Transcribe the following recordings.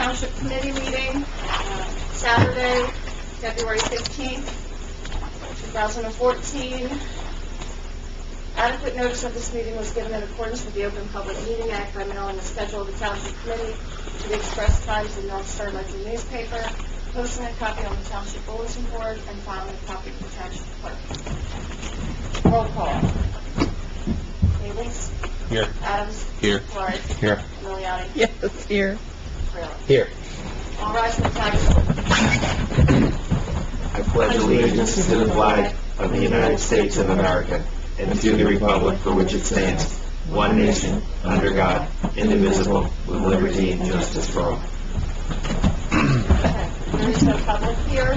Township Committee meeting, Saturday, February 15th, 2014. Adequate notice of this meeting was given in accordance with the Open Public Meeting Act by mailing the schedule of the Township Committee to the Express Times and North Star Ledger newspaper, posting a copy on the Township Bulletin Board, and filing a copy with the Township Clerk. Roll call. Haley's? Here. Adams? Here. Flores? Here. Milioti? Yes, here. Freeland? Here. All rise for the flag salute. I pledge allegiance to the flag of the United States of America and to the republic for which it stands, one nation, under God, indivisible, with liberty and justice for all. Okay. There is no public here.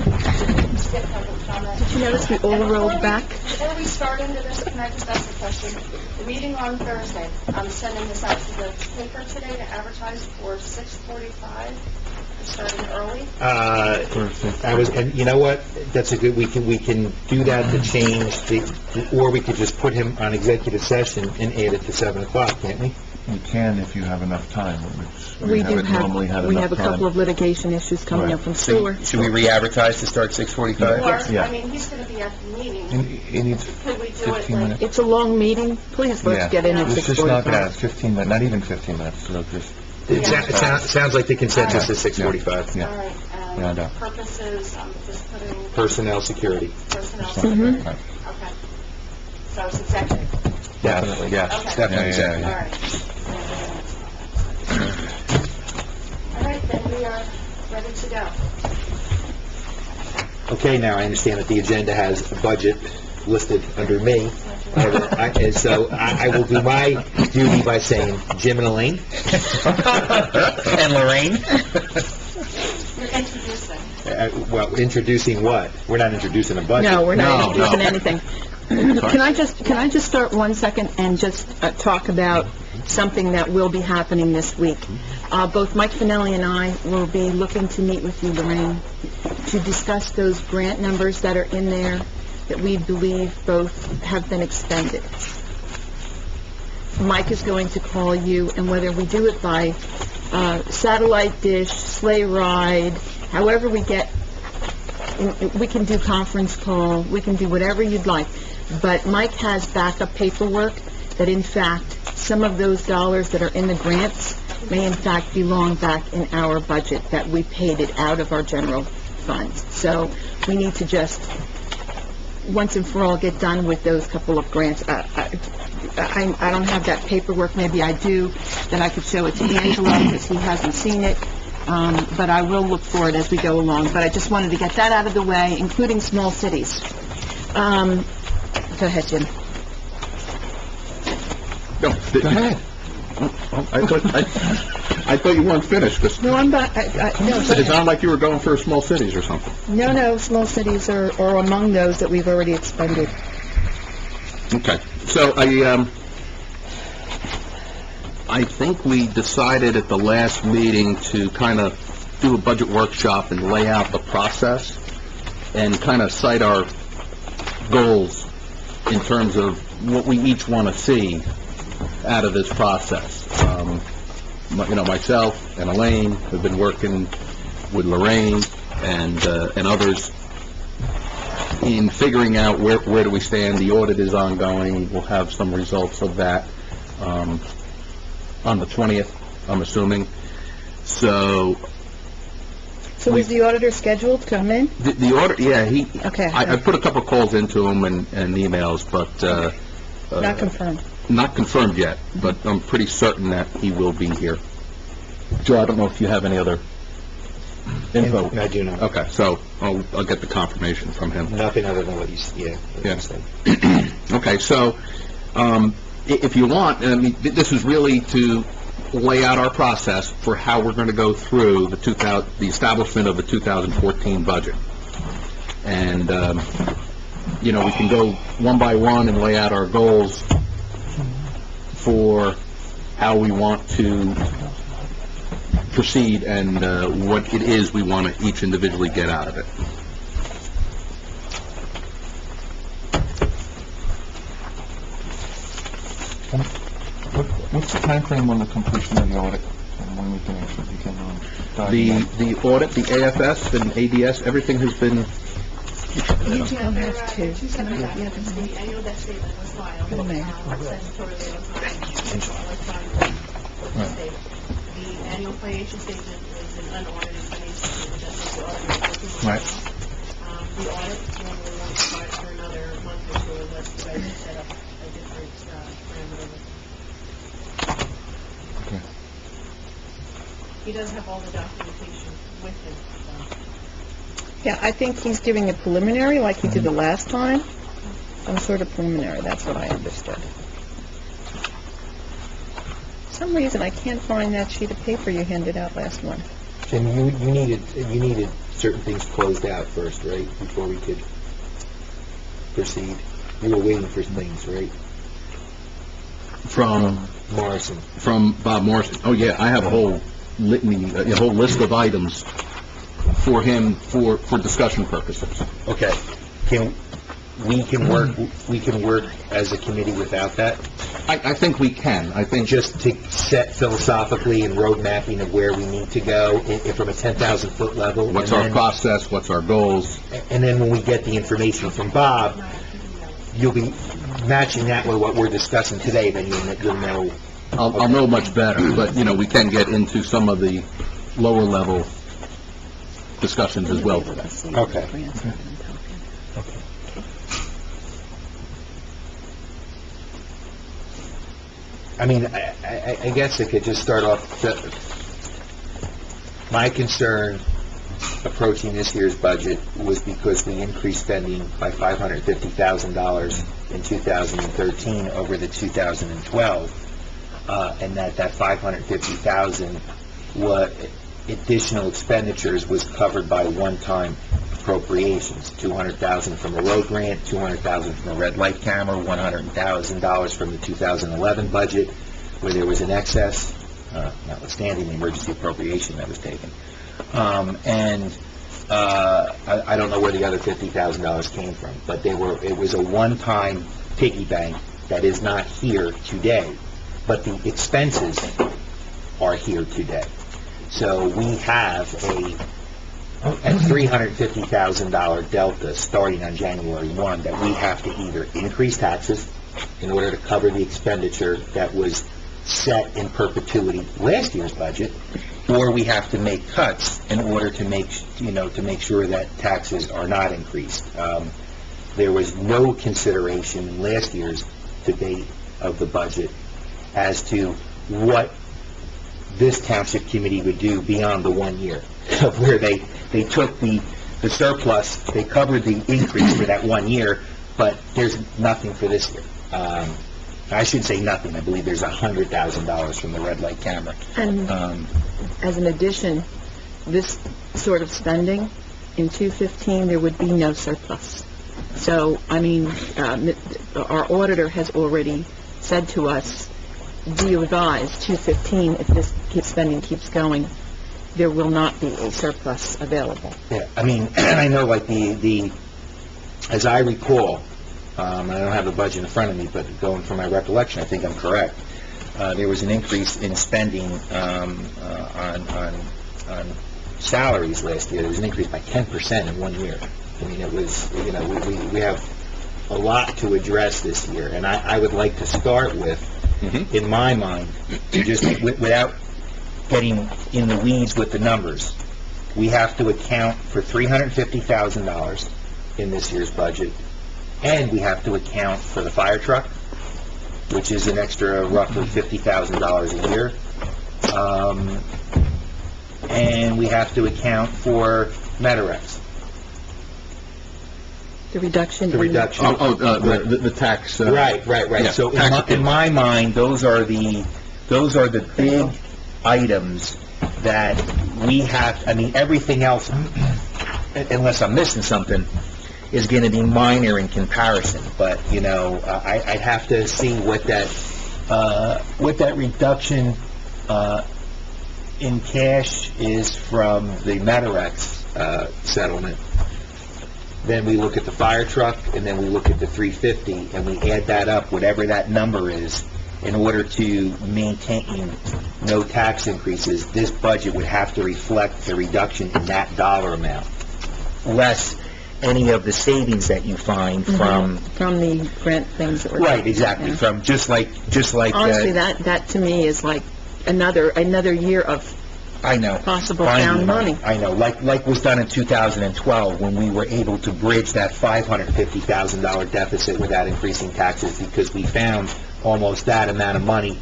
Skip public comment. Did you notice we all rolled back? Before we start into this, can I just ask a question? The meeting on Thursday, I'm sending this out to the paper today to advertise for 6:45. We're starting early. And you know what? That's a good, we can do that to change or we could just put him on executive session and add it to 7 o'clock, can't we? You can if you have enough time, which We haven't normally had we enough have a time. couple of litigation issues coming up from sewer. Should we re-advertise to start 6:45? Or, Yeah. I mean, he's going to be at the meeting. It needs Could we do it 15 like... minutes. It's a long meeting. Please, let's get in at Let's just knock it 6:45. out, 15 minutes, not even 15 minutes, so just, Yeah. Sounds like the consensus is 6:45. Yeah. All right, Yeah, I know. purposes, I'm just putting Personnel security. personnel. Mhm. Right. Okay. So it's executive. Definitely, yes. Okay. Definitely, Yeah, All yeah, right. All right, then we are ready to go. Okay, now I understand that the agenda has a budget listed under me. And so I will do my duty by saying Jim and Elaine. And Lorraine? You're introducing. Well, introducing what? We're not introducing a budget. No, we're not No, introducing no. anything. Can I just start 1 second and just talk about something that will be happening this week? Both Mike Finelli and I will be looking to meet with you, Lorraine, to discuss those grant numbers that are in there that we believe both have been expended. Mike is going to call you, and whether we do it by satellite dish, sleigh ride, however we can do conference call, we can do whatever you'd like. But Mike has backup paperwork that, in fact, some of those dollars that are in the grants may, in fact, belong back in our budget, that we paid it out of our general funds. So we need to just, once and for all, get done with those couple of grants. I don't have that paperwork. Maybe I do, then I could show it to Angelo, because he hasn't seen it. But I will look for it as we go along. But I just wanted to get that out of the way, including small cities. Go ahead, Jim. Go ahead. I thought you weren't finished, because No, I'm not, no, go it ahead. sounded like you were going for small cities or something. No, small cities are among those that we've already expended. Okay. So I think we decided at the last meeting to kind of do a budget workshop and lay out the process and kind of cite our goals in terms of what we each want to see out of this process. Myself and Elaine have been working with Lorraine and others in figuring out where do we stand. The audit is ongoing. We'll have some results of that on the 20th, I'm assuming. So is the auditor scheduled to come in? the audit, yeah, Okay. I put a couple calls into him and emails, but Not confirmed. not confirmed yet, but I'm pretty certain that he will be here. Joe, I don't know if you have any other info. I do not. Okay, so I'll get the confirmation from him. Nothing other than what you Yeah. said. Okay, so, if you want, I mean, this is really to lay out our process for how we're going to go through the establishment of the 2014 budget. And, we can go one by one and lay out our goals for how we want to proceed and what it is we want to each individually get out of it. What's the time frame on the completion of the audit? And on, you can, dive The, in. the audit, the AFS and ADS, everything has been, You I'll have have to. two separate documents. The annual debt statement was filed, Good man. statutorily electronically with the state. The annual financial statement is an unaudited financial statement, just like the auditor is looking at. Right. The audit normally won't start for another month or two unless you guys set up a different parameter. Okay. He does have all the documentation with him, so. Yeah, I think he's giving a preliminary like he did the last time. Some sort of preliminary, that's what I understood. For some reason, I can't find that sheet of paper you handed out last month. And you needed certain things closed out first, right, before we could proceed? You were waiting for things, right? from Morrison. Bob Morrison. Oh, yeah, I have a whole litany, a whole list of items for him for discussion purposes. Okay. We can work as a committee without that? I think we can. I think Just to set philosophically and road mapping of where we need to go from a 10,000-foot level? what's and our then- process, what's our goals. And then when we get the information from Bob, you'll be matching that with what we're discussing today, then you'll know. I'll know much better, but, you know, we can get into some of the lower level discussions as well today. Okay. I mean, I guess I could just start off, my concern approaching this year's budget was because we increased spending by $550,000 in 2013 over the 2012, and that $550,000 additional expenditures was covered by one-time appropriations, $200,000 from a road grant, $200,000 from a red light camera, $100,000 from the 2011 budget, where there was an excess, notwithstanding the emergency appropriation that was taken. I don't know where the other $50,000 came from, but it was a one-time piggy bank that is not here today, but the expenses are here today. So we have a $350,000 delta starting on January 1 that we have to either increase taxes in order to cover the expenditure that was set in perpetuity last year's budget, or we have to make cuts in order to make sure that taxes are not increased. There was no consideration in last year's debate of the budget as to what this township committee would do beyond the 1 year, of where they took the surplus, they covered the increase for that 1 year, but there's nothing for this year. I should say nothing. I believe there's $100,000 from the red light camera. And as an addition, this sort of spending, in 2015, there would be no surplus. So, I mean, our auditor has already said to us, do you advise 2015, if this spending keeps going, there will not be a surplus available? Yeah, I mean, I know, like, as I recall, I don't have the budget in front of me, but going from my recollection, I think I'm correct. There was an increase in spending on salaries last year. There was an increase by 10% in 1 year. I mean, it was, we have a lot to address this year, and I would like to start with, in my mind, to just, without getting in the weeds with the numbers, we have to account for $350,000 in this year's budget, and we have to account for the fire truck, which is an extra roughly $50,000 a year, and we have to account for Metarex. The reduction? The reduction. The tax. Right. Yeah, So tax in my mind, those are the big items that we have, I mean, everything else, unless I'm missing something, is going to be minor in comparison. But, I'd have to see what that reduction in cash is from the Metarex settlement. Then we look at the fire truck, and then we look at the $350, and we add that up, whatever that number is, in order to maintain no tax increases, this budget would have to reflect the reduction in that dollar amount, less any of the savings that you find from... From the grant things that were... Right, exactly, Yeah. from just like... Honestly, that to me is like another year of I know. possible Finding found money. I know, like was done in 2012, when we were able to bridge that $550,000 deficit without increasing taxes, because we found almost that amount of money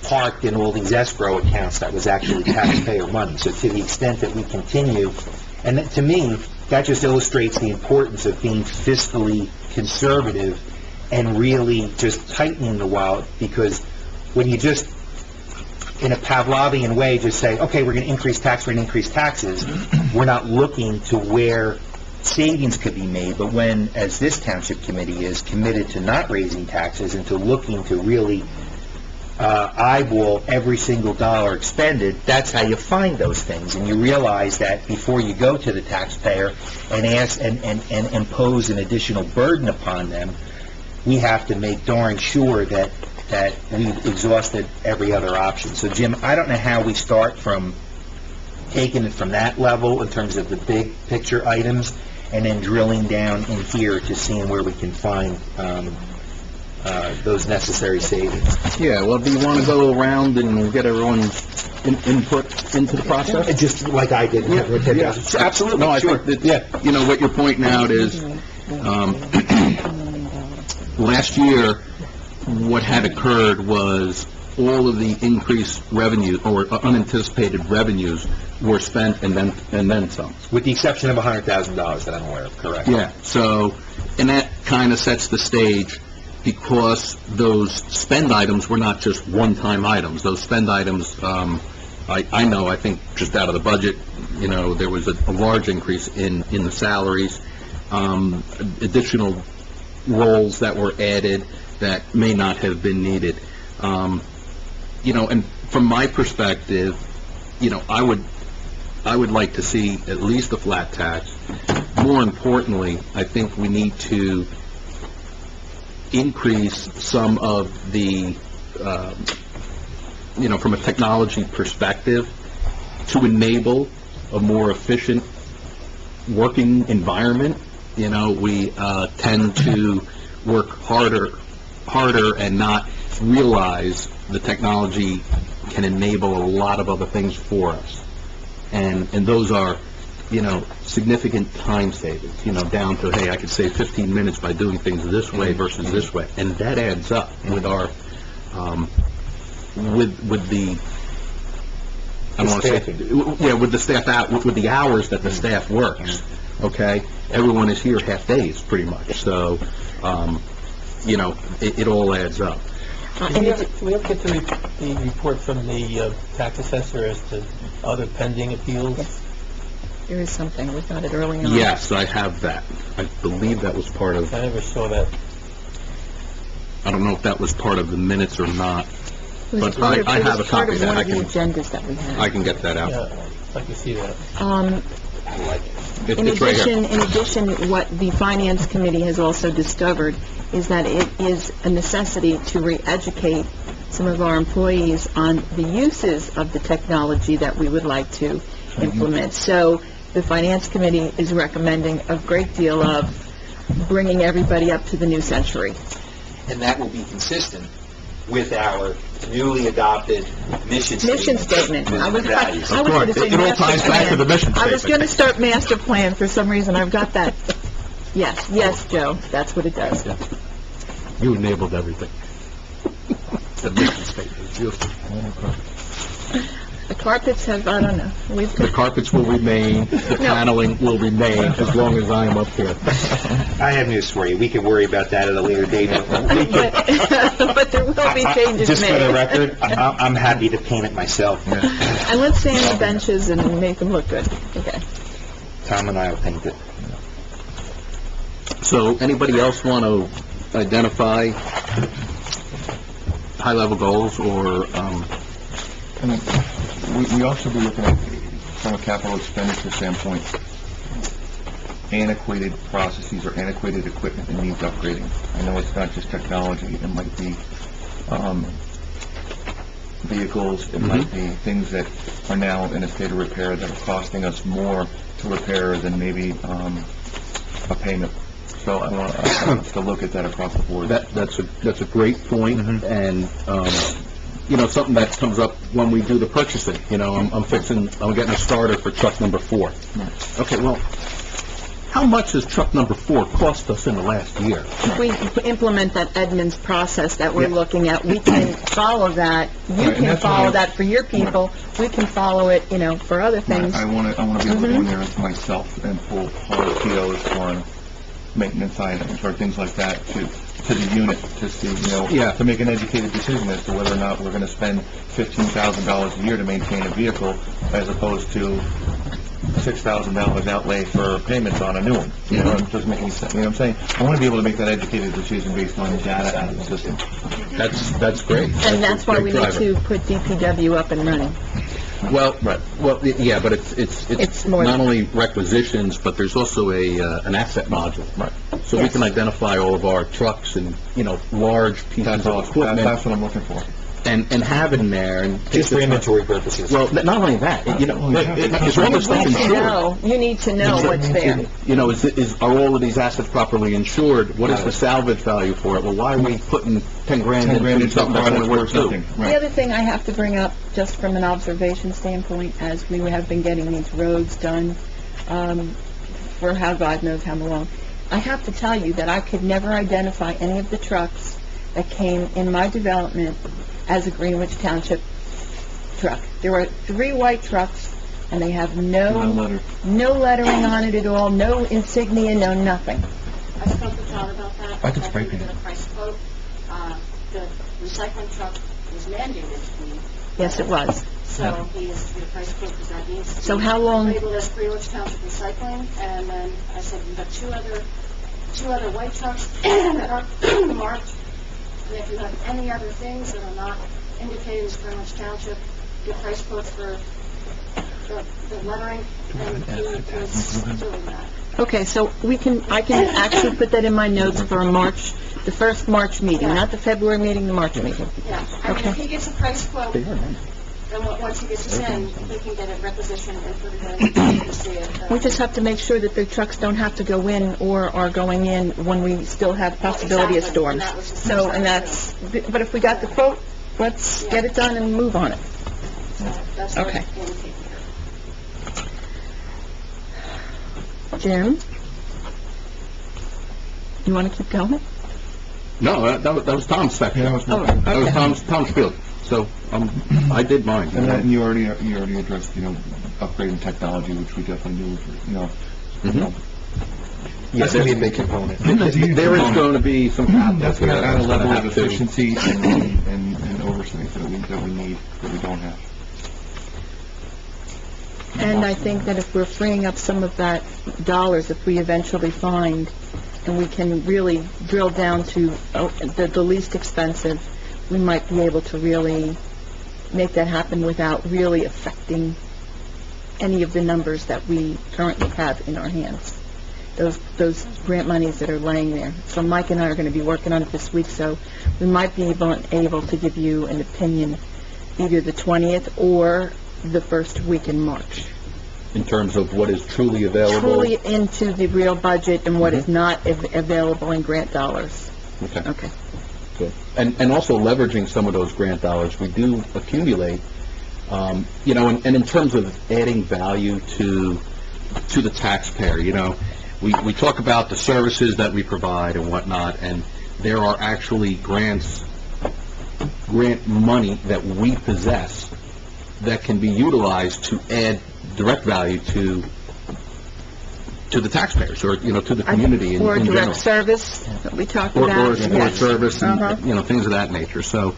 parked in all these escrow accounts that was actually taxpayer money. So to the extent that we continue, and that, to me, that just illustrates the importance of being fiscally conservative and really just tightening the wallet, because when you just, in a Pavlovian way, just say, okay, we're going to increase tax, we're going to increase taxes, we're not looking to where savings could be made. But when, as this township committee is committed to not raising taxes and to looking to really eyeball every single dollar expended, that's how you find those things. And you realize that before you go to the taxpayer and ask and impose an additional burden upon them, we have to make darn sure that we've exhausted every other option. So, Jim, I don't know how we start from taking it from that level in terms of the big picture items and then drilling down in here to seeing where we can find those necessary savings. Yeah, well, do you want to go around and get everyone's input into the process? Just like I did. Yeah. Absolutely, No, I sure. think that, you know, what you're pointing out is, last year, what had occurred was all of the increased revenue, or unanticipated revenues, were spent and then some. With the exception of $100,000 that I'm aware of, correct? Yeah, so, and that kind of sets the stage, because those spend items were not just one-time items. Those spend items, I think just out of the budget, you know, there was a large increase in the salaries, additional roles that were added that may not have been needed. You know, and from my perspective, you know, I would like to see at least a flat tax. More importantly, I think we need to increase some of the, you know, from a technology perspective, to enable a more efficient working environment. You know, we tend to work harder and not realize the technology can enable a lot of other things for us. And those are, you know, significant time savings, you know, down to, hey, I could save 15 minutes by doing things this way versus this way. And that adds up with our, with the, I don't want to say, yeah, with the staff out, with the hours that the staff works, okay? Everyone is here half days, pretty much, so, you know, it all adds up. Can we ever get the report from the tax assessor as to other pending appeals? Yes. There is something, we got it early on. Yes, I have that. I believe that was part of, I never saw that. I don't know if that was part of the minutes or not. It was But part of- I it was have a part copy of that one I of the can- agendas that we had. I can get that out. Yeah, I'd like to see that. It's right here. In addition, what the Finance Committee has also discovered is that it is a necessity to re-educate some of our employees on the uses of the technology that we would like to implement. So the Finance Committee is recommending a great deal of bringing everybody up to the new century. And that will be consistent with our newly adopted mission statement. Mission statement. I was Values. going to say It all master ties back to the plan. mission I was statement. going to start master plan for some reason. I've got that. Yes, Joe, that's what it does. You enabled everything. The mission statement, beautiful. The carpets have, I don't know, we've The carpets will remain, the paneling will remain as long as I am up here. I have news for you. We can worry about that at a later date. But we can- but there will be changes Just for the made. record, I'm happy to paint it myself. And let's sand the benches and make them look good. Okay. Tom and I will paint it. So, anybody else want to identify high-level goals or, And we also be looking at, from a capital expenditure standpoint, antiquated processes or antiquated equipment that needs upgrading. I know it's not just technology, it might be vehicles, it might be things that are now in a state of repair that are costing us more to repair than maybe a payment. So I want us to look at that across the board. That's a great point, and, something that comes up when we do the purchasing. I'm getting a starter for truck number 4. Okay, well, how much has truck number 4 cost us in the last year? If we implement that Edmunds process that we're Yeah. looking at, we can follow that. You Right, and can that's follow what I- that for your people. We can follow it, for other things. I want to be able to go in there myself and pull hard POs on maintenance items or things like that to the unit to see, Yeah. to make an educated decision as to whether or not we're going to spend $15,000 a year to maintain a vehicle as opposed to $6,000 outlay for payments on a new one. It doesn't make any sense. You know what I'm saying? I want to be able to make that educated decision based on data out of the system. That's great. And that's why a we great need driver. to put DPW up and running. Well, yeah, but it's It's more- not only requisitions, but there's also an asset module. Right. So we Yes. can identify all of our trucks and, large pieces That's of all. equipment That's what I'm looking for. and have it in there and... Just for inventory purposes. Well, not only that, as long as You it's need to insured. know. You need to know what's there. Are all of these assets properly insured? What is the salvage value for it? Well, why are we putting 10 grand into something that's only worth two? nothing. The other thing I have to bring up, just from an observation standpoint, as we have been getting these roads done, for how God knows how long, I have to tell you that I could never identify any of the trucks that came in my development as a Greenwich Township truck. There were 3 white trucks, and they have no lettering on it at all, no insignia, no nothing. I spoke with John about that. I could spray He paint did it. a price quote. The recycling truck was mandated to be, Yes, it was. so he is, the price quote because that needs to be So how long- labeled as Greenwich Township Recycling. And then I said, you have two other white trucks that are marked. And if you have any other things that are not indicated as Greenwich Township, get price quotes for the lettering, and he was doing that. Okay, so I can actually put that in my notes for the first March meeting, not the February meeting, the March meeting. Yeah, I mean, if Okay. he gets a price quote, then once he gets this in, he can get it requisitioned and put it in to see it. We just have to make sure that the trucks don't have to go in or are going in when we still have possibility of Exactly, and storms. that was just- So, but if we got the quote, let's get it done and move on it. That's what Okay. it indicated. Jim? You want to keep going? No, that was Tom's section. Yeah, that was Oh, my- That was okay. Tom's field. So, I did mine. And then you already addressed, upgrading technology, which we definitely do, That's going to be a big component. There is going to be some capital. That's going to add a level of have to- efficiency and oversight that we need, that we don't have. And I think that if we're freeing up some of that dollars, if we eventually find, and we can really drill down to the least expensive, we might be able to really make that happen without really affecting any of the numbers that we currently have in our hands. Those grant monies that are laying there. So Mike and I are going to be working on it this week, so we might be able to give you an opinion either the 20th or the first week in March. In terms of what is truly available. Truly into the real budget and what is not available in grant dollars. Okay. Okay. Good. And also leveraging some of those grant dollars, we do accumulate, and in terms of adding value to the taxpayer, we talk about the services that we provide and whatnot, and there are actually grant money that we possess that can be utilized to add direct value to the taxpayers, or, to the community in Or general. direct service that we talked Or about. Yes. service, Uh-huh. and, things of that nature. So,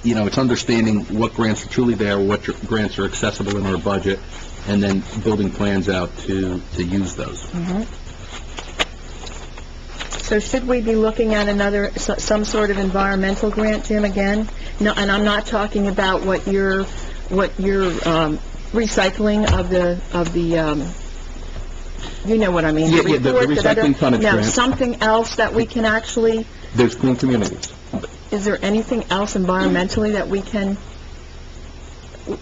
it's understanding what grants are truly there, what grants are accessible in our budget, and then building plans out to use those. So should we be looking at some sort of environmental grant, Jim, again? No, and I'm not talking about what you're recycling of the, you know what I mean? Yeah, the report, recycling tonnage No, grant. something else that we can actually, There's clean communities. is there anything else environmentally that we can,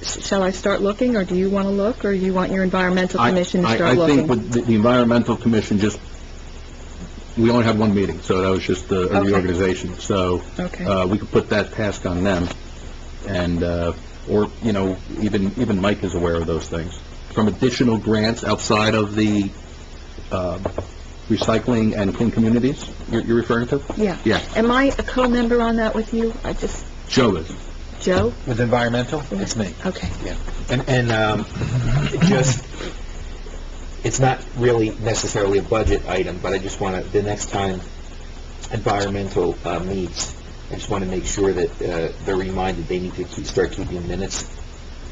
shall I start looking, or do you want to look, or you want your environmental commission to I start think looking? with the environmental commission, we only had one meeting, so that was just a Okay. reorganization. So, Okay. we could put that task on them, and, or, even Mike is aware of those things. From additional grants outside of the, recycling and clean communities, you're referring to? Yeah. Yeah, Am I a co-member on that with you? Joe is. Joe? With environmental, it's me. Okay. It's not really necessarily a budget item, but I just want to, the next time environmental meets, I just want to make sure that they're reminded they need to start keeping minutes.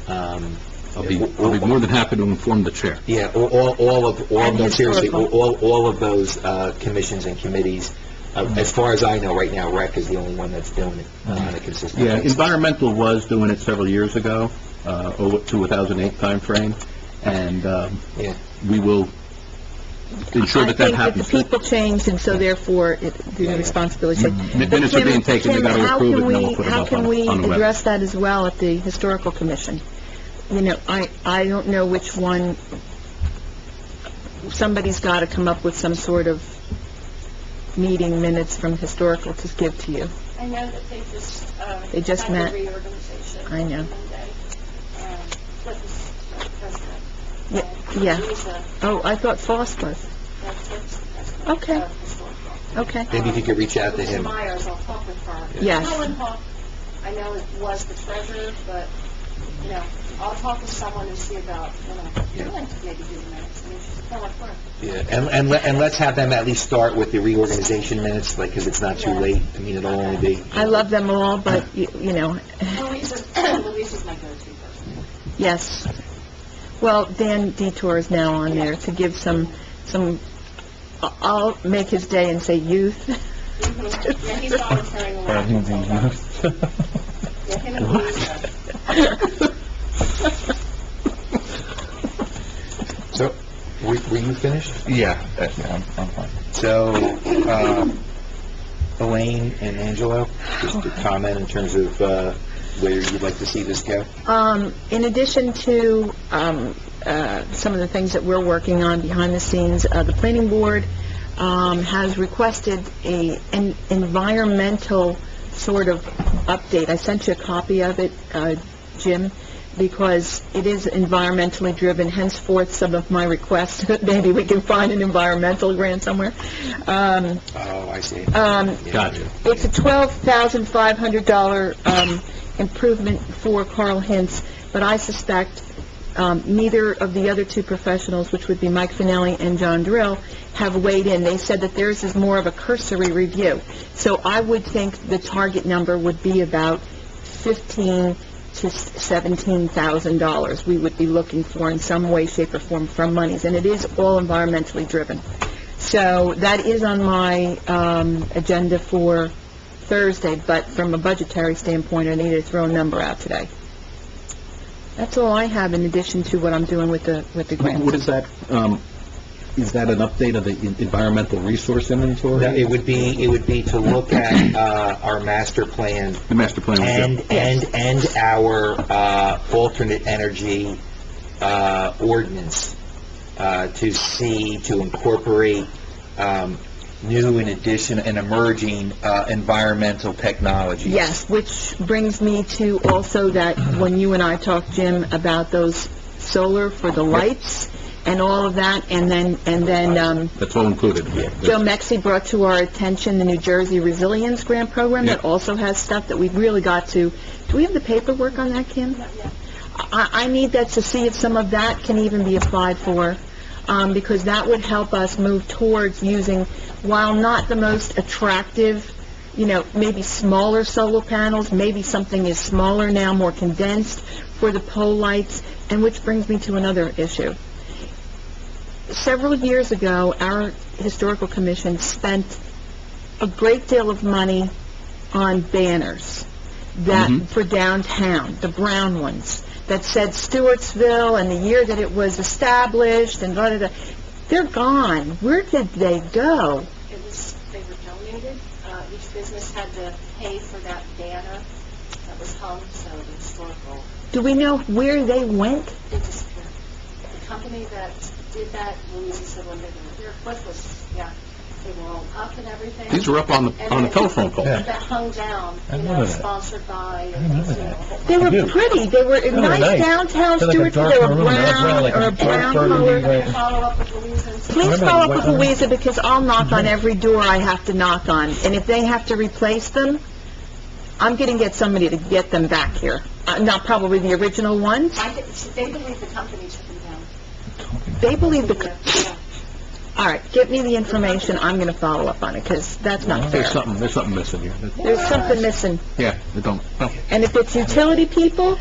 I'll be more than happy to inform the chair. Yeah, all of And those, seriously, historical. all of those commissions and committees, as far as I know right now, REC is the only one that's doing it on a consistent Yeah, basis. environmental was doing it several years ago, 2008 timeframe, and Yeah. we will ensure that I that think happens. that the people changed, and so therefore, the responsibility changed. But Minutes are Kim- being taken, we Kim, gotta how approve it, can and then we- we'll put it How up can on we the web. address that as well at the Historical Commission? I don't know which one, somebody's got to come up with some sort of meeting minutes from Historical to give to you. I know that They just had a met. reorganization. I know. Monday. Flip is president. Yeah. Lisa, Oh, I thought Foss was. that's Flip's the president. Okay. of Historical. Okay. Maybe if you could reach out to Lisa him. Myers, I'll talk with her. Yes. Helen Hawk, I know it was the treasurer, but, I'll talk with someone and see about, Yeah. I'd like to maybe do the minutes. I mean, she's a former clerk. Yeah, and let's have them at least start with the reorganization minutes, because it's not too late. I mean, it'll only be... I love them all, but, Louisa's my go-to person. yes. Well, Dan Detour is now on there to give some, I'll make his day and say youth. Yeah, he's volunteering a lot. Yeah, him and Louisa. So, were you finished? Yeah, I'm fine. So, Elaine and Angelo, just a comment in terms of where you'd like to see this go? In addition to some of the things that we're working on behind the scenes, the planning board has requested an environmental sort of update. I sent you a copy of it, Jim, because it is environmentally driven. Henceforth, some of my requests, maybe we can find an environmental grant somewhere. Oh, I see. Gotcha. It's a $12,500 improvement for Carl Hintz, but I suspect neither of the other two professionals, which would be Mike Finelli and John Drill, have weighed in. They said that theirs is more of a cursory review. So I would think the target number would be about $15,000 to $17,000 we would be looking for in some way, shape, or form from monies, and it is all environmentally driven. So that is on my agenda for Thursday, but from a budgetary standpoint, I needed to throw a number out today. That's all I have in addition to what I'm doing with the grants. What is that, is that an update of the environmental resource inventory? No, it would be to look at our master plan The master plan was good. and our alternate energy ordinance to incorporate new and addition and emerging environmental technologies. Yes, which brings me to also that when you and I talked, Jim, about those solar for the lights and all of that, and then That's all included. Joe Mexi brought to our attention the New Jersey Resilience Grant Program that Yeah. also has stuff that we've really got to, do we have the paperwork on that, Kim? I need that to see if some of that can even be applied for, because that would help us move towards using, while not the most attractive, maybe smaller solar panels, maybe something is smaller now, more condensed for the pole lights, and which brings me to another issue. Several years ago, our Historical Commission spent a great deal of money on banners that, for downtown, the brown ones, that said Stewartsville and the year that it was established and da-da-da. They're gone. Where did they go? They were painted. Each business had to pay for that banner that was hung, so the historical, Do we know where they went? it disappeared. The company that did that, Louise said when they were here, Cliff was, yeah, they were all up and everything. These are up on the telephone pole. And that hung down, you know, sponsored by, and, you know, They were pretty, they were nice downtown Stewart's, they were brown, or a brown color. follow up with Louise and Please follow up with Louisa, because I'll knock on every door I have to knock on, and if they have to replace them, I'm gonna get somebody to get them back here. Not probably the original ones. they believe the company took them down. They believe the, Yeah. all right, get me the information, I'm gonna follow up on it, because that's not fair. There's something missing here. There's something missing. Yeah, they don't, no. And if it's utility people,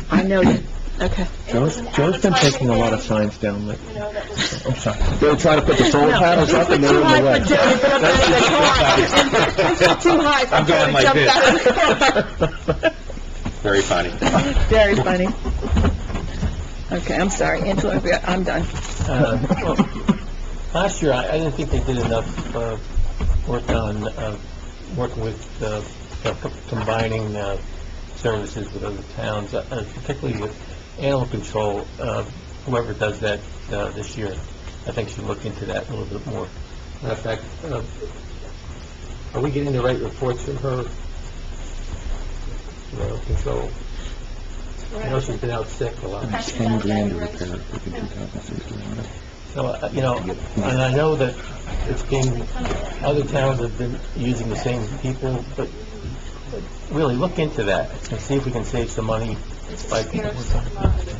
I know you, okay. Joe's been taking a lot of signs down lately. You know, that was, I'm sorry. They were trying to put the solar No, panels up and they were in the Too way. high for Joe to get up out of the car. It's too high for I'm Joe going to like jump this. out of the car. Very funny. Very funny. Okay, I'm sorry, Angela, I'm done. Well, last year, I didn't think they did enough work on working with, combining services with other towns, particularly with animal control. Whoever does that this year, I think should look into that a little bit more. Matter of fact, are we getting the right reports from her? Animal control. I know she's been out sick a lot. $10,000 to repair it. We can do 2016. So, you know, and I know that it's being, other towns have been using the same people, but really look into that and see if we can save some money by people.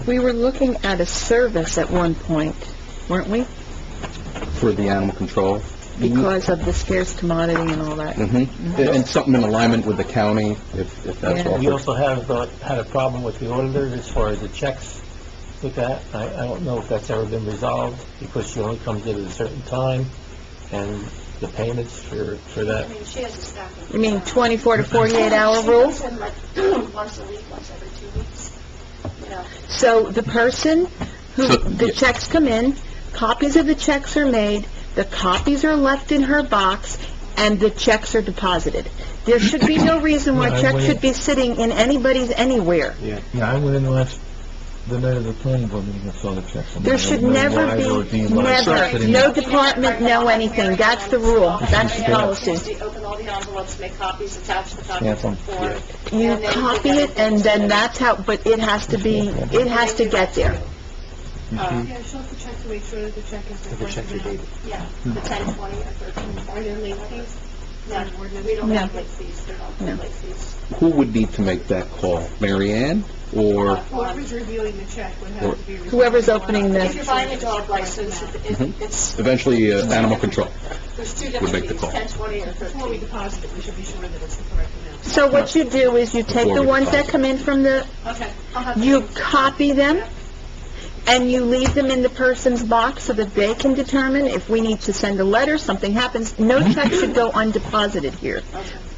We were looking at a service at one point, weren't we? For the animal control. Because of the scarce commodity and all that. Mm-hmm. And something in alignment with the county, if that's Yeah. all. We also have had a problem with the auditor as far as the checks with that. I don't know if that's ever been resolved, because she only comes in at a certain time, and the payments for I that. mean, she has a staff. You mean 24 to 48 hour rule? She comes in like once a week, once every 2 weeks, you know. So the person who, So- the yeah. checks come in, copies of the checks are made, the copies are left in her box, and the checks are deposited. There should be no reason why Yeah, I checks went- should be sitting in anybody's anywhere. Yeah, I went in the night of the planning board meeting and saw the checks. There should never be, never, no department, no anything. That's the rule, that's the policy. You open all the envelopes, make copies, attach the copies Stamp to 'em. the form. You and then copy get it, and then that's how, but it has to be, it has to get there. Yeah, she'll have to check to make sure that the check is the correct amount. yeah, the 10, 20, or 13. Are there late fees? No, we don't have No. late fees, there don't have late fees. Who would need to make that call? Mary Ann or? Whoever's reviewing the check would have to be... Whoever's opening If you're the, buying a dog license, Mm-hmm. it's, Eventually, animal control. there's two Would different make the fees, call. 10, 20, or Before we 13. deposit it, we should be sure that it's the correct amount. so what you do is you take Before the we ones that deposit. come in from the, Okay. I'll have you to- copy them, and you leave them in the person's box so that they can determine if we need to send a letter, something happens. No check should go undeposited here.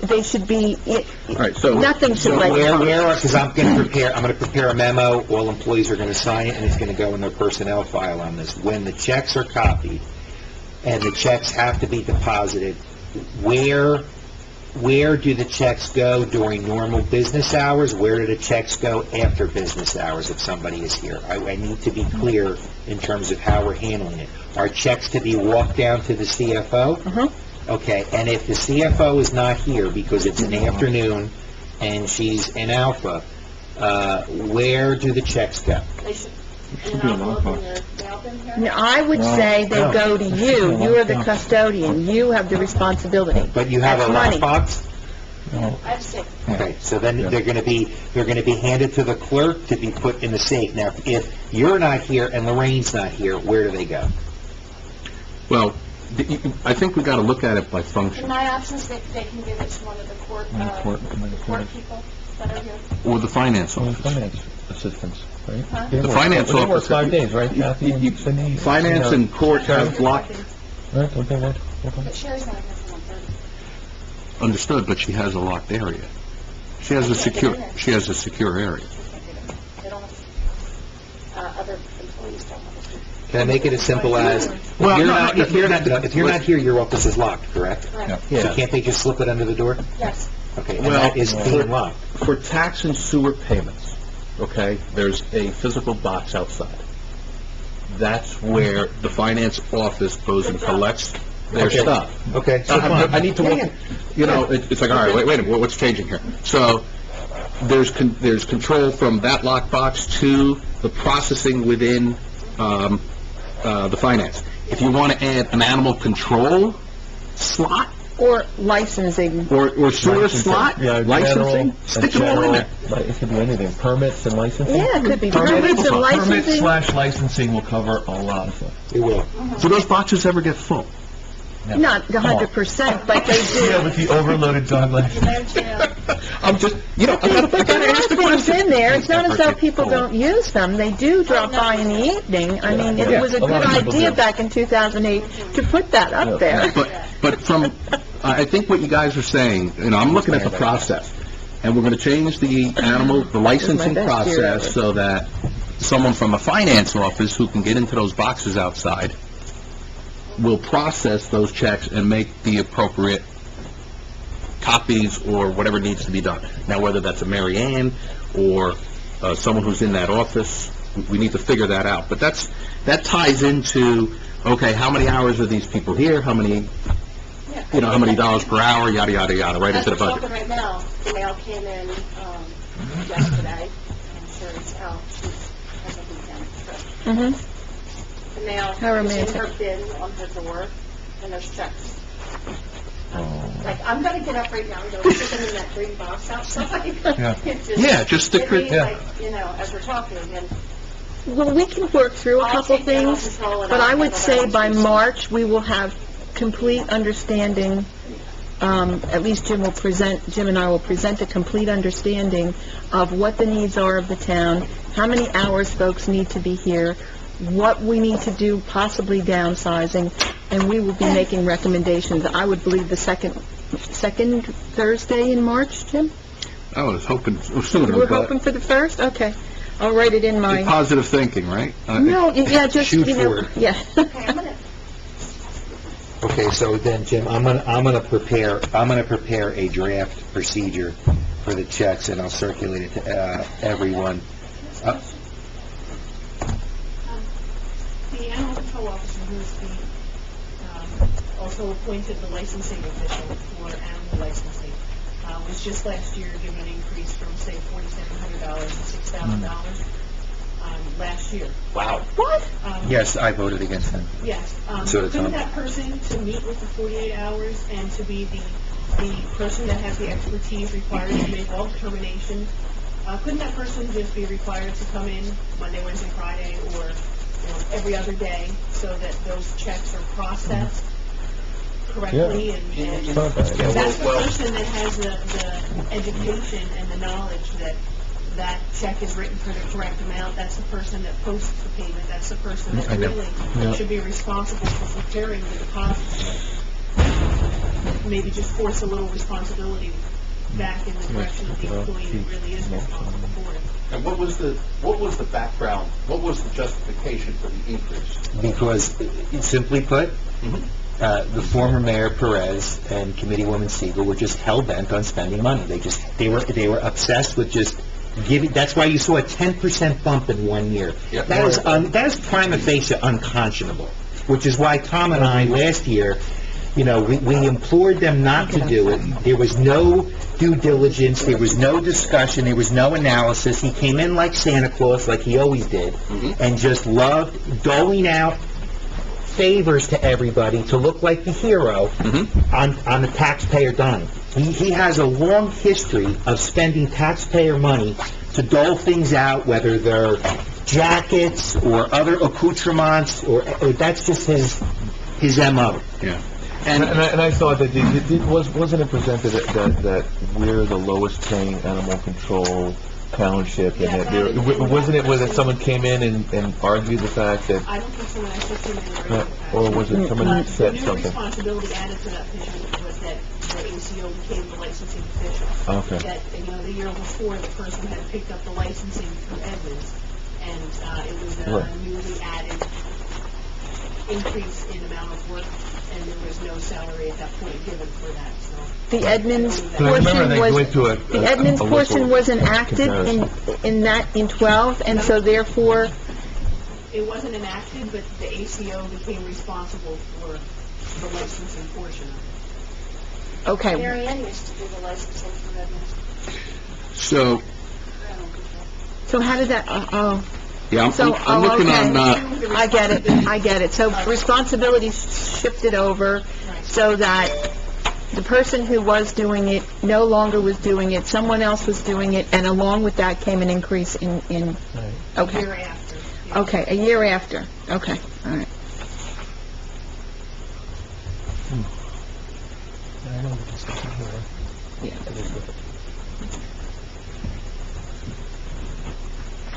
They should be, All right, so. nothing should let go. Because I'm going to prepare a memo, all employees are going to sign it, and it's going to go in their personnel file on this. When the checks are copied, and the checks have to be deposited, where do the checks go during normal business hours? Where do the checks go after business hours if somebody is here? I need to be clear in terms of how we're handling it. Are checks to be walked down to the CFO? Uh-huh. Okay, and if the CFO is not here because it's an afternoon and she's in Alpha, where do the checks go? They should, in an envelope in your mail bin here. Now, I would say they go to you. You are the custodian. You have the responsibility. But you have a That's money. lockbox? I have 6. Okay, so then they're going to be handed to the clerk to be put in the safe. Now, if you're not here and Lorraine's not here, where do they go? Well, I think we got to look at it by In function, my absence, they can give it to one of the court people that are here. or the finance Well, office. finance assistants, right? Huh? They The work- finance they work officer- 5 days, right, Kathy and Cindy? Finance and court have blocked, Right, don't they work? But Sherry's not here for 1:30. understood, but she has a locked area. She has a secure area. They don't have, other employees don't have a key. Can I make it as simple as, Well, if you're not here, your office is locked, correct? Right. So can't they just slip it under the door? Yes. Okay, and Well, that is being locked. For tax and sewer payments, okay, there's a physical box outside. That's where the finance office goes and collects their Okay. stuff. Okay, so I need to Yeah, look, you know, it's like, all right, wait a minute, what's changing here? So, there's control from that lockbox to the processing within, the finance. If you want to add an animal control slot, Or licensing. or sewer slot, Yeah, licensing, stick it all in there. It could be anything, permits and licensing? Yeah, it could be permits and licensing. licensing will cover a lot of stuff. it will. Do those boxes ever get full? Not 100%, but they do. with the overloaded dog license. There's, I'm just, you know, I gotta But there ask the are things question. in there, it's not as though people don't use them, they do drop by in the evening. I mean, it was a good idea back in 2008 to put that up there. But from, I think what you guys are saying, you know, I'm looking at the process, and we're gonna change the licensing This is my best year process so that someone from a finance office who can get into those boxes outside will process those checks and make the appropriate copies or whatever needs to be done. Now, whether that's a Mary Ann or someone who's in that office, we need to figure that out. But that ties into, okay, how many hours are these people here? How many, you know, how many dollars per hour, yada, yada, yada, right into the As we're budget. talking right now, the mail came in, yesterday. I'm sure it's out. She's has a weekend trip. Mhm. The mail How is in romantic. her bin on her door, and there's checks. Like, I'm gonna get up right now and go stick them in that green box outside. Yeah, just stick It means, it- like, you know, as we're talking, and Well, we can work through a I'll couple take animal things, control and but I'll I would handle say that. by March, we will have complete understanding, at least Jim and I will present a complete understanding of what the needs are of the town, how many hours folks need to be here, what we need to do, possibly downsizing, and we will be making recommendations. I would believe the second Thursday in March, Jim? I was hoping sooner, We're but hoping for the first? Okay. I'll write it in my... positive thinking, right? No, yeah, just, Shoot you know, for it. yeah. okay, I'm gonna, Okay, so then, Jim, I'm gonna prepare a draft procedure for the checks, and I'll circulate it to, everyone. The animal control officer who's also appointed the licensing official for animal licensing, was just last year given an increase from, say, $4,700 to $6,000, last year. Wow. What? Yes, I voted against them. Yes. So did Tom. Couldn't that person to meet with the 48 hours and to be the person that has the expertise required to make all determinations, couldn't that person just be required to come in Monday, Wednesday, Friday, or every other day so that those checks are processed correctly? And that's the person that has the education and the knowledge that that check is written for the correct amount. That's the person that posts the payment. That's the person that I know. really should be responsible for preparing the deposit slip. Maybe just force a little responsibility back in the direction of the employee who really is responsible for it. And what was the background, what was the justification for the increase? Because, simply put, the former Mayor Perez and Committeewoman Siegel were just hell-bent on spending money. They were obsessed with just giving, that's why you saw a 10% bump in 1 year. Yeah. That is prima facie unconscionable, which is why Tom and I, last year, you know, we implored them not to do it. There was no due diligence, there was no discussion, there was no analysis. He came in like Santa Claus, like he always did, and just loved doling out favors to everybody to look like the hero on the taxpayer dime. He has a long history of spending taxpayer money to dole things out, whether they're jackets or other accoutrements, or that's just his MO. Yeah. And I thought that wasn't it presented that we're the lowest paying animal control township, and Yeah, that wasn't it where someone came in and argued the fact that, I don't think someone actually came in and wrote that. or was it someone who said The new something? responsibility added to that position was that the ACO became the licensing official. Okay. That, the year before, the person had picked up the licensing through Edmonds, and it was a Right. newly added increase in amount of work, and there was no salary at that point given for that, so. The Edmonds But I remember portion they was, went to a- the Edmonds a portion local wasn't acted in 12, and so therefore, It wasn't enacted, but the ACO became responsible for the licensing portion of it. okay, Mary Ann used to do the licensing for Edmonds. So, so how did that, oh, yeah, So, I'm looking okay. on, I get it. So responsibility shifted over so that the person who was doing it no longer was doing it, someone else was doing it, and along with that came an increase in, Right. okay, Year after. yeah. okay, a year after, okay, all right. I know the discussion here. Yeah. It is with it.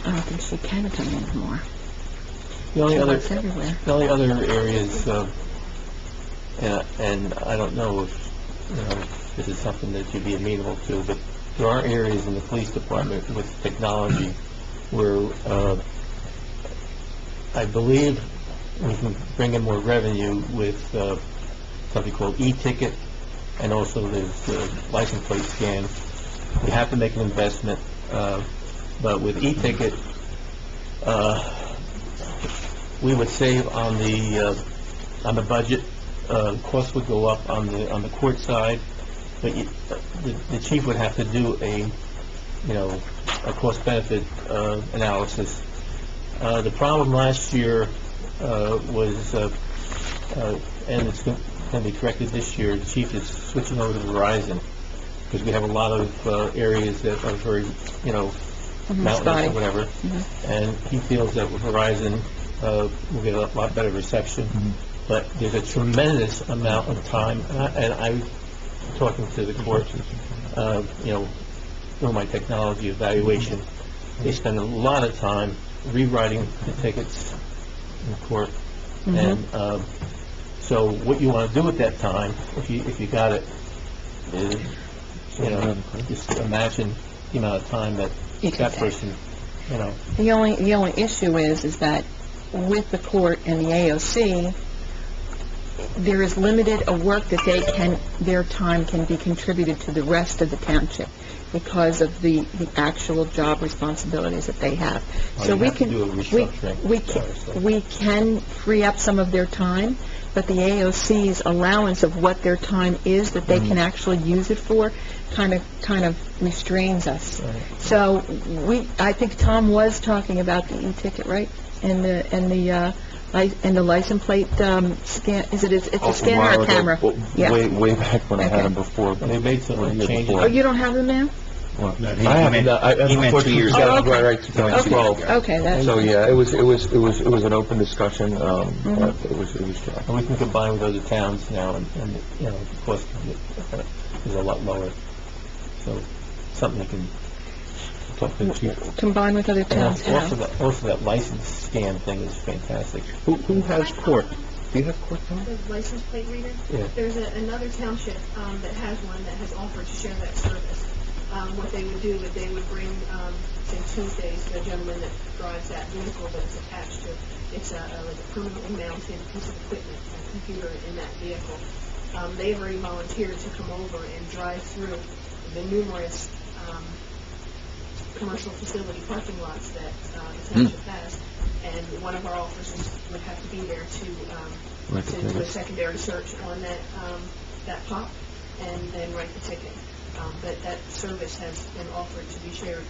I don't think she can come in more. The only other, It's everywhere. the only other areas, and I don't know if, if this is something that you'd be amenable to, but there are areas in the police department with technology where, I believe we can bring in more revenue with, something called e-ticket, and also there's license plate scan. We have to make an investment, but with e-ticket, we would save on the budget. Costs would go up on the court side, but the chief would have to do a cost-benefit analysis. The problem last year was, and it's going to be corrected this year, the chief is switching over to Verizon, because we have a lot of areas that are very, mountainous spotty. or whatever, and he feels that with Verizon, we'll get a lot better reception. But there's a tremendous amount of time, and I'm talking to the court, through my technology evaluation, they spend a lot of time rewriting the tickets in court. And so what you want to do at that time, if you got it, is, just imagine the amount of time that You could that take. person, The only issue is that with the court and the AOC, there is limited a work that their time can be contributed to the rest of the township because of the actual job responsibilities that they have. Oh, So you we have to can, do a restructuring. we can free up some of their time, but the AOC's allowance of what their time is that they can actually use it for kind of restrains us. Right. So I think Tom was talking about the e-ticket, right? And the license plate scan, it's a scanner or a camera? Yeah. Way back when I had Okay. them before. They made some Year changes. before. Oh, you don't have them now? He I haven't, he meant 2 years Oh, ago. okay. Right, 2012. Okay, that's, So, yeah, it was an open discussion, but it was And we can combine with other towns now, and the cost is a lot lower. So, something you can talk to the chief. combined with other And towns, also how? that license scan thing is fantastic. who has court? Do you have court, Tom? The license plate reader? Yeah. There's another township that has one that has offered to share that service. What they would do is they would bring, say Tuesdays, the gentleman that drives that vehicle that's attached to, it's like a permanently mounted piece of equipment, a computer in that vehicle. They've already volunteered to come over and drive through the numerous commercial facility parking lots that the township has, and one of our officers would have to be there to do a secondary search on that pop, and then write the ticket. But that service has been offered to be shared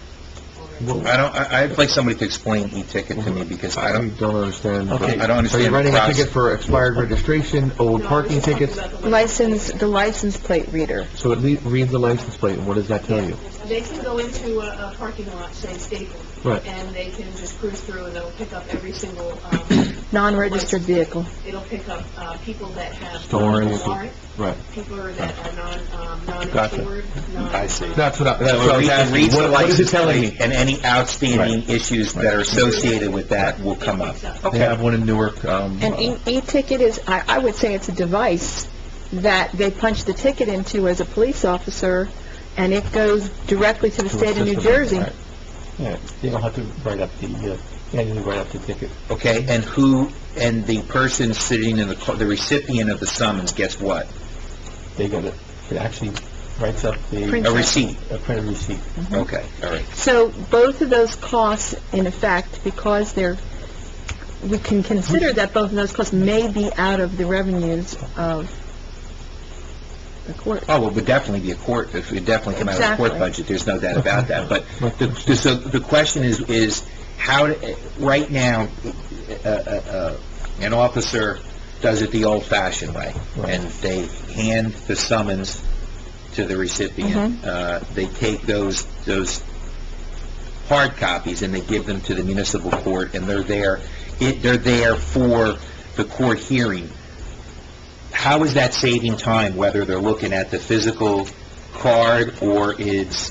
already. I'd like somebody to explain e-ticket to me, because I don't understand. Okay. I don't understand the Writing a process. ticket for expired registration, old No, parking we're just talking tickets, about the The license plate reader. so it reads the license plate, and what does that tell you? They can go into a parking lot, say Staples, Right. and they can just cruise through, and it'll pick up every single, Non-registered vehicle. it'll pick up people that have Stolen. no warrant, Right. people that are Gotcha. non-insured, I see. That's what I So it reads the what is it license telling plate, me? and any outstanding issues that are associated with that will come up. They have one in Newark, An e-ticket is, I would say it's a device that they punch the ticket into as a police officer, and it goes directly to the state of New Jersey. Right. Yeah, you don't have to write up the And you write up the ticket. Okay, and the person sitting in the car, the recipient of the summons gets what? They get it. It actually writes up Prints A out. receipt. a printed receipt. Okay, all right. So both of those costs, in effect, because we can consider that both of those costs may be out of the revenues of the court. Oh, well, it would definitely be a court, it would definitely come out of the court Exactly. budget, there's no doubt about that. But so the question is how, right now, an officer does it the old-fashioned way, and they hand the summons to the recipient. They take those hard copies and they give them to the municipal court, and they're there for the court hearing. How is that saving time, whether they're looking at the physical card or it's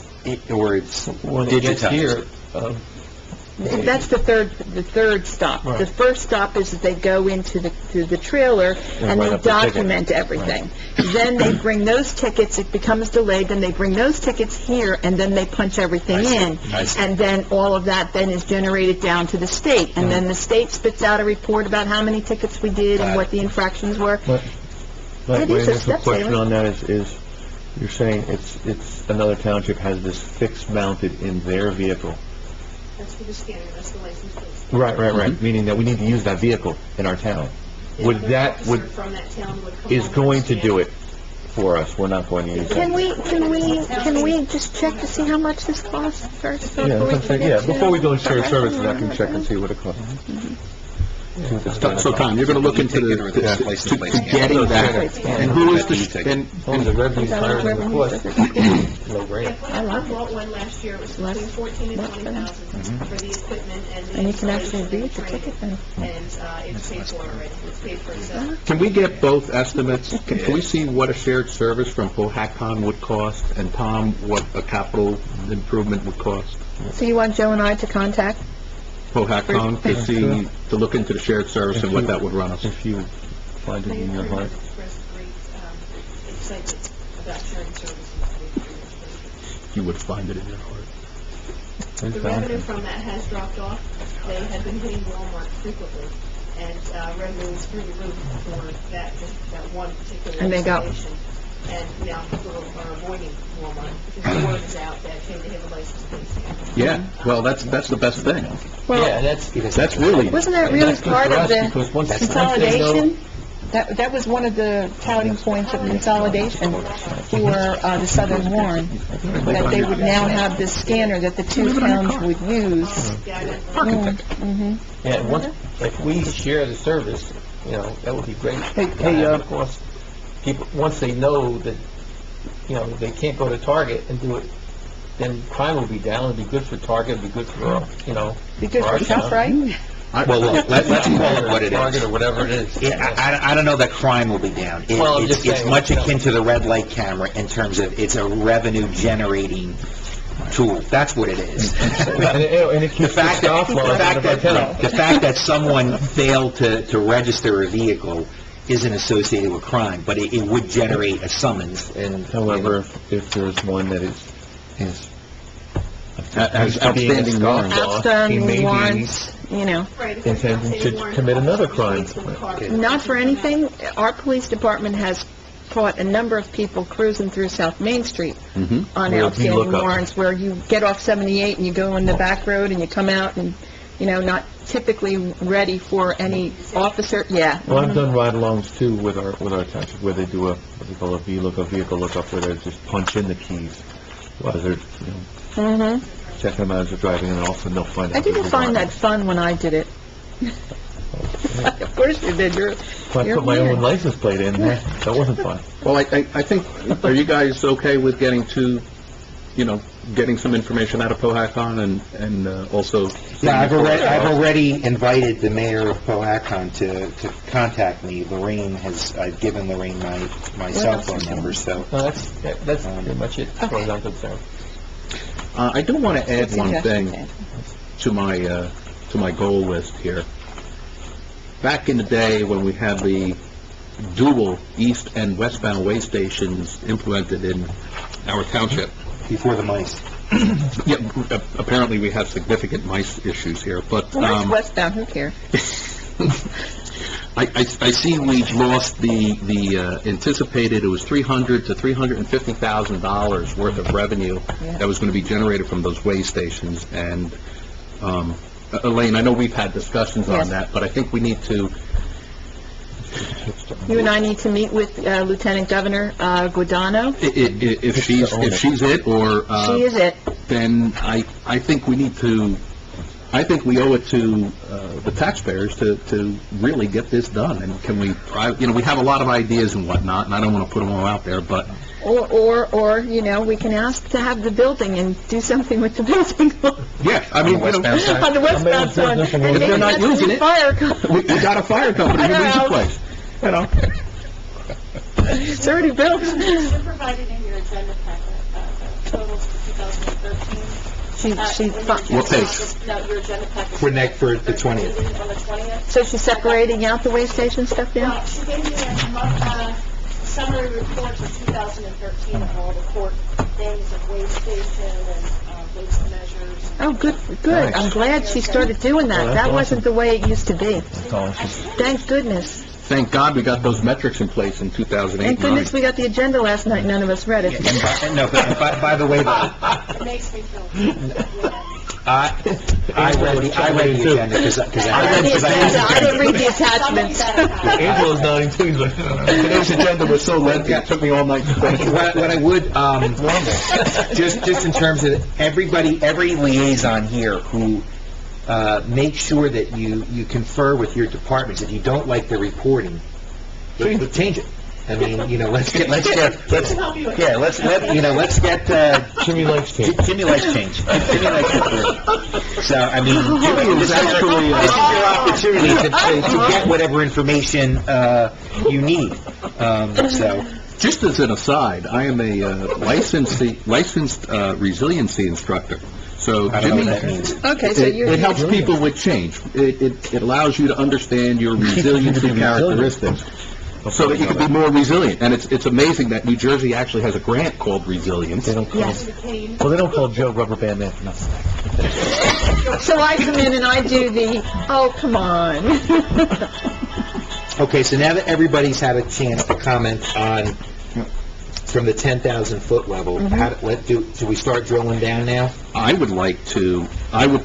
When it gets here, digitized? That's the third stop. Right. The first stop is that they go into the trailer and write they up the ticket. document everything. Then they bring those tickets, it becomes delayed, then they bring those tickets here, and then they punch everything in. I see. And then all of that then is generated down to the state. And then the state spits out a report about how many tickets we did and what the infractions were. But It my is a initial step question saver. on that is, you're saying it's another township has this fixed mounted in their vehicle. That's for the scanner, that's the license plate. Right. Meaning that we need to use that vehicle in our town. Would Another that, officer would, from that town would come is over going and to scan. do it for us? We're not going to use Can that. we just check to see how much this costs first? Yeah, that's what I'm saying. Yeah, before we go and share services, I can check and see what it costs. So, Tom, you're going to look into Ticket or the to license plate scanner? getting that, and who is the, and as long as the revenue's higher than the cost, no brainer. I bought one last year, it was between 14 and 20,000 for the equipment and the And you can actually installation and read the training. ticket then. And it's paid for already, it's paid for itself. can we get both estimates? Can we see what a shared service from Pohatcon would cost, and Tom, what a capital improvement would cost? So you want Joe and I to contact? Pohatcon to see, to look into the shared service and what that would run us. If you find it in your heart. Expressed great excitement about sharing services. You would find it in your heart. The revenue from that has dropped off. They had been hitting Walmart frequently, and revenue was through the roof for that one particular And they got- installation. And now people are avoiding Walmart because the word is out that they have a license plate scanner. Yeah, well, that's the best thing. Yeah, and That's really, Wasn't that and really that's good part for of us, the because once they know- consolidation? That was one of the touting points of consolidation for the Southern Warren, that they would now have this scanner that the two towns would use. architect. Yeah, and once, if we share the service, that would be great. Hey, Of course, people, once they know that, they can't go to Target and do it, then crime will be down, it'll be good for Target, it'll be good for, Be good our for town. ShopRite? Well, look, let's call it what it Target is. or whatever it is. I don't know that crime will be down. Well, I'm just It's saying, much akin to the red light camera in terms of it's a revenue-generating tool. That's what it is. And it The keeps the fact scoff that, laws out of our town. the fact that someone failed to register a vehicle isn't associated with crime, but it would generate a summons, and... However, if there's one that is As to being a outstanding scoff warrant. law, he Outstanding may be warrants, Right, if it's intending outdated to warrant, commit another it's crime. for the car. not for anything. Our police department has caught a number of people cruising through South Main Street on Where outstanding VLOOKUP. warrants, where you get off 78 and you go in the back road and you come out and, not typically ready for any officer, yeah. Well, I've done ride-alongs too with our township, where they do what they call a VLOOKUP, vehicle lookup, where they just punch in the keys while they're, Mhm. checking them out as they're driving, and all of a sudden they'll find out. I didn't who's find driving. that fun when I did it. Of course you did, If I you're put my weird. own license plate in, that wasn't fun. Well, I think, are you guys okay with getting getting some information out of Pohatcon and also... Yeah, I've already invited the mayor of Pohatcon to contact me. I've given Lorraine my cell phone number, so... No, that's pretty much it, as far as I'm concerned. I do want to add one Suggestion, thing Dan. to my goal list here. Back in the day when we had the dual east and westbound way stations implemented in our township, Before the mice. Yeah, apparently we have significant mice issues here, but, Well, that's westbound, who cares? I see we've lost the anticipated, it was $300,000 to $350,000 worth of revenue Yeah. that was going to be generated from those way stations, and, Elaine, I know we've had discussions Yes. on that, but I think we need to, You and I need to meet with Lieutenant Governor Guadagno. if she's it, or, She is it. then I think we need to, I think we owe it to the taxpayers to really get this done. And can we, we have a lot of ideas and whatnot, and I don't want to put them all out there, but Or, we can ask to have the building and do something with the building. yeah, I mean, westbound side? On the westbound side. And If they're maybe not that's using the it- fire company. we got a fire company who needs a place, It's already built. You provided in your agenda packet, totals for 2013. What page? No, your agenda packet. For the 20th. On the 20th. So she's separating out the way station stuff now? Well, she gave me a summary report for 2013 of all the court things of waste station and waste measures. Oh, good. I'm glad she started doing that. That wasn't the way it used to be. Thank goodness. Thank God we got those metrics in place in 2008 Thank and 9. goodness we got the agenda last night, none of us read it. But by the way, though, It makes me feel, I read the agenda, because I read the agenda, I didn't read the somebody attachments. said it. Angela's nodding too, he's like, Today's agenda was so lengthy, it took me all night to finish. What I would, just in terms of every liaison here who, make sure that you confer with your departments. If you don't like the reporting, change it. I mean, let's get, Jimmy likes change. Jimmy likes change. Jimmy likes reporting. So, I mean, this is your opportunity to get whatever information, you need. So, Just as an aside, I am a licensed resiliency instructor. So I don't know Jimmy, what that means. Okay, so it helps people with change. It allows you to understand your resiliency characteristics, so that you can be more resilient. And it's amazing that New Jersey actually has a grant called Resilience. They don't call, Yes. well, they don't call Joe Rubber Band Man for nothing. So I come in and I do the, oh, come on. Okay, so now that everybody's had a chance to comment on, from the 10,000-foot level, do we start drilling down now? I would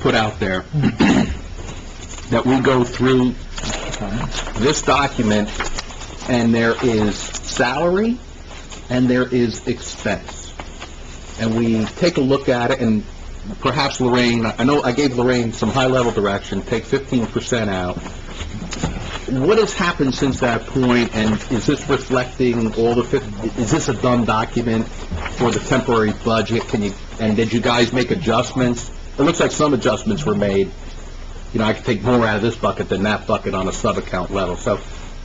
put out there that we go through this document, and there is salary, and there is expense. And we take a look at it, and perhaps Lorraine, I know I gave Lorraine some high-level direction, take 15% out. What has happened since that point, and is this reflecting is this a done document for the temporary budget? Did you guys make adjustments? It looks like some adjustments were made. I could take more out of this bucket than that bucket on a sub-account level. So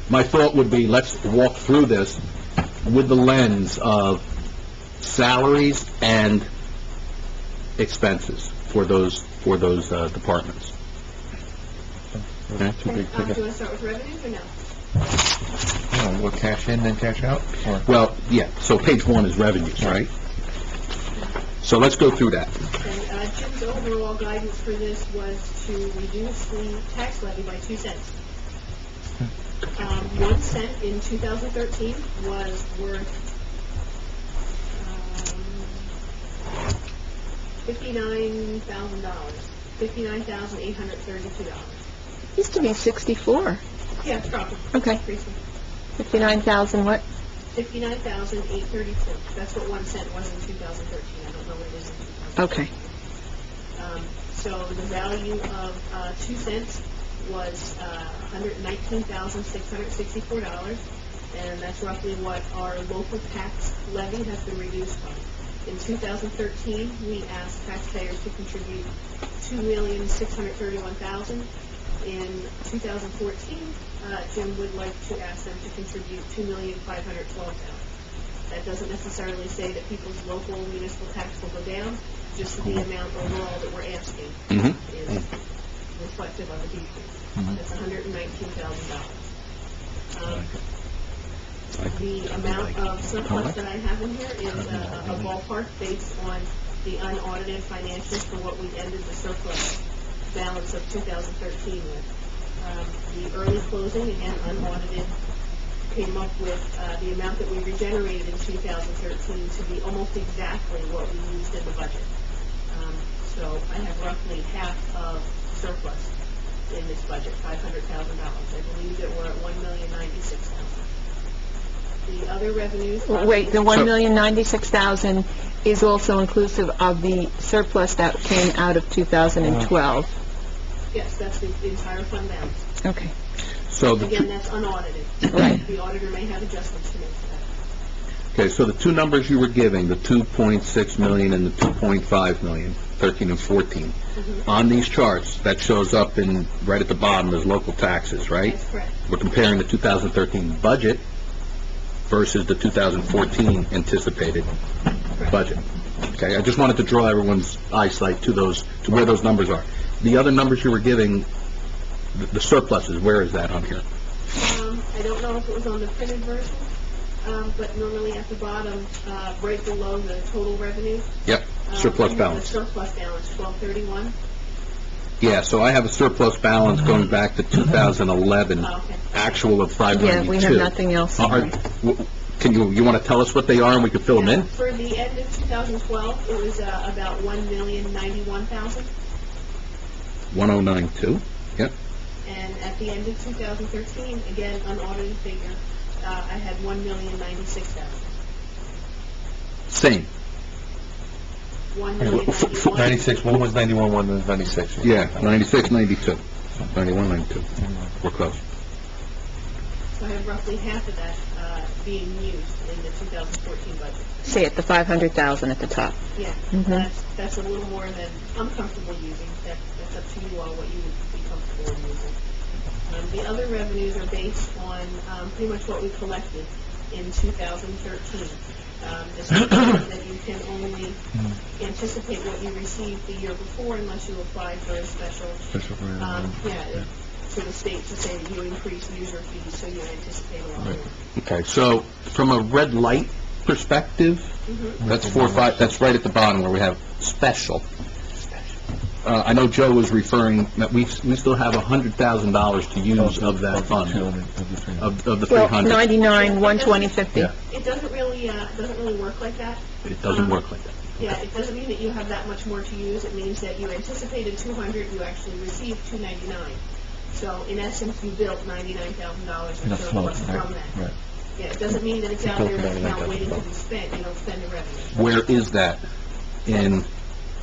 my thought would be, let's walk through this with the lens of salaries and expenses for those departments. Okay, too big Do you ticket. want to start with revenues or no? What, cash in, then cash out? Or- Well, yeah, so page 1 is revenues, right? So let's go through that. And Jim's overall guidance for this was to reduce the tax levy by 2 cents. 1 cent in 2013 was worth $59,000, $59,832. Used to be 64. Yeah, it's dropping. Okay. Increasing. 59,000 what? $59,832. That's what 1 cent was in 2013. I don't know what it is in 2014. Okay. So the value of 2 cents was $119,664, and that's roughly what our local tax levy has been reduced by. In 2013, we asked taxpayers to contribute $2,631,000. In 2014, Jim would like to ask them to contribute $2,512,000. That doesn't necessarily say that people's local municipal tax will go down, just the amount overall that we're asking Mhm. is reflective of a decrease. That's $119,000. The amount of surplus that I have in here is a ballpark based on the unaudited financials for what we ended the surplus balance of 2013 with. The early closing, again, unaudited, came up with the amount that we regenerated in 2013 to be almost exactly what we used in the budget. So I have roughly half of surplus in this budget, $500,000. I believe that we're at $1,096,000. The other revenues... Wait, the $1,096,000 is also inclusive of the surplus that came out of 2012? Yes, that's the entire fund balance. Okay. So the Again, that's unaudited. Right. The auditor may have adjustments to make to that. Okay, so the two numbers you were giving, the 2.6 million and the 2.5 million, 13 and 14, on these charts, that shows up in, right at the bottom as local taxes, right? That's correct. We're comparing the 2013 budget versus the 2014 anticipated budget. Okay, I just wanted to draw everyone's eyesight to those, to where those numbers are. The other numbers you were giving, the surpluses, where is that on here? I don't know if it was on the printed version, but normally at the bottom, right below the total revenue. Yep, surplus The balance. surplus balance, 1231. Yeah, so I have a surplus balance going back to 2011, Oh, okay. actual of 592. Yeah, we have nothing else. Can you want to tell us what they are and we can fill them in? For the end of 2012, it was about $1,091,000. 1092, yep. And at the end of 2013, again, unaudited figure, I had $1,096,000. Same. 1,091,000. 96, one was 91, one was 96. Yeah, 96, 92, 91, 92. We're close. So I have roughly half of that being used in the 2014 budget. See it, the 500,000 at the top. Yeah, Mhm. that's a little more than I'm comfortable using. That's up to you all what you would be comfortable using. The other revenues are based on pretty much what we collected in 2013. This is that you can only anticipate what you received the year before unless you apply for a special, to the state to say that you increase user fees, so you anticipate a lot more. Okay, so from a red light perspective, that's 4 or 5, that's right at the bottom where we have special. I know Joe was referring that we still have $100,000 to use of that fund, of the Well, 300. 99, 120, 50. Yeah. It doesn't really work like that. It doesn't work like that. Yeah, it doesn't mean that you have that much more to use. It means that you anticipated 200, you actually received 299. So in essence, you built $99,000 in surplus from that. Right. Yeah, it doesn't mean that it's out there in the account waiting to be spent. You don't spend the revenue. Where is that in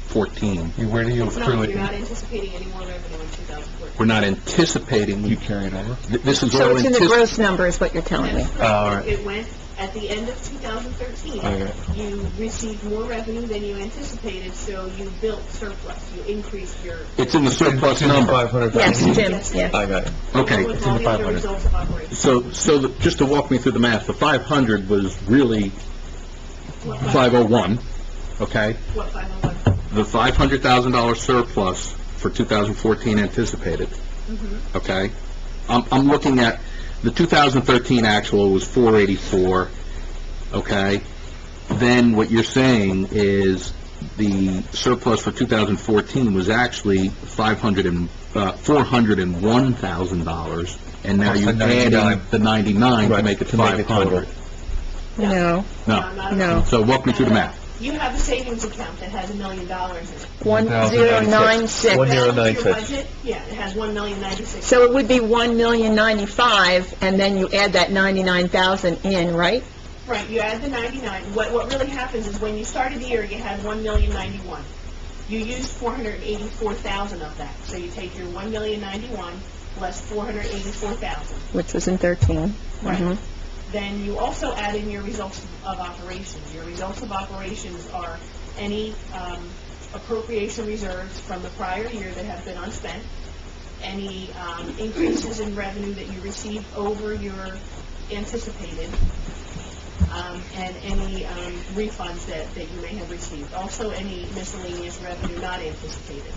14? Where do you It's accrue not, it? you're not anticipating any more revenue in 2014. We're not anticipating, You carry it over? this is So all it's in the anticip... gross number is what you're telling me. That's Oh, all correct. right. It went, at the end of 2013, Okay. you received more revenue than you anticipated, so you built surplus. You increased your... It's in the surplus number. 500,000? Yes, Jim, yeah. I got it. Okay, With it's in all the the other 500. results of operations. just to walk me through the math, the 500 was really 501, okay? What, 501? The $500,000 surplus for 2014 anticipated, okay? I'm looking at, the 2013 actual was 484, okay? Then what you're saying is the surplus for 2014 was actually $401,000, and now Plus you're the 99. adding the 99 to Right, make it to make it 500. No, No, no. so walk me through the math. You have a savings account that has $1 million in it. 1096. 1096. Your budget, yeah, it has $1,096,000. So it would be 1,095,000, and then you add that 99,000 in, right? Right, you add the 99. What really happens is when you started the year, you had $1,091,000. You used $484,000 of that. So you take your $1,091,000 less $484,000. Which was in 13. Right. Mhm. Then you also add in your results of operations. Your results of operations are any appropriation reserves from the prior year that have been unspent, any increases in revenue that you received over your anticipated, and any refunds that you may have received. Also, any miscellaneous revenue not anticipated.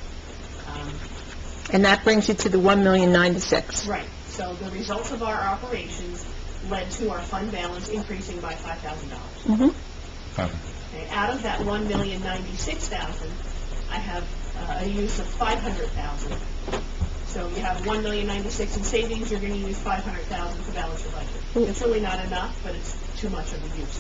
And that brings you to the 1,096,000. Right. So the results of our operations led to our fund balance increasing by $5,000. Mhm. Uh-huh. Okay, out of that $1,096,000, I have a use of $500,000. So you have $1,096,000 in savings, you're going to use $500,000 to balance your budget. It's really not enough, but it's too much of a use.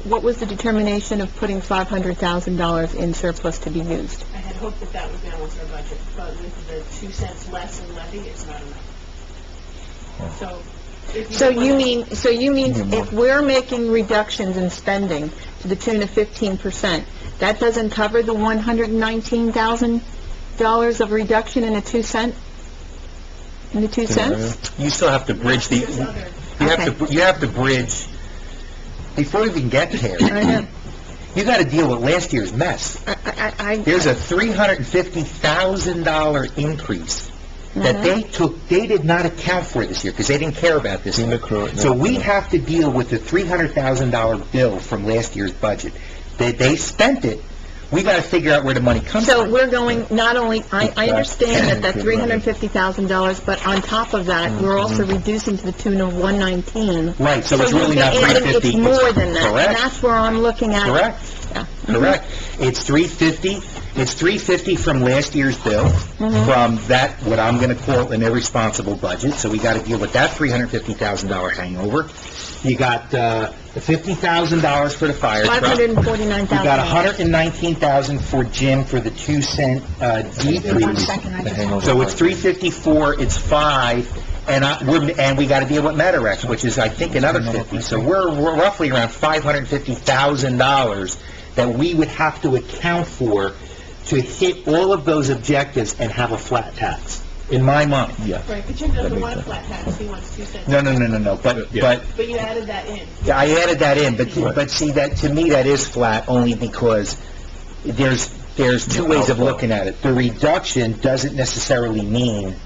What was the determination of putting $500,000 in surplus to be used? I had hoped that that would balance our budget, but with the 2 cents less in levy, it's not enough. So, if you So don't you wanna- mean if we're making reductions in spending to the tune of 15%, that doesn't cover the $119,000 of reduction in the 2 cents? You still have to bridge the, There's other- you have to bridge, before we can get there, I know. you gotta deal with last year's mess. There's a $350,000 increase that they did not account for this year, because they didn't care about this year. So we have to deal with the $300,000 bill from last year's budget. They spent it, we gotta figure out where the money comes So from. we're going, not only, I understand that $350,000, but on top of that, we're also reducing to the tune of $119,000. Right, so it's you really not add it, $350,000. It's more than that, and Correct. that's where I'm looking at. Correct. Yeah. Correct. It's $350 from last year's bill, from that, what I'm gonna call an irresponsible budget, so we gotta deal with that $350,000 hangover. You got, the $50,000 for the fire truck. $549,000. You got $119,000 for Jim for the 2 cent, decrease. So it's $354, it's 5, and we gotta deal with Metarex, which is, I think, another 50. So we're roughly around $550,000 that we would have to account for to hit all of those objectives and have a flat tax, in my mind. Right, but Jim doesn't want a flat tax, he wants 2 cents. No, but But you added that in. I added that in, but see, that, to me, that is flat, only because there's two ways of looking at it. The reduction doesn't necessarily mean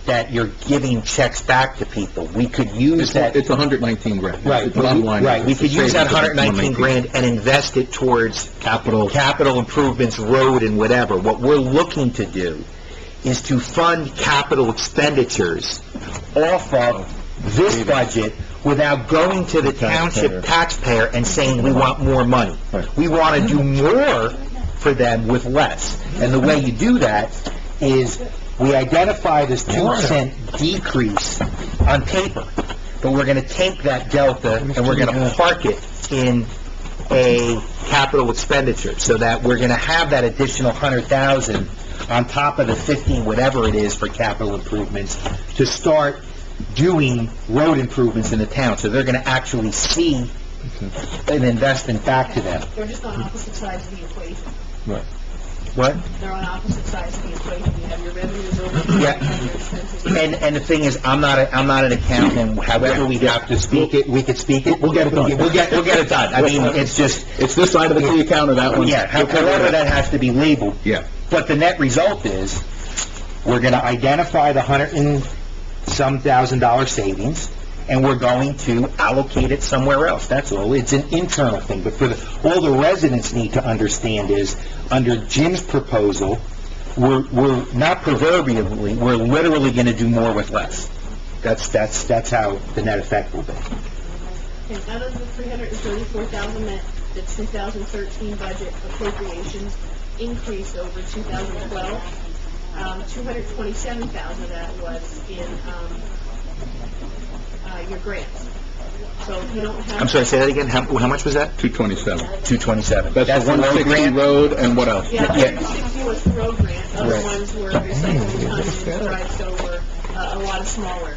that you're giving checks back to people. We could use that... It's 119 grand. Right, It's bottom line. right, we could It's use that savings of 119 grand and invest it towards capital improvements, road and whatever. What we're looking to do is to fund capital expenditures off of this budget without going to the township taxpayer and saying we want more money. We want to do more for them with less. And the way you do that is we identify this 2 cent decrease on paper, but we're going to take that delta and we're going to park it in a capital expenditure, so that we're going to have that additional 100,000 on top of the 15, whatever it is, for capital improvements, to start doing road improvements in the town, so they're going to actually see an investment back to them. They're just on opposite sides of the equation. What? They're on opposite sides of the equation. You have your revenues over, you Yeah. have your expenses. And the thing is, I'm not an accountant, however we have to speak it, we could speak it, we'll get it done. We'll get it done. I mean, it's just, It's this side of the key account or that one? yeah, however that has to be labeled. Yeah. But the net result is, we're gonna identify the $100,000 savings, and we're going to allocate it somewhere else. That's all. It's an internal thing. But all the residents need to understand is, under Jim's proposal, we're not proverbially, we're literally gonna do more with less. That's how the net effect will be. And out of the $334,000 that the 2013 budget appropriations increased over 2012, $227,000 of that was in your grants. So if you don't have... I'm sorry, say that again? How much was that? 227. 227. That's the road 160 grant? road, and what else? Yeah, Yeah. 160 was the road grant, other Right. ones were recycling tons and stripes over a lot of smaller.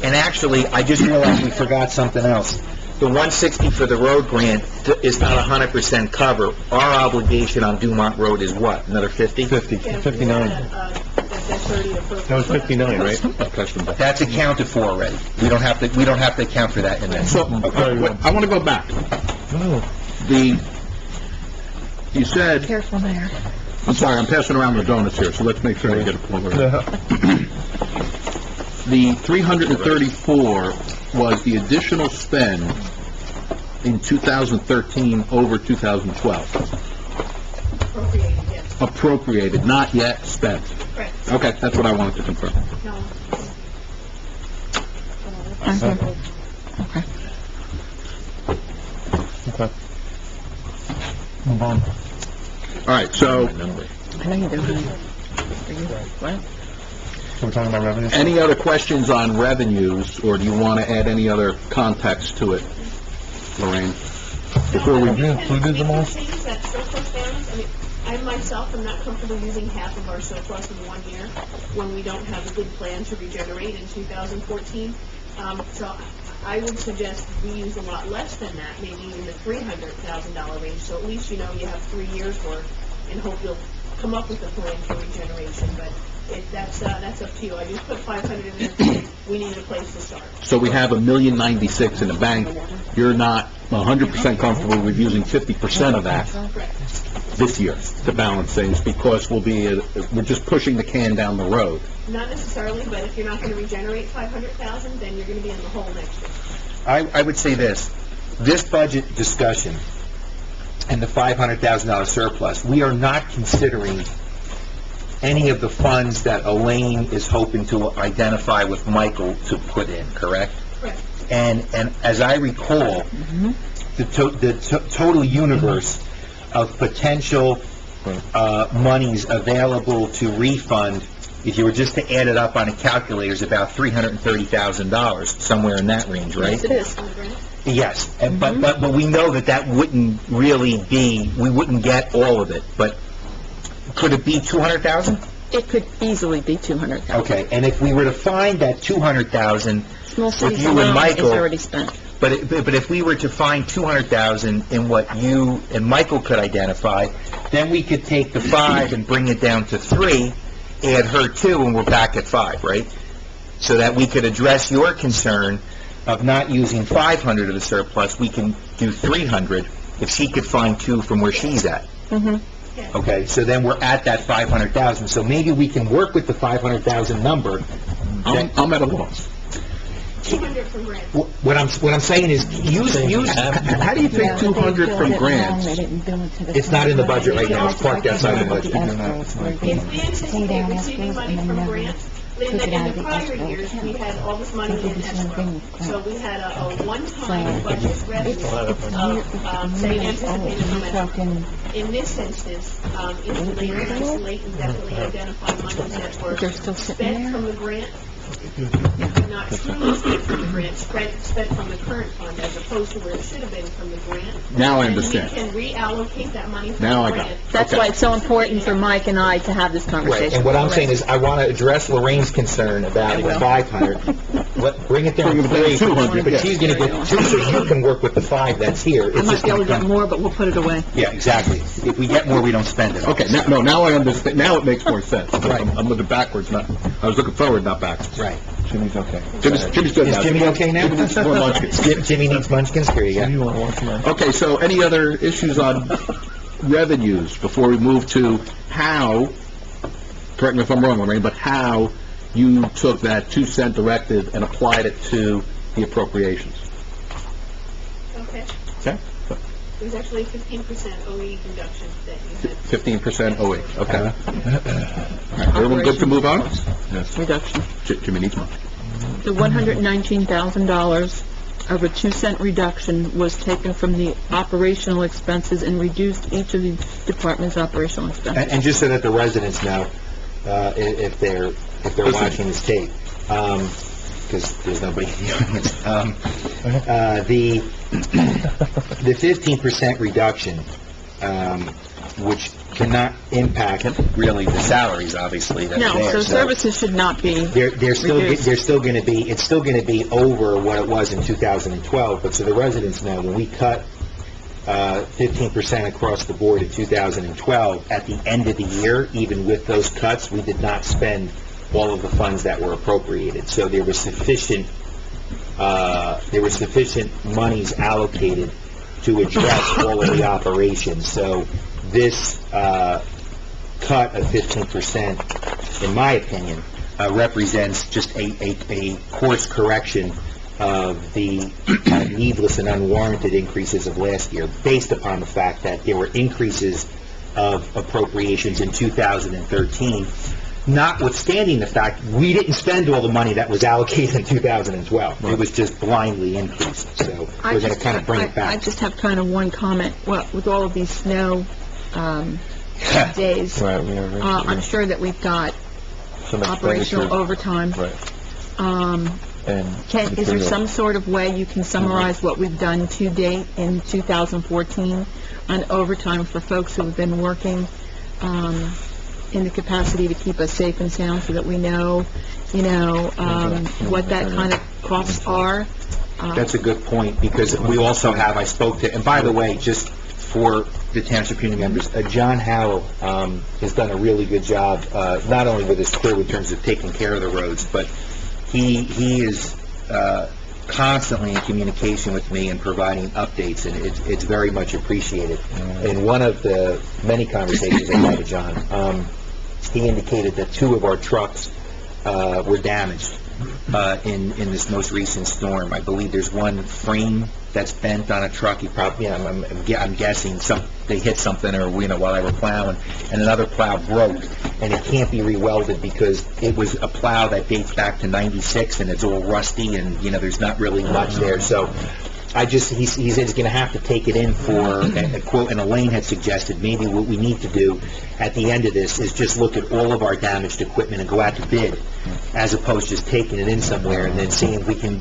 And actually, I just realized we forgot something else. The 160 for the road grant is not 100% cover. Our obligation on Dumont Road is what, another 50? 59. That's 30 appropriate. That was 59, right? That's accounted for already. We don't have to account for that in this. So, I want to go back. You said, Careful there. I'm sorry, I'm passing around the donuts here, so let's make sure I get a full The 334 was the additional spend in 2013 over 2012. Appropriated, yes. Appropriated, not yet spent. Correct. Okay, that's what I wanted to confirm. No. Okay. Okay. Move on. All right, so, I know you don't. What? So we're talking about revenue? any other questions on revenues, or do you want to add any other context to it, Lorraine? Before we... Have you included them all? Things that surplus balance, I mean, I myself am not comfortable using half of our surplus in 1 year when we don't have a good plan to regenerate in 2014. So I would suggest we use a lot less than that, maybe in the $300,000 range. So at least you know you have 3 years worth, and hope you'll come up with a plan for regeneration. But that's up to you. I just put 500 in there because we need a place to start. So we have $1,096,000 in the bank. You're not 100% comfortable with using 50% of that Correct. this year to balance things, because we're just pushing the can down the road. Not necessarily, but if you're not going to regenerate 500,000, then you're going to be in the hole next year. I would say this budget discussion and the $500,000 surplus, we are not considering any of the funds that Elaine is hoping to identify with Michael to put in, correct? Correct. And as I recall, the total universe of potential monies available to refund, if you were just to add it up on a calculator, is about $330,000, somewhere in that range, right? Yes, it is. On the grant? Yes, but we know that wouldn't really be, we wouldn't get all of it, but could it be 200,000? It could easily be 200,000. Okay, and if we were to find that 200,000, Small cities you and alone is Michael- already spent. but if we were to find 200,000 in what you and Michael could identify, then we could take the 5 and bring it down to 3, add her 2, and we're back at 5, right? So that we could address your concern of not using 500 of the surplus, we can do 300 if she could find 2 from where she's at. Mm-hmm. Okay, so then we're at that 500,000, so maybe we can work with the 500,000 number. I'm at a loss. 200 from grant. What I'm saying is, use, How do you take 200 from grants? it's not in the budget right now, it's parked outside the budget. If we anticipate receiving money from grants, in the prior years, we had all this money in escrow. So we had a one-time budget revenue of, say, anticipated from escrow. In this instance, it's later, isolate, and definitely identify monies that were They're still sitting spent there? from the grant, but not truly spent from the grant, spent from the current fund, as opposed to where it should have been from the grant. Now I understand. And we can reallocate that money from Now I the got grant. it. That's why it's so important for Mike and I to have this Right, conversation. and what I'm saying is, I want to address Lorraine's concern about the 500. Bring it down Bring to it down to 3, 200, but yeah. she's going to get 2, so you can work with the 5 that's here. I It's might just be able going to to get more, but we'll put it away. Yeah, exactly. If we get more, we don't spend it. Okay, now I understand, now it makes more sense. Right. I'm looking backwards, I was looking forward, not backwards. Right. Jimmy's okay. Jimmy's good Is now. Jimmy okay now? Jimmy needs more munchkins. Jimmy needs munchkins? Here you What do go. you want to watch tonight? Okay, so any other issues on revenues before we move to how, correct me if I'm wrong, Lorraine, but how you took that 2-cent directive and applied it to the appropriations? Okay. Okay. It was actually a 15% OE reduction that you had. 15% OE, okay. All right, everyone good to move on? Reduction. Jimmy needs one. The $119,000 of a 2-cent reduction was taken from the operational expenses and reduced each of the department's operational expenses. And just so that the residents know, if they're watching this tape, because there's nobody in the audience, the 15% reduction, which cannot impact really the salaries, obviously, that are No, there. so services should not be, They're still reduced. going to be, it's still going to be over what it was in 2012, but so the residents know, when we cut 15% across the board in 2012, at the end of the year, even with those cuts, we did not spend all of the funds that were appropriated. So there was sufficient monies allocated to address all of the operations. So this cut of 15%, in my opinion, represents just a course correction of the needless and unwarranted increases of last year, based upon the fact that there were increases of appropriations in 2013 notwithstanding the fact we didn't spend all the money that was allocated in 2012. It was just blindly increased, so we're going to kind of bring it I back. just have kind of one comment. Well, with all of these snow days, Right, we have, I'm sure that we've got some operational expenditure. overtime. Right, Um, and. is there material. some sort of way you can summarize what we've done to date in 2014 on overtime for folks who have been working in the capacity to keep us safe and sound, so that we know, what that kind of costs are? That's a good point, because we also have, I spoke to, and by the way, just for the township union members, John Howell has done a really good job, not only with his crew in terms of taking care of the roads, but he is constantly in communication with me and providing updates, and it's very much appreciated. In one of the many conversations I had with John, he indicated that 2 of our trucks were damaged in this most recent storm. I believe there's one frame that's bent on a truck. He probably, I'm guessing they hit something, or while they were plowing, and another plow broke, and it can't be re-welded because it was a plow that dates back to '96, and it's all rusty, and there's not really much there. So he said he's going to have to take it in for a quote, and Elaine had suggested maybe what we need to do at the end of this is just look at all of our damaged equipment and go out to bid, as opposed to just taking it in somewhere and then seeing if we can,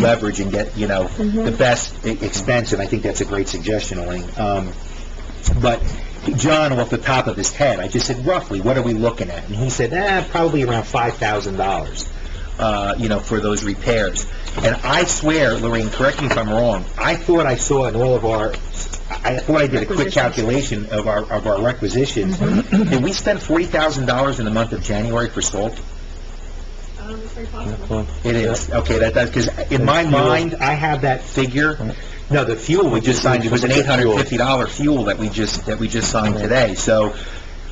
leverage and get, the best expense, and I think that's a great suggestion, Elaine. But John, off the top of his head, I just said, roughly, what are we looking at? And he said, probably around $5,000, for those repairs. And I swear, Lorraine, correct me if I'm wrong, I thought I saw in all of our, I thought I did a quick calculation of our requisitions. Did we spend $40,000 in the month of January for salt? It's very possible. It is, okay, that does, because in my mind, I have that figure. No, the fuel we just signed, it was an $850 fuel that we just signed today, so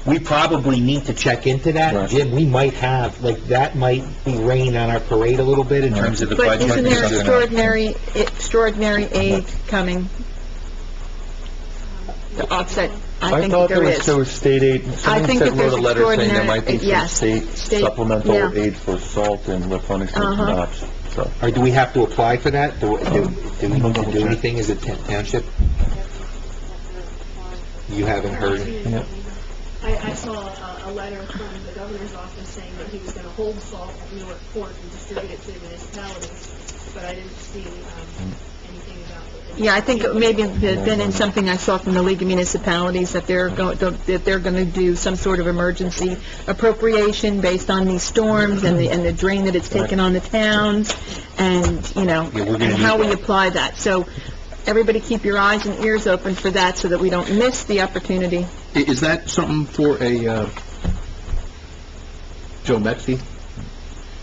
we probably need to check into that. Right. Jim, we might have, that might be rain on our parade a little bit in terms of the But budget. isn't there extraordinary aid coming to offset? I think that there is. there was state aid. I think that there's extraordinary, yes, state state- supplemental yeah. aid for salt and replenishment crops, so. Or do we have to apply for that? Do we need to do anything as a township? You haven't heard? I saw a letter from the governor's office saying that he was going to hold salt at Newark Port and distribute it to the municipalities, but I didn't see anything about it. Yeah, I think maybe there's been in something I saw from the League of Municipalities that they're going to do some sort of emergency appropriation based on these storms and the drain that it's taken on the towns, and, and how we apply that. So everybody keep your eyes and ears open for that so that we don't miss the opportunity. Is that something for a Joe Metsy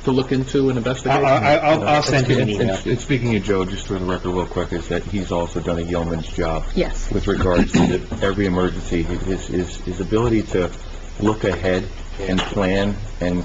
to look into and investigate? I'll send him an email. And speaking of Joe, just for the record real quick, is that he's also done a yeoman's job. Yes. With regards to every emergency, his ability to look ahead and plan and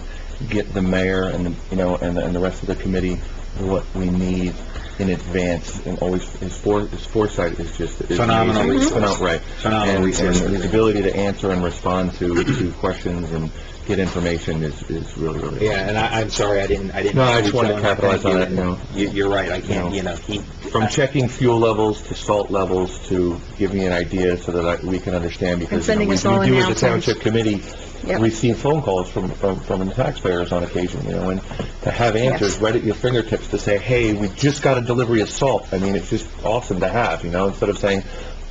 get the mayor and the rest of the committee what we need in advance, and always his foresight is just Phenomenal amazing. resource. Right. Phenomenal and resource. his ability to answer and respond to questions and get information is really, really. Yeah, and I'm sorry, I didn't. No, I just wanted to capitalize on it, You're right, I can't, From checking fuel levels to salt levels to giving an idea so that we can understand, because And sending we us all do as a announcements. township committee Yep. receive phone calls from the taxpayers on occasion, and to have answers Yes. right at your fingertips to say, hey, we just got a delivery of salt. I mean, it's just awesome to have, instead of saying,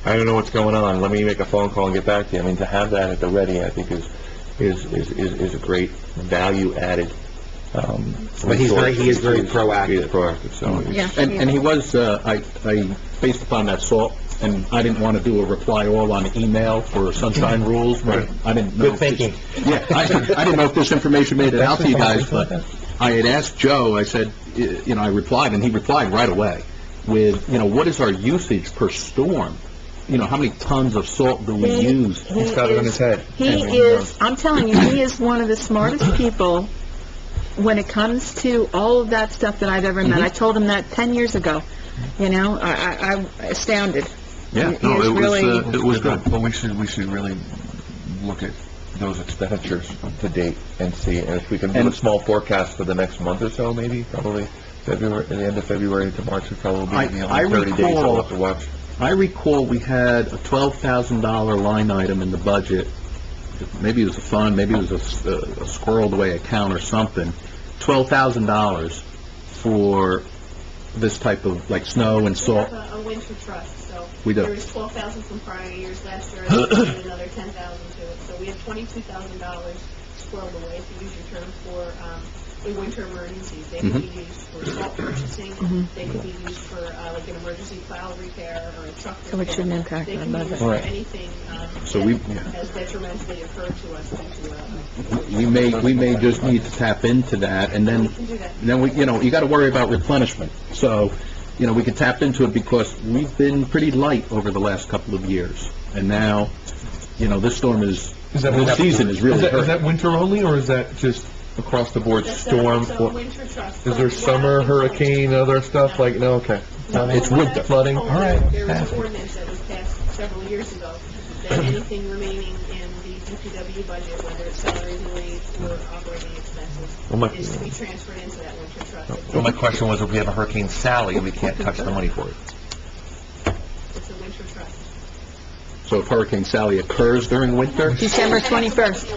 I don't know what's going on, let me make a phone call and get back to you. I mean, to have that at the ready, I think is a great value added. But he is very He is proactive. He is proactive, so. Yeah. And he was, I based upon that salt, and I didn't want to do a reply all on email for sunshine rules, but I didn't know. Good thinking. Yeah, I didn't know if this information made it out to you guys, but I had asked Joe, I said, I replied, and he replied right away with, what is our usage per storm? How many tons of salt do we use? He's got it in his head. I'm telling you, he is one of the smartest people when it comes to all of that stuff that I've ever met. I told him that 10 years ago. I'm astounded. Yeah, He is really... it was good. Well, we should really look at those expenditures to date and see if we can do a small forecast for the next month or so, maybe, probably February, at the end of February to March would probably be I 30 days recall- we'll have to watch. I recall we had a $12,000 line item in the budget. Maybe it was a fund, maybe it was a squirreled away account or something. $12,000 for this type of, like, snow and We salt. have a winter trust, so We do. there was 12,000 from prior years. Last year, I added another 10,000 to it. So we have $22,000 squirreled away, to use your term, for the winter emergencies. They could be used for salt purchasing. They could be used for like an emergency plow repair or a truck repair. So it shouldn't impact They our can be used budget. for Right. anything So we- that has detrimentally occurred to us due to We may just need to tap into that, and we then, can do that. you got to worry about replenishment. So, we can tap into it because we've been pretty light over the last couple of years. And now, this storm this season is really Is hurt. that winter only, or is that just across the board That's storm? a winter trust. Is there summer, hurricane, other stuff, like, no, okay. It's winter. Flooding, all right. There was an ordinance that was passed several years ago that anything remaining in the DPW budget, whether it's salaries and wage or operating Well, expenses, is to be transferred into that winter trust. Well, my question was, if we have a Hurricane Sally, we can't touch the money for it. It's a winter trust. So if Hurricane Sally occurs during winter, December 21st.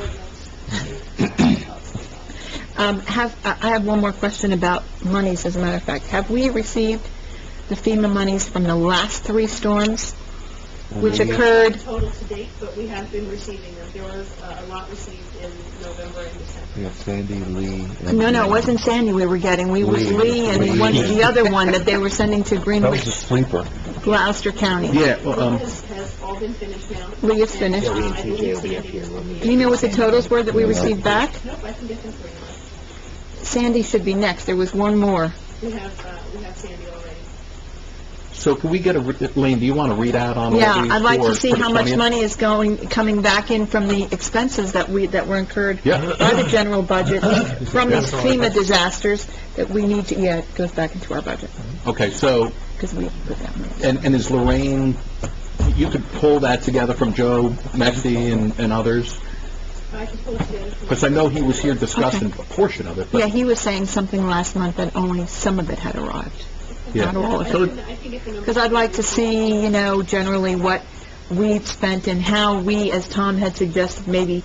I have one more question about monies, as a matter of fact. Have we received the FEMA monies from the last 3 storms, which occurred? Total to date, but we have been receiving them. There was a lot received in November and December. We have Sandy, Lee. and- No, it wasn't Sandy we were getting. We was Lee and one, the other one that they were sending to That was a Greenwich, sleeper. Gloucester County. yeah, well, Has all been finished now. Lee is finished. And, I believe Sandy is will be- Do you know what the totals were that we received back? Nope, I can get them for you. Sandy should be next. There was one more. We have Sandy already. so can we get Lane, do you want to read out on all these? Yeah, I'd like to for- see for the how much 20th? money is coming back in from the expenses that were incurred Yeah. by the general budget from these FEMA disasters that we need to, it goes back into our budget, Okay, so, because we put that money. and is Lorraine, you could pull that together from Joe Mexi and others? I can pull it together. Because I know he was here discussing a portion of it, Yeah, but, he was saying something last month that only some of it had arrived, yeah. not all of So, it. I can get the numbers. Because I'd like to see, generally what we've spent and how we, as Tom had suggested, maybe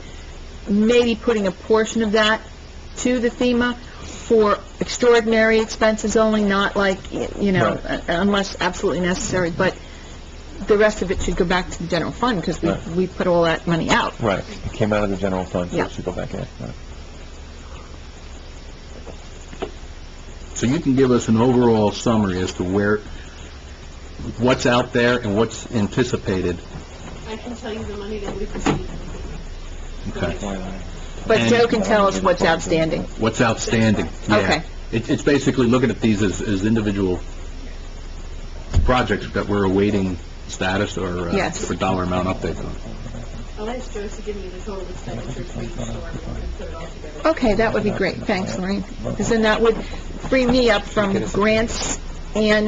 putting a portion of that to the FEMA for extraordinary expenses only, not like, unless absolutely necessary, but the rest of it should go back to the general fund, because we put all that money out. Right, it came out of the general fund, so Yeah. it should go back in. Right. So you can give us an overall summary as to what's out there and what's anticipated. I can tell you the money that we've received. Okay. But And- Joe can tell us what's outstanding. What's outstanding. Yeah. Okay. It's basically looking at these as individual projects that we're awaiting status or Yes. for dollar amount update on. I'll ask Joe to give me the total expenditures for each storm and put it all together. Okay, that would be great. Thanks, Lorraine. Because then that would free me up from grants and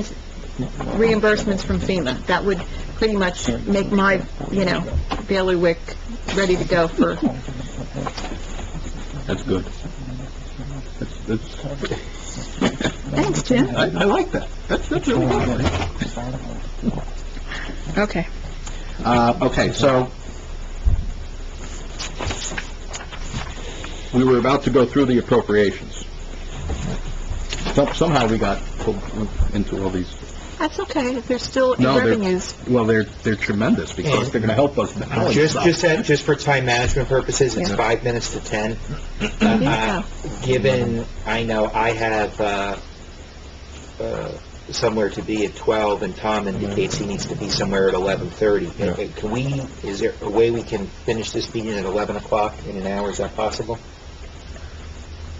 reimbursements from FEMA. That would pretty much make my, bailiwick ready to go for, That's good. That's, thanks, Jim. I like that. That's really good. Okay. Okay, so we were about to go through the appropriations. Somehow we got pulled into all these. That's okay, if there's still No, they're- revenues. Well, they're tremendous because they're going to help us balance stuff. Just for time management purposes, it's Yeah. 5 minutes to 10. Yeah. Given, I know I have somewhere to be at 12, and Tom indicates he needs to be somewhere at 11:30. Can we, is there a way we can finish this meeting at 11 o'clock in an hour? Is that possible?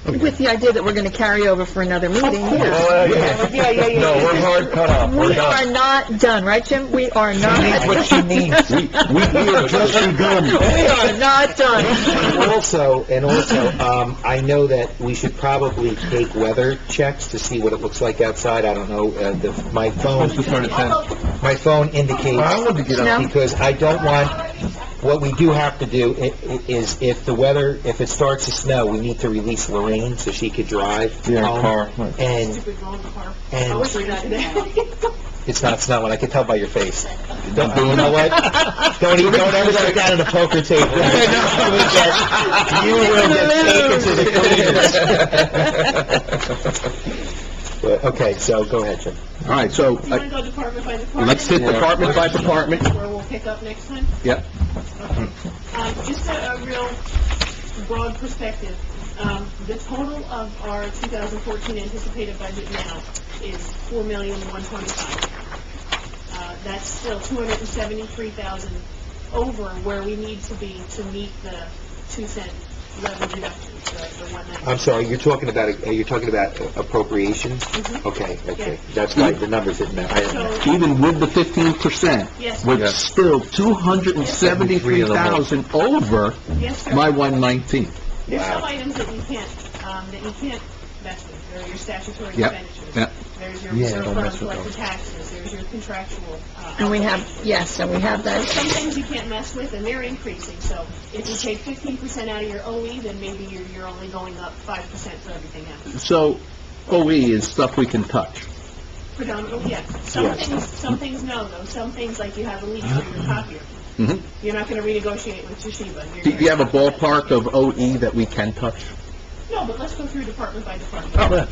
With the idea that we're going to carry over for another meeting, Oh, yeah. No, we're hard cut off, we're We done. are not done, right, Jim? We are not. What she means. We are just begun. We are not done. Also, I know that we should probably take weather checks to see what it looks like outside. I don't know, my phone Supposed to start at 10. indicates, I wanted to get No. up. because I don't want, what we do have to do is if it starts to snow, we need to release Lorraine so she could drive Yeah, home. car, right. And Stupid wrong car. And- I wish we got that. it's not snowing, I can tell by your face. Don't, you know what? Don't ever sit down at a poker table. You will get taken to the cleaners. But, okay, so go ahead, Jim. All right, so, You want to go department by department? let's hit department by department. Where we'll pick up next time? Yep. Just a real broad perspective, the total of our 2014 anticipated budget now is $4,125,000. That's still $273,000 over where we need to be to meet the 2-cent levy reductions, the 190. I'm sorry, you're talking about appropriations? Mhm. Okay, Yeah. that's right, the numbers didn't matter. I didn't know. So, Even with the 15%, yes, we're Yes. still 273,000 over yes, sir. my 119. There's some Wow. items that you can't mess with. There are your statutory Yep, expenditures. yep. There's your Yeah, reserve don't fund mess with collected those. taxes, there's your contractual. And we have that. Some things you can't mess with, and they're increasing, so if you take 15% out of your OE, then maybe you're only going up 5% for everything else. So, OE is stuff we can touch. Predominantly, yes. Yes. Some things no, though. Some things, like you have a leak for your copier. Mhm. You're not gonna renegotiate with Toshiba. Do you have a ballpark of OE that we can touch? No, but let's go through department by department.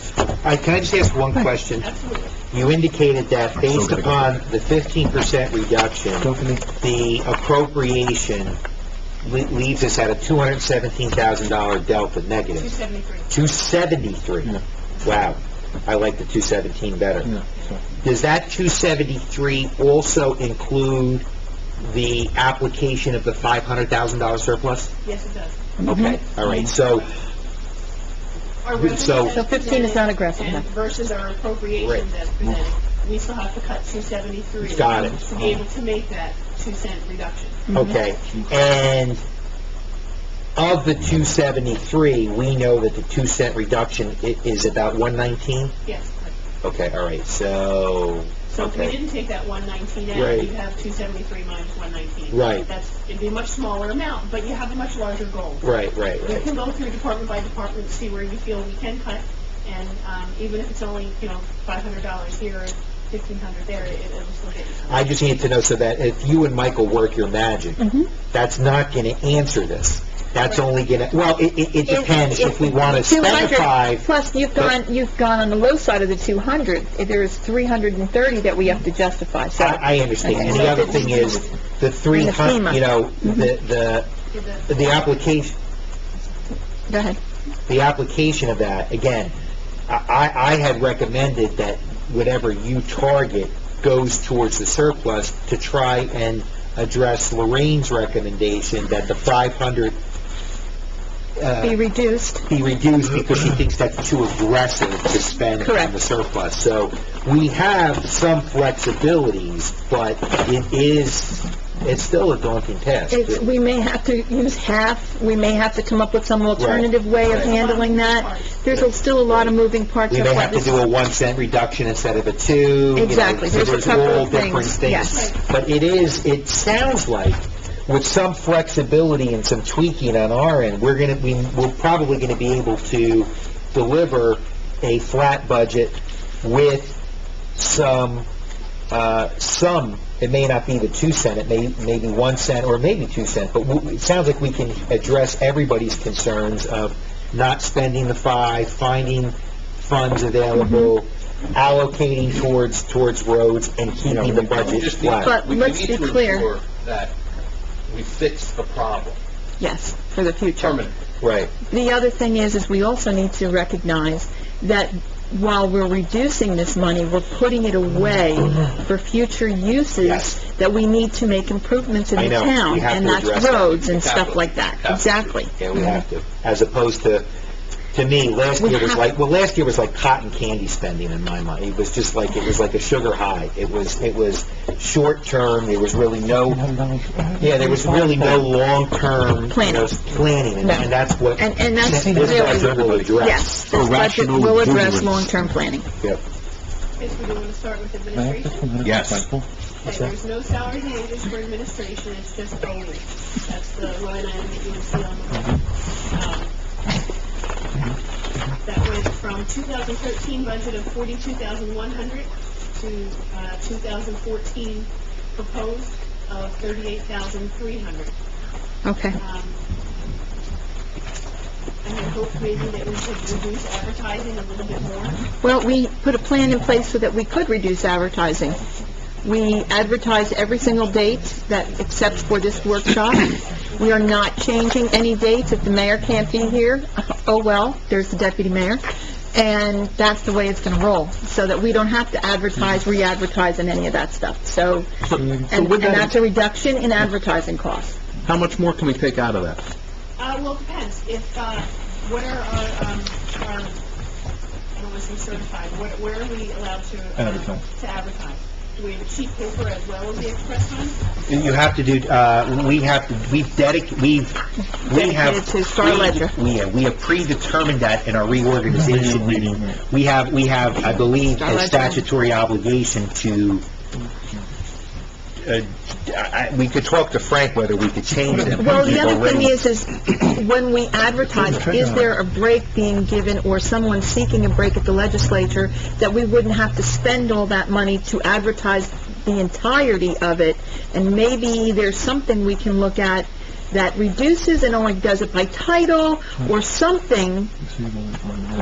Can I just ask one question? Absolutely. You indicated that based upon the 15% reduction, the appropriation leaves us at a $217,000 delta negative. 273. 273. Yeah. Wow. I like the 217 better. Yeah, so- Does that 273 also include the application of the $500,000 surplus? Yes, it does. Okay, all right, so, Our revenue So- as So 15 is not aggressive presented enough. Versus our appropriations as presented, we still have to cut 273. Got it. To be able to make that 2-cent reduction. okay, and of the 273, we know that the 2-cent reduction is about 119? Yes. Okay, all right, so, So if we okay, didn't take that 119 out, Right. you'd have 273 minus 119. Right. It'd be a much smaller amount, but you have a much larger goal. right. We can go through department by department, see where you feel we can cut, and even if it's only, $500 here, or 1,500 there, it'll still get you. I just need to know so that if you and Michael work your magic, that's not going to answer this. That's only going to, well, it depends if we want to spend 200, 5. plus you've gone on the low side of the 200. There's 330 that we have to justify, so. I understand. And the other thing is, the 300, the application, Go ahead. the application of that, again, I had recommended that whatever you target goes towards the surplus to try and address Lorraine's recommendation that the 500 Be reduced. be reduced because she thinks that's too aggressive to spend on Correct. the surplus. So we have some flexibilities, but it's still a daunting task. We may have to use half, we may have to come up with some alternative way of Right. handling that. There's still a lot of moving parts. We That's may why have to this- do a 1 cent reduction instead of a 2. you know, Exactly. So There's a there's couple all of different things, things. yes. But it sounds like with some flexibility and some tweaking on our end, we're probably gonna be able to deliver a flat budget with some, it may not be the 2 cent, it may be 1 cent or maybe 2 cent, but it sounds like we can address everybody's concerns of not spending the 5, finding funds available, allocating towards roads, and keeping the budget flat. But let's be clear, that we fix the problem yes, for the future. permanently. Right. The other thing is we also need to recognize that while we're reducing this money, we're putting it away for future uses Yes. that we need to make improvements in I the know. town. We have And to that's address that. roads and stuff Capital. like that. Capital. Exactly. Yeah, we have to. As opposed to me, last We year was have- last year was like cotton candy spending in my mind. It was just like, it was like a sugar high. It was short term, there was really no long-term, Planning. planning, No. and that's what And that's this really, budget will address. yes, this budget Irrational will address exuberance. long-term planning. Yep. Okay, so we want to start with administration? Yes. Okay, there's no salaries and wages for administration, it's just OE. That's the line item that you would see on the wall. That went from 2013 budget of 42,100 to 2014 proposed of 38,300. Okay. I had hoped maybe that we could reduce advertising a little bit more. Well, we put a plan in place so that we could reduce advertising. We advertise every single date that, except for this workshop. We are not changing any dates. If the mayor can't be here, oh well, there's the deputy mayor. And that's the way it's going to roll, so that we don't have to advertise, re-advertise, and any of that stuff. So, and with that- that's a reduction in advertising costs. How much more can we take out of that? Well, it depends. If, what are our, I don't want to say certified, where are we allowed to? Advertise. To advertise? Do we have a cheap paper as well as the Express Times? You have to do, we have Dedicated to Star Ledger. We have predetermined that in our reorganization meeting. We have, I believe, Star a Ledger. statutory obligation to, we could talk to Frank whether we could change them. Well, the We've other thing already- is when we advertise, is there a break being given or someone seeking a break at the legislature that we wouldn't have to spend all that money to advertise the entirety of it? And maybe there's something we can look at that reduces and only does it by title or something,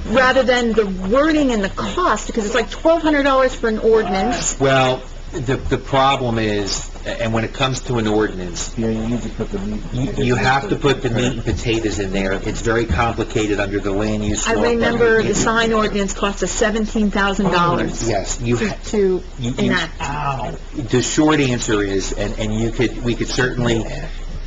rather than the wording and the cost, because it's like $1,200 for an ordinance. Well, the problem is, and when it comes to an ordinance, Yeah, you need to put the meat. you have to put the meat and potatoes in there. It's very complicated under the land use I law. remember the sign ordinance cost us $17,000 Yes, you, to you- enact. the short answer is, and we could certainly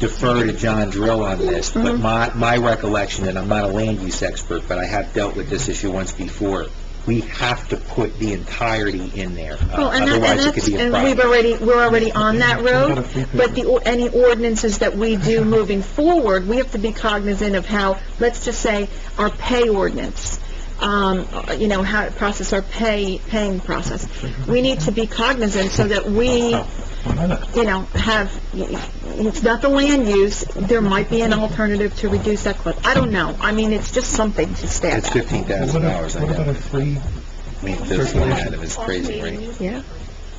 defer to John Drill on this, but my recollection, and I'm not a land use expert, but I have dealt with this issue once before, we have to put the entirety in there. Well, and Otherwise, it could be a and problem. we're already on that road, but any ordinances that we do moving forward, we have to be cognizant of how, let's just say, our pay ordinance, how to process our paying process. We need to be cognizant so that we, have, it's not the land use, there might be an alternative to reduce that cost. I don't know. I mean, it's just something to stab It's at. $15,000, I What about know. a free? I mean, this line item is crazy, right? Yeah.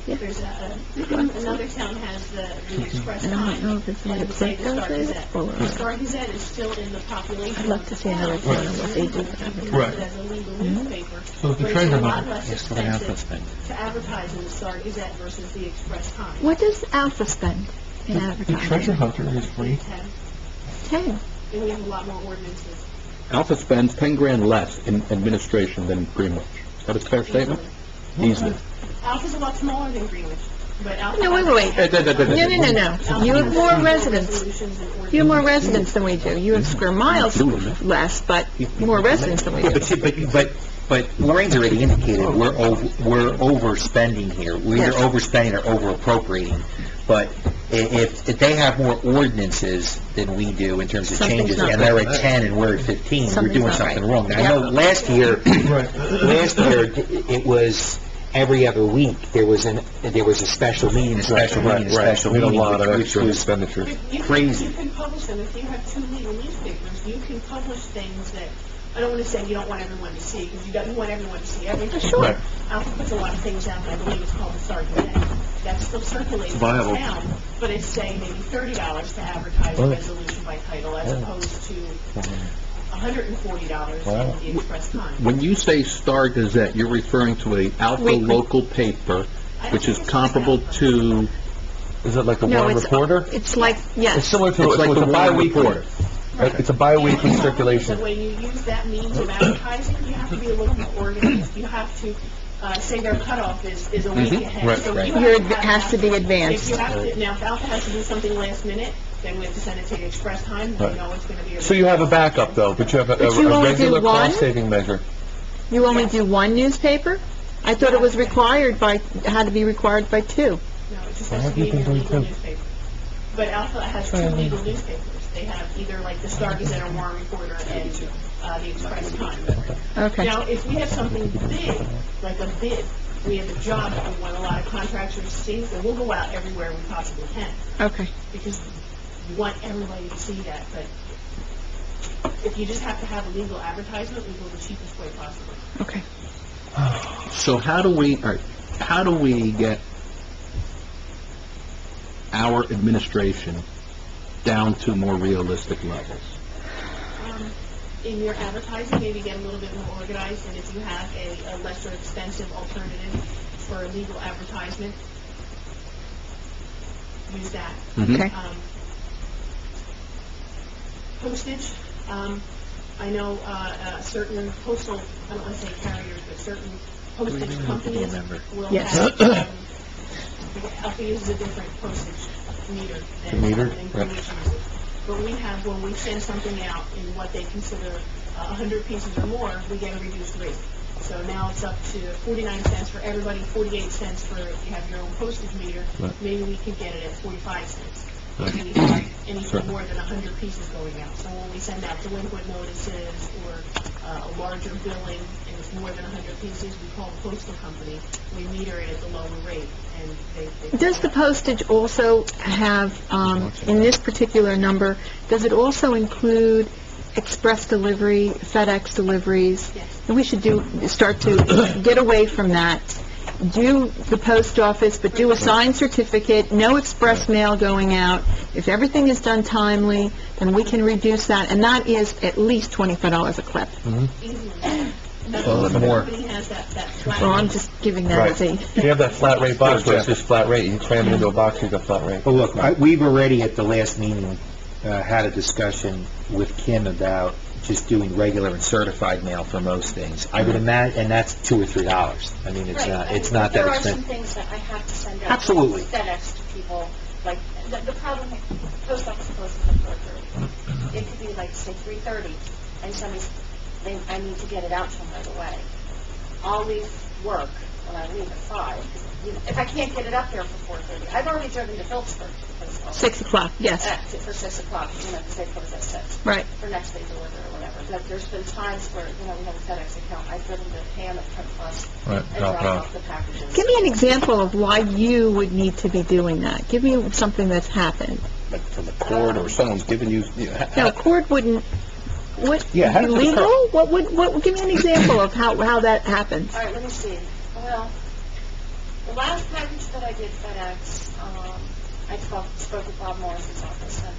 There's another town has the Express And I don't Times. know if it's and like the Star Quick does it, Gazette. or... The Star Gazette is still in the population. I'd love to see another town and what they do. Right. As a legal newspaper. So the but it's treasure a lot hunt. less Yes, what else expensive spend? to advertise in the Star Gazette versus the Express Times. What does Alpha spend in The advertising? treasure hunter is free. 10, 10. and we have a lot more ordinances. Alpha spends 10 grand less in administration than Greenwich. Is that a fair statement? Easily. Alpha's a lot smaller than Greenwich, but Alpha... No, wait. No. You have more residents. You have more residents than we do. You have square miles less, but more residents than we Yeah, do. but Lorraine's already indicated, we're overspending here. We're either Yes. overspending or over-appropriating. But if they have more ordinances than we do in terms of Something's changes, not and they're right. at 10 and we're at 15, we're Something's doing not something right. wrong. Now, I Yeah. know last year, it was every other week, there was a special meeting, a special meeting, a special We had a meeting, lot of which extra was expenditures. crazy. You can publish them, if you have 2 legal newspapers, you can publish things that, I don't want to say you don't want everyone to see, because you want everyone to see everything. Sure. Right. Alpha puts a lot of things out, I believe it's called the Star Gazette. That's still circulating in Viable. town, but it's saying maybe $30 to advertise a resolution by title, as opposed to $140 in the Express Times. When you say Star Gazette, you're referring to a Alpha Weekly. local paper, which is comparable to... Is it like the No, Warren Reporter? it's like, It's yes. similar to, It's like it's the a Warren bi-weekly. Reporter. It's a bi-weekly circulation. So when you use that means of advertising, you have to be a little more organized. You have to, say their cutoff is a week ahead. Right. So Right. you Your, have to have has to be If advanced. you have to, now if Alpha has to do something last minute, then we have to send it to the Express Times, and we know it's gonna be a... So you have a backup, though, but you have a But you only do regular one? cost-saving measure. You only do one newspaper? I thought it was had to be required by 2. No, it just has to be in your legal newspaper. But Alpha has 2 legal newspapers. They have either like the Star Gazette or Warren Reporter and the Express Times. Okay. Now, if we have something big, like a bid, we have a job that we want a lot of contractors to see, so we'll go out everywhere we possibly can, Okay. because we want everybody to see that, but if you just have to have a legal advertisement, we go the cheapest way possible. Okay. So how do we get our administration down to more realistic levels? In your advertising, maybe get a little bit more organized, and if you have a lesser expensive alternative for a legal advertisement, use that. Okay. Postage, I know certain postal, I don't want to say carriers, but certain postage companies will Yes. have, Alpha uses a different postage meter than Greenwich uses. But we have, when we send something out in what they consider 100 pieces or more, we get a reduced rate. So now it's up to 49 cents for everybody, 48 cents for if you have your own postage meter. Maybe we can get it at 45 cents. If we have anything more than 100 pieces going out. So when we send out delinquent notices or a larger billing and it's more than 100 pieces, we call the postal company, we meter it at the lower rate, and they... Does the postage also have, in this particular number, does it also include express delivery, FedEx deliveries? Yes. And we should start to get away from that. Do the post office, but do a signed certificate, no express mail going out. If everything is done timely, then we can reduce that, and that is at least $25 a clip. Easily. Well, more. Company has that flat Well, I'm rate. just giving that as a... You have that flat rate box where it's just flat rate, you cram it into a box, you got flat rate. Well, look, we've already at the last meeting had a discussion with Kim about just doing regular and certified mail for most things. I would imagine, and that's $2 or $3. I mean, it's not that There are some expensive. things that I have to send out. Absolutely. FedEx to people, like, the problem, post office closes at 4:30. It could be like, say, 3:30, and I need to get it out to them right away. I'll leave work when I leave at 5, 'cause, you know, if I can't get it up there for 4:30, I've already driven to Phillipsburg to the post office. 6 o'clock, yes, For 6 o'clock, you know, because they put it at 6. right. For next day delivery or whatever. But there's been times where, you know, we have a FedEx account, I've driven to Ham at Print Plus Right, and drop it dropped off. off the packages. Give me an example of why you would need to be doing that. Give me something that's happened. Like from a court or someone's giving you... No, court wouldn't, what, Yeah, how does it occur? illegal? What, give me an example of how that happens. All right, let me see. Well, the last package that I did FedEx, I spoke with Bob Morris's office, and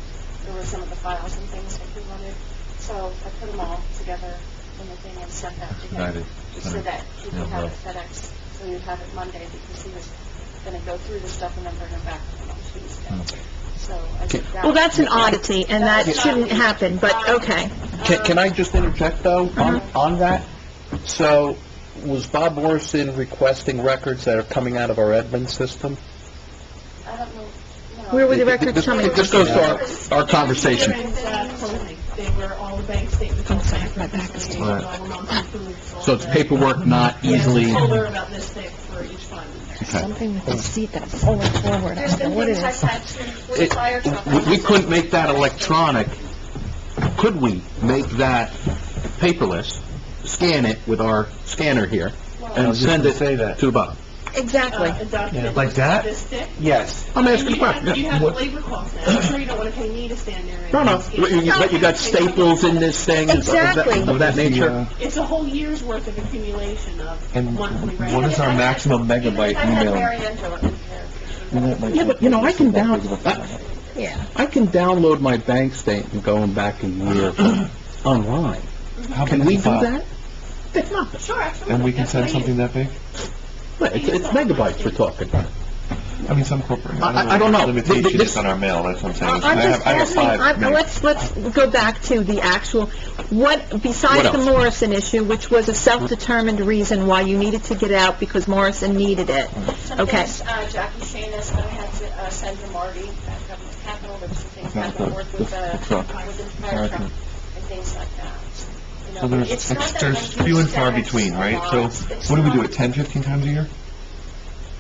there were some of the files and things that he wanted. So I put them all together in the thing and sent that to him. So that he could have it FedEx, so you'd have it Monday, because he was going to go through the stuff and then bring it back to him on Tuesday. So I did that. Well, that's an oddity, and that shouldn't happen, but, okay. Can I just interject, though, on that? So, was Bob Morrison requesting records that are coming out of our Edmund system? I don't know. Where were the records coming from? This goes to our conversation. Closing. They were all the bank statements, all the bank reconciliations, all the monthly foods. all So it's the- paperwork not easily... Yes, a folder about this thick for each fund. Something with the seat that's pulling forward, I There's don't know been what it things I've is. had to, with fire truck. We couldn't make that electronic. Could we make that paperless, scan it with our scanner here, and send it to Bob? Exactly. A document Like that? this thick. Yes. I'm asking a You have question. the labor costs now. I'm sure you don't want to pay me to stand there and... No, scan. but you got staples in this thing and stuff of that nature? It's a whole year's worth of accumulation of monthly records. what is our maximum megabyte I had email? Mary Ann do it in here. Yeah, but, I can I can download my bank statement going back a year online. Can we do that? No, Sure, absolutely. And we can That's send what I something use. that big? it's megabytes we're talking. I mean, some corporate... I don't know. Limitation This- is on our mail, that's what I'm saying. I'm just I have 5 asking, minutes. let's go back to the actual, besides What the else? Morrison issue, which was a self-determined reason why you needed to get out because Morrison needed it. Some Okay. things, Jackie Shanis, I had to send to Marty at Government Capital, there was some things Not back and the- forth the with truck. with the Fire fire truck truck. and things like that. You know, So there's, it's not that there's I few and use far FedEx between, a right? lot. So, It's what do we do, not- it 10, 15 times a year?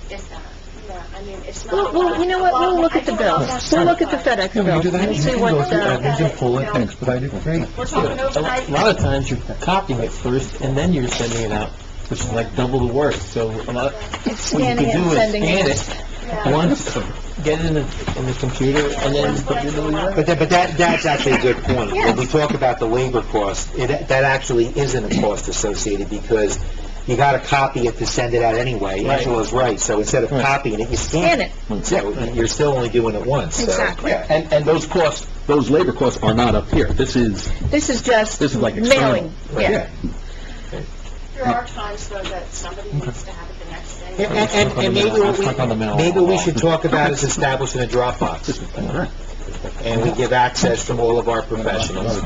If that, yeah, I mean, it's not... Well, you know what, we'll look at the bill. We'll look at the FedEx Yeah, we bill. can do that. We'll You see can what, go through Edmunds and pull it and expedite it. Great. We're talking overnight. A lot of times you're copying it first, and then you're sending it out which is like double the work, so a lot, It's what you scanning could it and do is sending scan it. it once, get it in the computer, and then put it in the... But that's actually a good point. When we talk about the labor cost, that actually isn't a cost associated because you got to copy it to send it out anyway. Right. Angela's right. So instead of copying it, you scan it. Yeah, you're still only doing it once. so, Exactly. yeah. And those costs, those labor costs are not up here. This is Just This is like external. mailing. Yeah. There are times, though, that somebody needs to have it the next day. And maybe what Stuck on the mail. maybe we should talk about is establishing a Dropbox. And we give access from all of our professionals.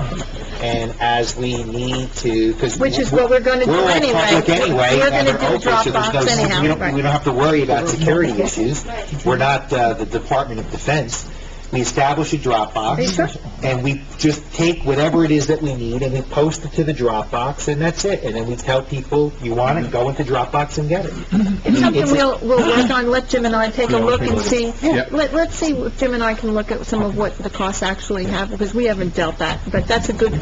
And as we need to, because... Which is what we're gonna do anyway. We're all public anyway. We're gonna and do we're open, so there's Dropbox no- anyhow, we don't- right. We don't have to worry about security issues. We're not the Department of Defense. We establish a Are you sure? Dropbox, and we just take whatever it is that we need, and we post it to the Dropbox, and that's it. And then we tell people, you want it, go into Dropbox and get it. It's something we'll work on, let Jim and I take a look and see. Yeah. Let's see if Jim and I can look at some of what the costs actually have, because we haven't dealt that, but that's a good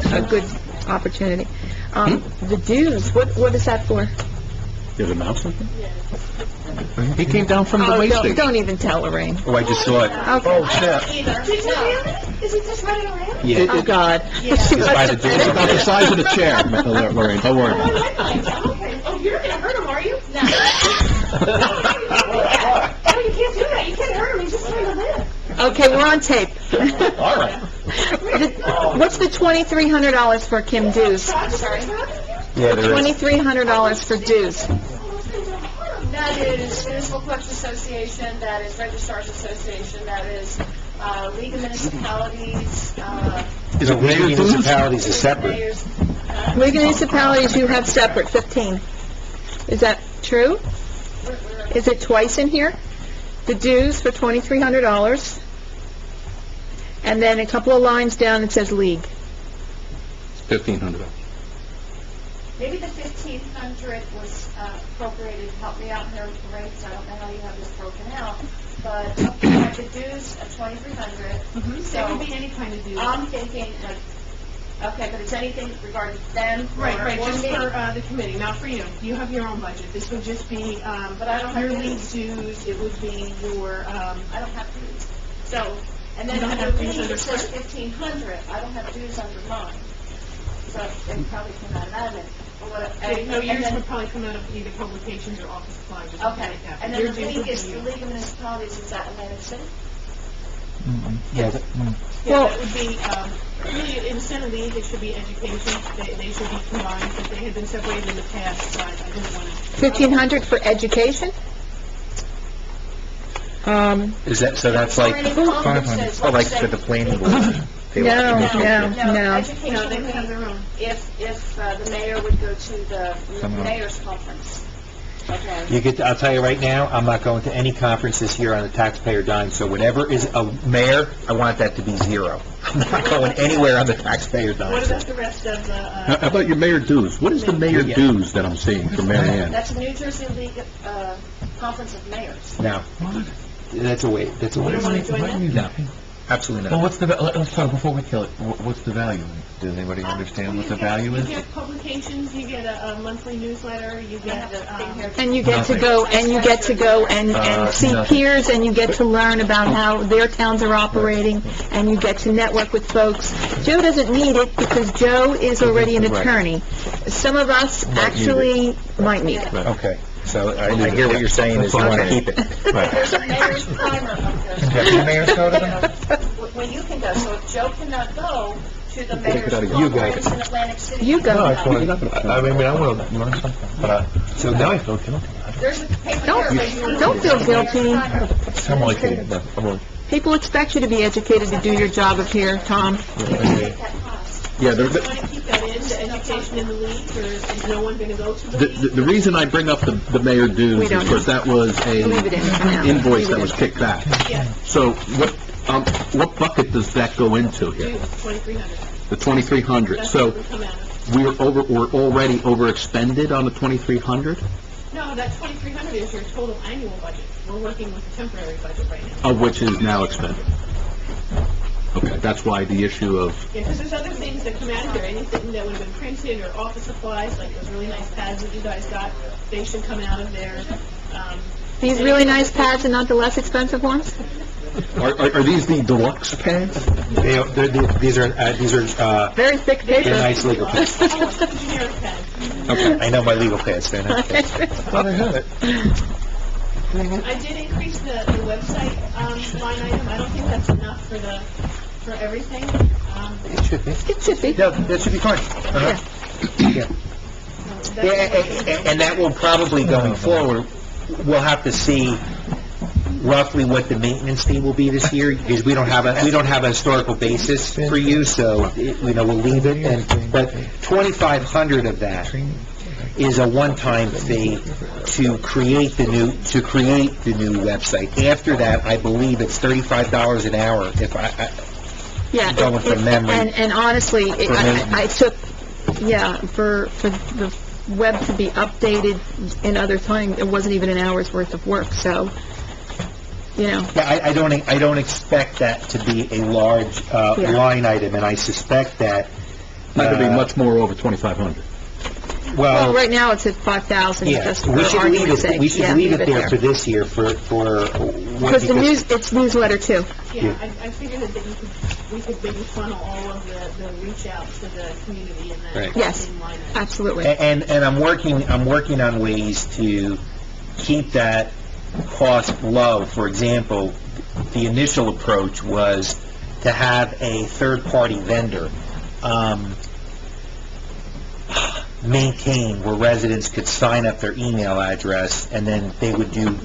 opportunity. The dues, what is that for? There's a mouse something? He came down from the Oh, way station. don't even tell Lorraine. Oh, I just saw it. Okay. Is it just running around? Yeah. Oh, God. Just by the It's about the size of the chair, Lorraine, don't worry about it. Okay. Oh, you're gonna hurt him, are you? No. No, you can't do that. You can't hurt him. He's just trying to live. Okay, we're on tape. All right. What's the $2,300 for Kim dues? I'm sorry. Yeah, there is. $2,300 for dues. That is Municipal Clerks Association, that is Registrars Association, that is League of Municipalities, Is it League of Municipalities is separate? mayors. League of Municipalities, you have separate, 15. Is that true? Is it twice in here? The dues for $2,300. And then a couple of lines down, it says league. $1,500. Maybe the 1,500 was appropriated to help me out here with the rates. I don't know how you have this broken out, but the dues of 2,300. That could be any kind of dues. I'm thinking like, okay, but it's anything regarding them or Right, or just me. for the committee, not for you. You have your own budget. This would just be, But I don't have your dues. league dues, it would be your, I don't have dues. So, and then You don't under have dues league, under it says clerk? 1,500. I don't have dues under mine. So they probably came out of admin. Or what- no, and yours then- would probably come out of either publications or office supplies or something Okay, like that. and Your then the dues league would is, be the you. League of Municipalities is at Atlantic City? Yeah, Yeah, that would be, really, instead of league, it should be education. They should be combined, but they had been separated in the past, so I didn't want to. 1,500 for education? Is that, so that's Or like, any conferences, oh, like let's say- for the planning board? They want No, to do- no, No, no. education No, they would would have their be own. if the mayor would go to the mayor's conference. Okay. I'll tell you right now, I'm not going to any conference this year on the taxpayer dime, so whatever is a Mayor, I want that to be zero. I'm not going anywhere on the taxpayer What dime. about the rest of the, How about your mayor dues? What is the mayor dues that I'm seeing for Mary Ann? That's a New Jersey League Conference of Mayors. No. That's a wait, that's a you wait. don't want to join that? No, absolutely Well, not. what's the, let's talk, before we kill it, what's the value? Does anybody understand what the value is? You get publications, you get a monthly newsletter, you I have get, a thing here. And you get to go, and see nothing. peers, and you get to learn about how their towns are operating, and you get to network with folks. Joe doesn't need it because Joe is already an attorney. Some of us actually might need it. Okay, so I hear what you're saying is you want to keep it. There's a mayor's primer up there. Deputy mayors go to them? When you can go, so if Joe cannot go to the mayor's out of here. You go. conference in Atlantic City. You go. No, I want to learn something, but so now I feel guilty. There's a paper here. Don't feel guilty. I'm only kidding, but I'm only... People expect you to be educated to do your job up here, Tom. Yeah, do you want to keep that in, the education in the league, or is no one going to go to the league? the reason I bring up the mayor dues We is don't. because that was Leave it in for now. a invoice Leave it that in. was kicked back. Yeah, So what bucket does that go into here? dues, 2,300. The 2,300. That's So what would come out of. we're already overexpended on the 2,300, No, that 2,300 is your total annual budget. We're working with a temporary budget right now. of which is now expended. Okay, that's why the issue of, Yeah, because there's other things that come out of there, anything that would have been printed or office supplies, like those really nice pads that you guys got, they should come out of there. These really nice pads are not the less expensive ones? are these the deluxe pads? These are, Very thick they're paper. nice legal pads. Generic pads. Okay. I know my legal pads, they're nice. I did increase the website, line item, I don't think that's enough for everything. It should be. It should be. No, that should be fine. Uh-huh. Yeah. And that will probably, going forward, we'll have to see roughly what the maintenance fee will be this year, because we don't have a historical basis for you, so, we'll leave it, but 2,500 of that is a one-time fee to create the new website. After that, I believe it's $35 an hour, if Yeah. going from memory. And honestly, I took, for the web to be updated in other time, it wasn't even an hour's worth of work, so, Yeah, I don't expect that to be a large, line item, and I suspect that, Not gonna be much more over 2,500. well, right now it's at 5,000, yeah, just for we should leave argument's it, sake. we should Yeah, leave it there for there. this year, for Because it's newsletter too. Yeah, I figured that we could maybe funnel all of the reach out to the community in that Right. Yes. same line item. Absolutely. And I'm working on ways to keep that cost low. For example, the initial approach was to have a third-party vendor, maintain where residents could sign up their email address, and then they would do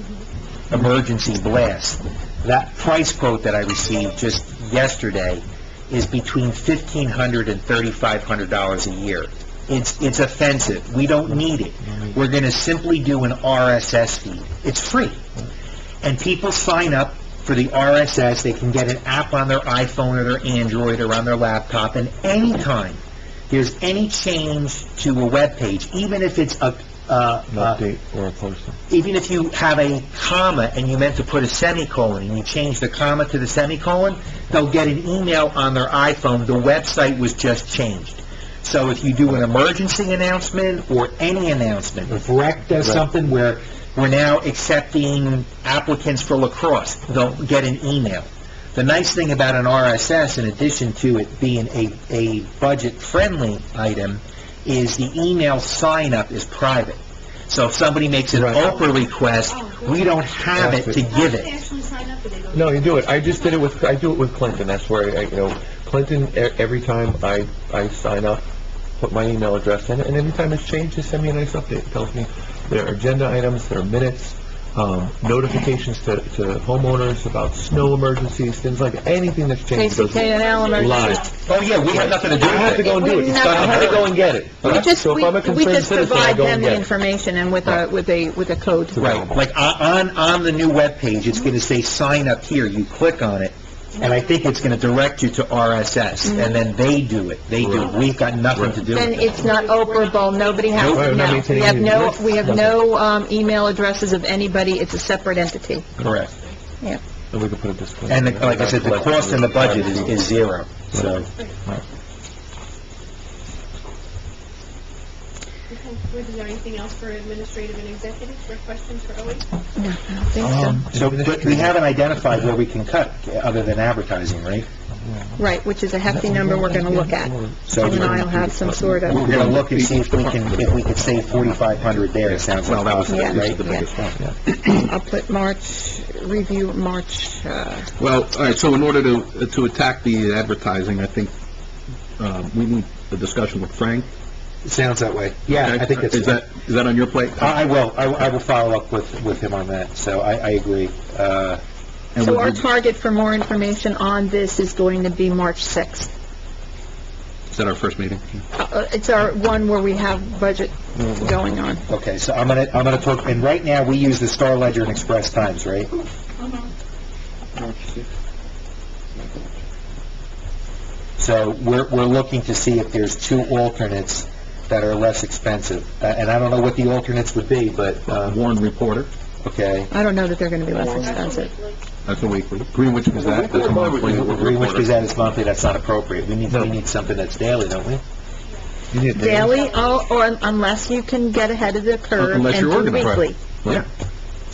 emergency blasts. That price quote that I received just yesterday is between $1,500 and $3,500 a year. It's offensive. We don't need it. We're going to simply do an RSS feed. It's free. And people sign up for the RSS. They can get an app on their iPhone or their Android or on their laptop, and anytime there's any change to a web page, even if it's An update or a posting. even if you have a comma and you meant to put a semicolon and you change the comma to the semicolon, they'll get an email on their iPhone, the website was just changed. So if you do an emergency announcement or any announcement, if rec does something where we're now accepting applicants for lacrosse, they'll get an email. The nice thing about an RSS, in addition to it being a budget-friendly item, is the email sign-up is private. So if somebody makes an Oprah request, we don't have it to give How do they it. actually sign up, or they go? No, you do it. I do it with Clinton. That's where, Clinton, every time I sign up, put my email address in, and every time it's changed, just send me a nice update. It tells me their agenda items, their minutes, notifications to homeowners about snow emergencies, things like anything that's changed. goes KCK&L emergency. live. Oh, yeah, we have nothing to do I have to with go it. and do it. It's done. I have to go and get it. We just, So if I'm a we concerned just citizen, I provide go them and the get it. information and with a code. Right, like on the new webpage, it's going to say sign up here, you click on it, and I think it's going to direct you to RSS, and then they do it, we've got nothing to do Then with it. it's not Operable, nobody has, Nope. We're not no. maintaining We have any no, lists, we have nothing. no email addresses of anybody, it's a separate entity. Correct. Yeah. And we can put a disclaimer. And like I said, the cost in the budget is zero, so. Okay, is there anything else for administrative and executive, or questions for Owen? No, I don't think so. So, but we haven't identified where we can cut, other than advertising, right? Right, which is a hefty number we're gonna look at. So You and I'll have some sort we're of, going to look and see if we could save 4,500 there, it sounds like. Well, that was Yeah. the biggest one. I'll put review March, Well, all right, so in order to attack the advertising, I think we need a discussion with Frank. It sounds that way. Yeah, Okay? I think that's... Is that on your plate? I will follow up with him on that, so I agree. And so would our you- target for more information on this is going to be March 6th. Is that our first meeting? It's our one where we have budget going on. Okay, so I'm gonna talk, and right now, we use the Star Ledger and Express Times, right? So we're looking to see if there's two alternates that are less expensive. And I don't know what the alternates would be, but, Warren Reporter. okay? I don't know that they're gonna be less expensive. That's a weekly. Greenwich Gazette, that's a monthly. Greenwich Gazette is monthly, that's not appropriate. We need something that's daily, don't we? Daily, or unless you can get ahead of the curve Unless and you're do organized. weekly. Yeah.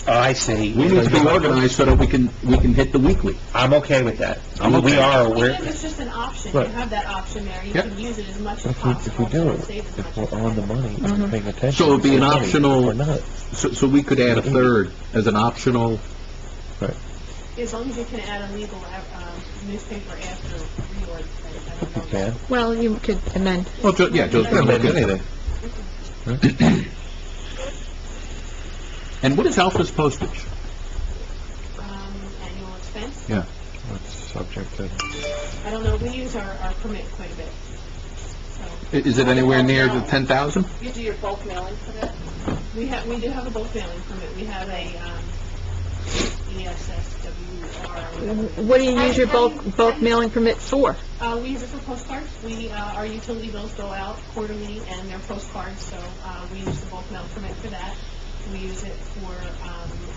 Oh, I see. We need to be organized so that we can hit the weekly. I'm okay with that. I'm We okay. are, Even we're, if it's just an option, you have that option there, you Yep. can use it as much as possible, to save as much as possible. money, paying attention. So it'd be an optional, Or not. so we could add a third as an optional, As long as you can add a legal newspaper after reorg, I don't know. Okay. Well, you could amend. well, yeah, Joe's gonna look at it. Anything. And what is Alpha's postage? Annual expense. Yeah. It's subject to... I don't know, we use our permit quite a bit. So, Is it anywhere near the 10,000? You do your bulk mailing for that? we do have a bulk mailing permit. We have a, ESSWR. What do you use your bulk mailing permit for? We use it for postcards. Our utility bills go out quarterly, and they're postcards, so we use the bulk mail permit for that. We use it for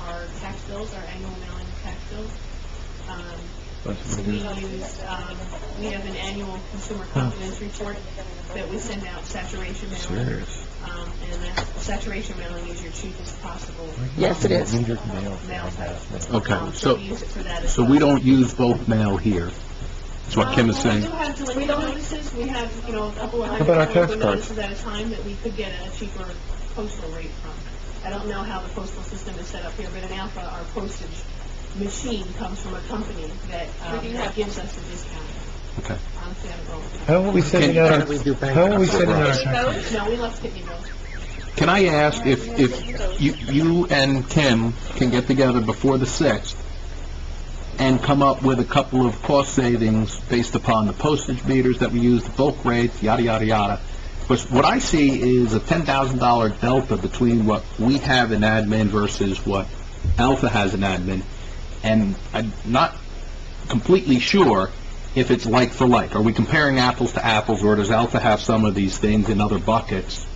our tax bills, our annual mailing of tax bills. We have an annual consumer confidence report that we send out, saturation mailing. Serious. And that saturation mailing is your cheapest possible. Yes, it is. New York mail. Mail type. Okay, So so, we use it for that as so well. we don't use bulk mail here. That's what Kim is We saying. do have delinquent notices. We have, a couple of How about our hundred tax delinquent cards? notices at a time that we could get a cheaper postal rate from. I don't know how the postal system is set up here, but in Alpha, our postage machine comes from a company that gives us a discount. Okay. On Santa Rosa. How are we sending out our, how are we sending out our Pitney taxes? Bowes? No, we left Pitney Bowes. Can I ask if you and Kim can get together before the 6th and come up with a couple of cost savings based upon the postage meters that we use, the bulk rates, yada, yada, yada? Because what I see is a $10,000 delta between what we have in admin versus what Alpha has in admin, and I'm not completely sure if it's like for like. Are we comparing apples to apples, or does Alpha have some of these things in other buckets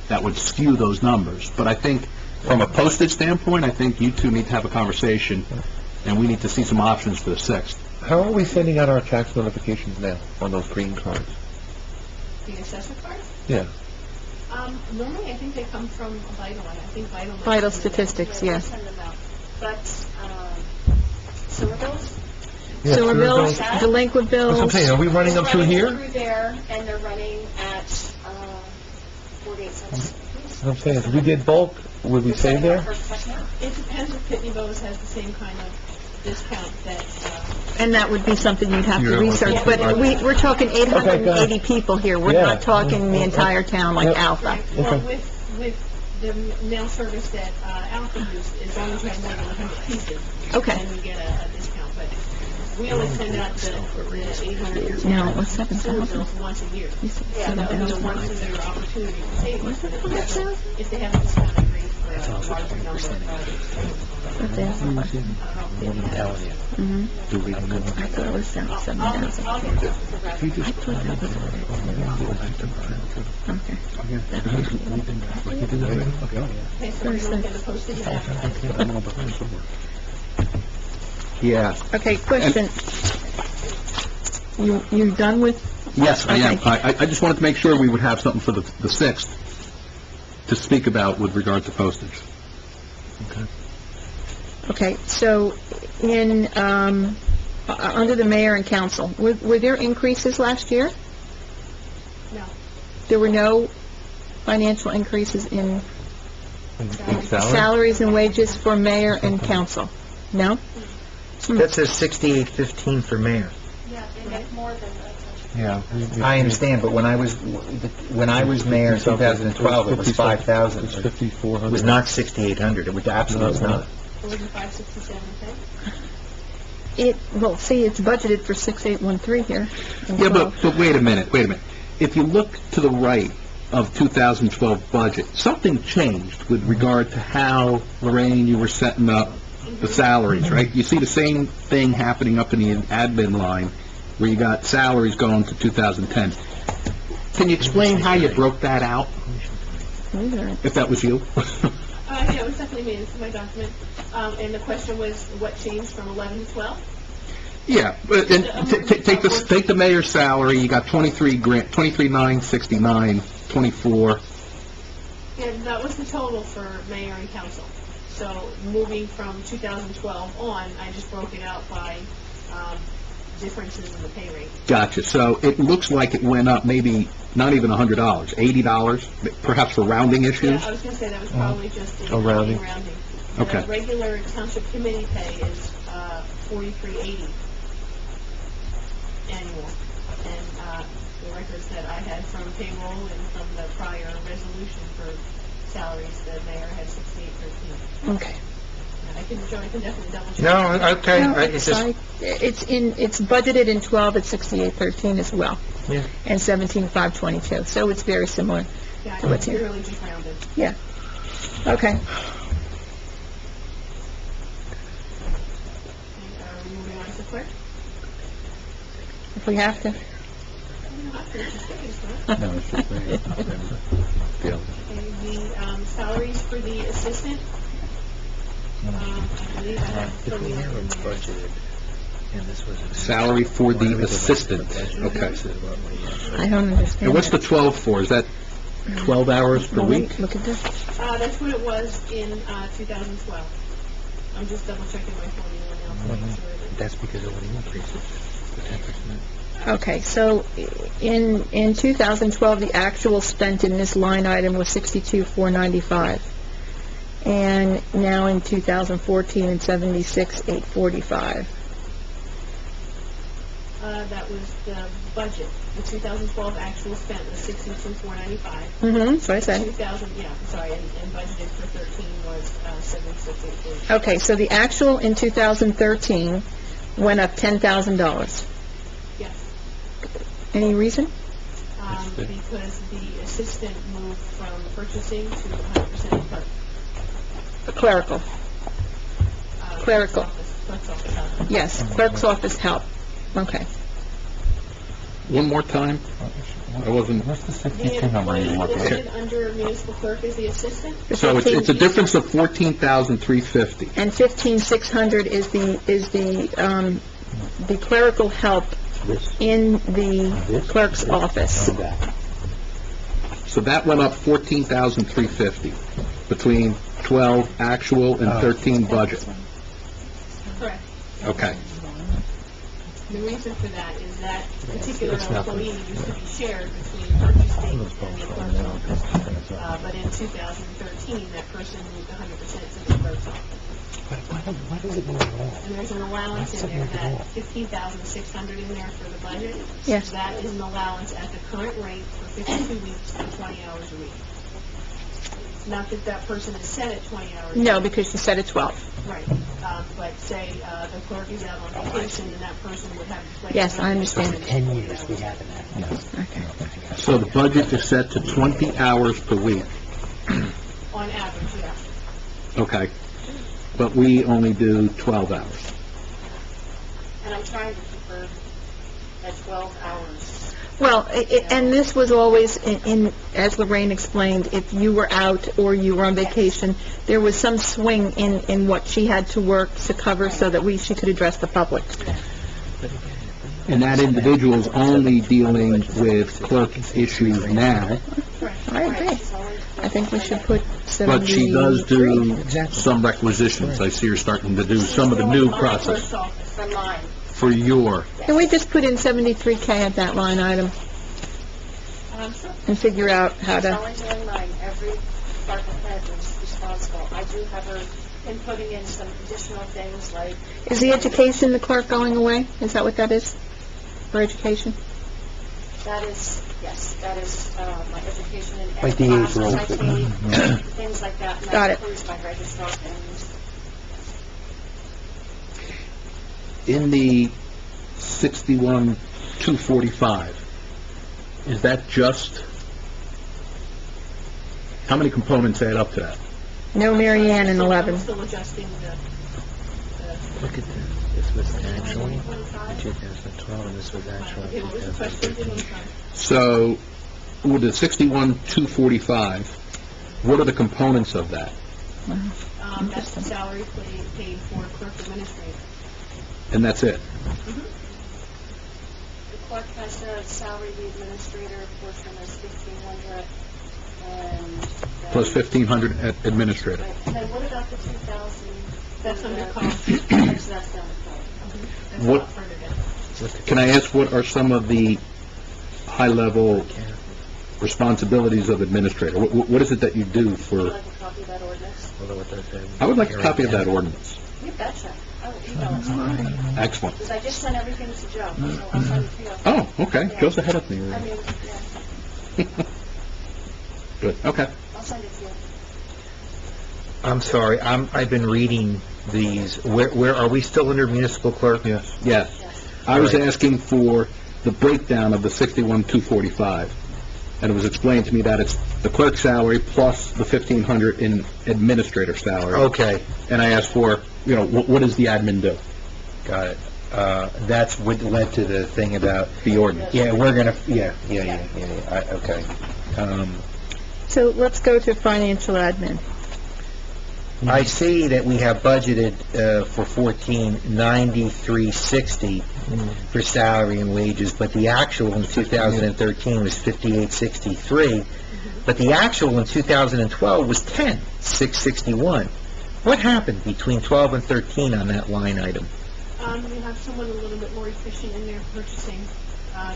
that would skew those numbers? But I think, from a postage standpoint, I think you two need to have a conversation, and we need to see some options for the 6th. How are we sending out our tax notifications now on those green cards? The assessor cards? Yeah. Normally, I think they come from Vital. I think Vital. might Vital send them out. statistics, Yeah, we yes. send them out. But, sewer bills? Yeah, Sewer bills, bills. delinquent That's what I'm bills. saying, are we running them through here? Through there, and they're running at 48 cents. What I'm saying is, we did bulk, would we save there? It depends if Pitney Bowes has the same kind of discount that, And that would be something you'd have to Yeah. research. But we're talking 880 people here. We're Yeah. not talking the entire town like Yep. Alpha. well, Okay. with the mail service that Alpha uses, as long as you have more than 100 pieces, Okay. then you get a discount. But we only send out the 800. No, it was sewer 7,000. bills once a year. You said So that would be the 7,000. ones that are opportunity to save. Was it 100,000? If they have a discounted rate for a larger number of products. Mhm. I thought it was 7,000. I'll get that for I reference. thought that was... Okay. Okay, so we look at the postage after. Yeah. Okay, question. You done with... Yes, I am. Okay. I just wanted to make sure we would have something for the 6th to speak about with regard to postage. Okay, so in, under the mayor and council, were there increases last year? No. There were no financial increases in In salary? salaries and wages for mayor and council? No? That says 6815 for mayor. Yeah, they make more than that. Yeah. I understand, but when I was mayor in 2012, it was 5,000. It's 5,400. It was not 6,800, it was absolutely not. 4567, Well, see, it's budgeted for 6,813 here. in Yeah, 12. but wait a minute. If you look to the right of 2012 budget, something changed with regard to how, Lorraine, you were setting up the salaries, right? You see the same thing happening up in the admin line, where you got salaries going to 2010. Can you explain how you broke that out, These are- if that was you? Yeah, it was definitely made into my document. And the question was, what changed from 11 to 12? Yeah, but then take the mayor's salary, you got 23,969, 24. Yeah, that was the total for mayor and council. So moving from 2012 on, I just broke it out by differences in the pay rate. Gotcha. So it looks like it went up maybe not even $100, $80, perhaps for rounding Yeah, issues? I was going to say that was probably just in rounding. rounding. Okay. The regular township committee pay is $43.80 annual. And the records that I had from payroll and from the prior resolution for salaries, the mayor had $68.13. Okay. I can definitely double check. No, okay, No, it's just, it's budgeted in 12 at 6813 as well. Yeah. And 17,522, so it's very similar. Yeah, What's it's here? really just rounded. Yeah. Okay. And, are we moving on to clerk? If we have to. We don't have to, it's just getting started. No, it's just Okay, the salaries for the assistant, I believe I have something in there. Salary for the assistant, okay. I don't understand. And what's the that. 12 for? Is that 12 hours per Well, wait, week? Look at this. That's what it was in 2012. I'm just double checking my formula now to make sure that. that's because of the increases, the 10%. Okay, so in 2012, the actual spent in this line item was 62,495. And now in 2014, it's 76,845. That was the budget. The 2012 actual spent was 62,495. That's what I said. 2000, yeah, I'm sorry, and budgeted for 13 was 76,840. Okay, so the actual in 2013 went up $10,000. Yes. Any reason? Because the assistant moved from purchasing to 100% clerk. Clerical. Clerical. Clerk's office help. Yes, clerk's office help. Okay. One more time? I wasn't, What's the The 62 number you're employee looking at? listed under municipal clerk is the assistant. so it's a difference of 14,350. And 15,600 is the clerical help in the clerk's office. So that went up 14,350 between 12 actual and 13 budget. Correct. Okay. The reason for that is that particular employee used to be shared between purchasing and the clerk's office. But in 2013, that person moved 100% to the clerk's office. Why does it go wrong? And there's an allowance in there, that 15,600 in there for the budget. Yes. That is an allowance at the current rate for 52 weeks and 20 hours a week. Not that that person is set at 20 hours. No, because you said it's 12. Right. But say the clerk is out on vacation and that person would have to play. Yes, I understand. 10 years we haven't had. Okay. So the budget is set to 20 hours per week. On average, yeah. Okay. But we only do 12 hours. And I'm trying to keep her at 12 hours. Well, and this was always, as Lorraine explained, if you were out or you were on vacation, there was some swing in what she had to work to cover so that she could address the public. And that individual's only dealing with clerk issues now, I agree. I think we should put 73. but she does do some requisitions. I see her starting to do some of the new process Clerk's office. For mine. for your, Can we just put in 73K at that line item Sure. and figure out how She's to... only doing mine. Every department head is responsible. I do have her inputting in some additional things like... Is the education, the clerk going away? Is that what that is? For education? That is, yes, that is my education and Like the any age classes I roll. take, things like that. And Got that it. includes my registrar things. in the 61,245, is that just, how many components add up to that? No Mary Ann in 11. I'm still adjusting the Look at this. This was actual 2012, and this was actual okay, what was the question? 2013. So, with the 61,245, what are the components of that? That's the salary paid for clerk administrator. And that's it? The clerk has a salary, the administrator portion is 1,500, and... Plus 1,500 at administrator. Right, and then what about the 2,000? That's under cost. That's down the code. That's a What- lot further down. Can I ask what are some of the high-level responsibilities of administrator? What is it that you do Would you for, like a copy of that ordinance? I would like a copy of that ordinance. You betcha. I will email it to you. Excellent. Because I just sent everything to Joe, so I'll send it to you. Oh, okay, Joe's ahead of me. I mean, yeah, Good, okay. I'll send it to you. I'm sorry, I've been reading these, where, are we still under municipal clerk? Yes. Yes. Yes. I was All right. asking for the breakdown of the 61,245, and it was explained to me that it's the clerk salary plus the 1,500 in administrator salary. Okay, And I asked for, what does the admin do? got it. That's what led to the thing about, The ordinance. yeah, we're gonna, okay. So let's go to financial admin. I see that we have budgeted for 14, 9360 for salary and wages, but the actual in 2013 was 5863, but the actual in 2012 was 661. What happened between 12 and 13 on that line item? We have someone a little bit more efficient in their purchasing,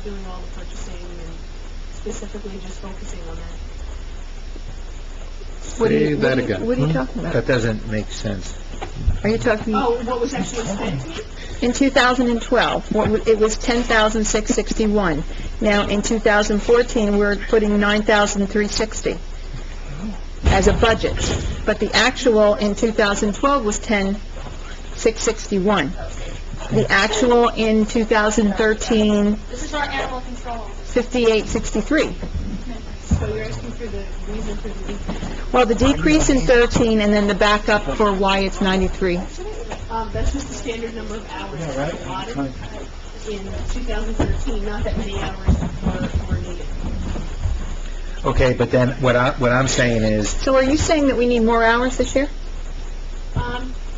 doing all the purchasing and specifically just focusing on that. Say that again. What are you talking about? That doesn't make sense. Are you talking, Oh, what was actually spent? in 2012, it was 10,661. Now, in 2014, we're putting 9,360 as a budget. But the actual in 2012 was 10,661. The actual in 2013, This is our animal control. 5863. So you're asking for the reason for the decrease? Well, the decrease in 13 and then the backup for why it's 93. That's just the standard number of hours allotted in 2013, not that many hours were needed. Okay, but then what I'm saying is, So are you saying that we need more hours this year?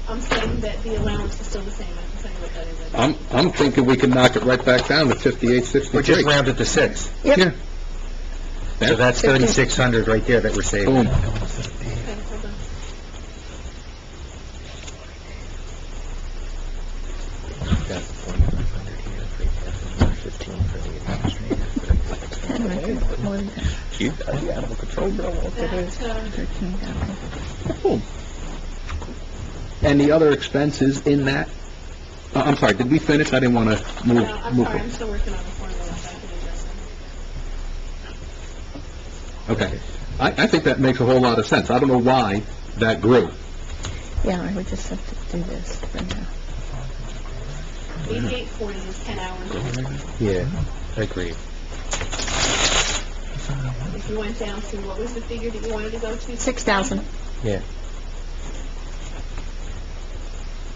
I'm saying that the allowance is still the same. I can tell you what that is. I'm thinking we can knock it right back down to 5863. we're just rounded to 6. Yep. Yeah. So that's 3,600 right there that we're saving. Boom. Okay, hold on. That's, 13,000. And the other expenses in that, I'm sorry, did we finish? I didn't want to move. I'm sorry, I'm still working on the formula, so I can address that. Okay. I think that makes a whole lot of sense. I don't know why that grew. Yeah, I would just have to do this for now. 8840 is 10 hours. Yeah, agreed. If you went down to, what was the figure that you wanted to go to? 6,000. Yeah.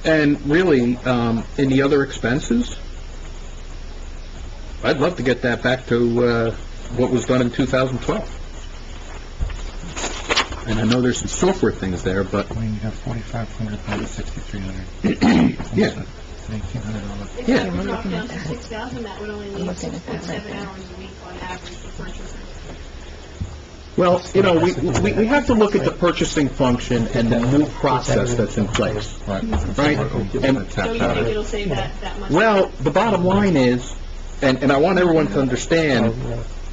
And really, in the other expenses, I'd love to get that back to what was done in 2012. And I know there's some software things there, but, I mean, you have 4,500 minus 6,300. yeah. $1,800. If Yeah. that would drop down to 6,000, that would only leave looking at that 6.7 right now. hours a week on average for purchasing. Well, we have to look at the purchasing function and the new process that's in place, Right. right? And, So you think it'll save that much? well, the bottom line is, and I want everyone to understand,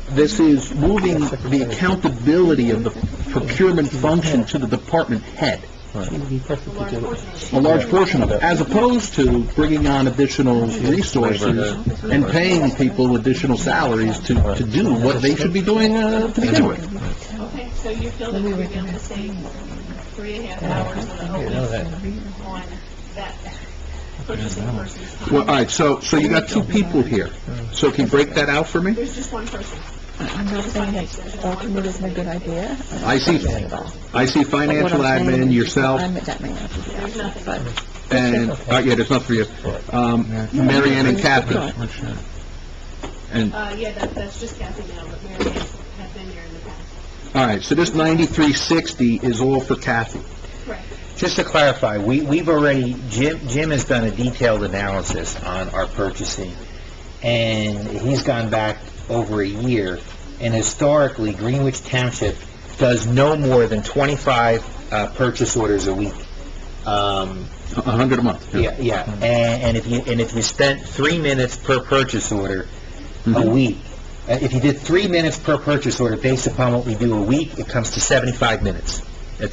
this is moving the accountability of the procurement function to the department head, A large portion of it. a large portion of it, as opposed to bringing on additional resources and paying people additional salaries to do what they should be doing to begin with. Okay, so you feel that we're able to save 3.5 hours on that purchasing person's time? Well, all right, so you got two people here, so can you break that out for me? There's just one person. I'm not saying that alternate isn't a good idea. I see financial admin, yourself, That may not be the There's option, nothing. but and, yeah, there's nothing for you. Mary Ann and Kathy. And, Yeah, that's just Kathy now, but Mary has been here in the past. all right, so this 9360 is all for Kathy. Correct. Just to clarify, we've already, Jim has done a detailed analysis on our purchasing, and he's gone back over a year, and historically, Greenwich Township does no more than 25 purchase orders a week. 100 a month. Yeah, and if you spent 3 minutes per purchase order a week, if you did 3 minutes per purchase order based upon what we do a week, it comes to 75 minutes. A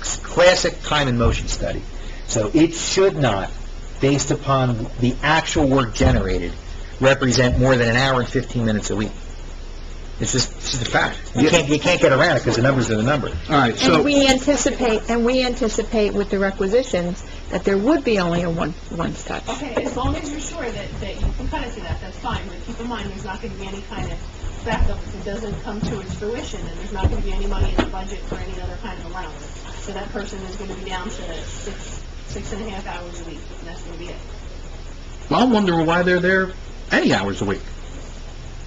classic time and motion study. So it should not, based upon the actual work generated, represent more than an hour and 15 minutes a week. It's just a fact. You can't get around it because the numbers are the number. All right, so... And we anticipate with the requisitions that there would be only a one touch. Okay, as long as you're sure that you can cut it to that, that's fine, but keep in mind, there's not going to be any kind of backup if it doesn't come to its fruition, and there's not going to be any money in the budget for any other kind of allowance. So that person is going to be down to 6.5 hours a week, and that's going to be it. Well, I'm wondering why they're there any hours a week.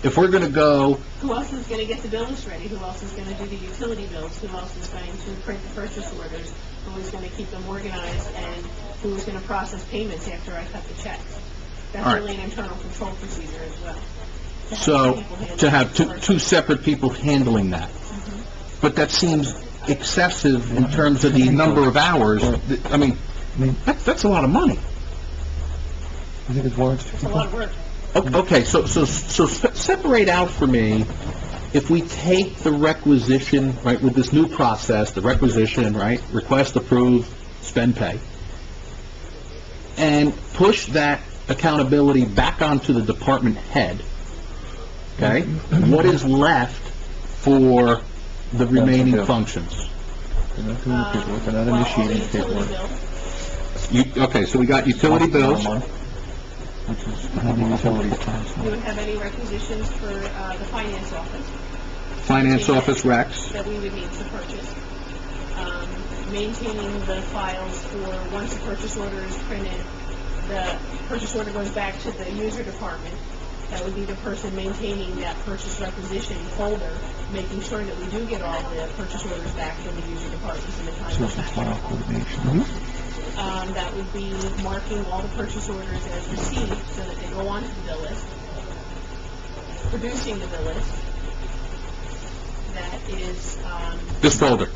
If we're going to go... Who else is going to get the bills ready? Who else is going to do the utility bills? Who else is going to print the purchase orders? Who is going to keep them organized? And who is going to process payments after I cut the checks? That's All right. really an internal control procedure as well. So, to have two separate people handling that. But that seems excessive in terms of the number of hours. I mean, that's a lot of money. I think it's warrants It's a lot of work. Okay, so separate out for me, if we take the requisition, right, with this new process, the requisition, right, request, approve, spend, pay, and push that accountability back onto the department head, okay? What is left for the remaining functions? They're not doing the paperwork, they're not initiating the paperwork. Okay, so we got utility bills. Which is how many utility accounts. You would have any requisitions for the finance office Finance office recs. that we would need to purchase. Maintaining the files for once a purchase order is printed, the purchase order goes back to the user department. That would be the person maintaining that purchase requisition folder, making sure that we do get all the purchase orders back from the user departments in a So timely it's a file fashion. coordination. That would be marking all the purchase orders as received so that they go onto the bill list. Producing the bill list. That is, This folder.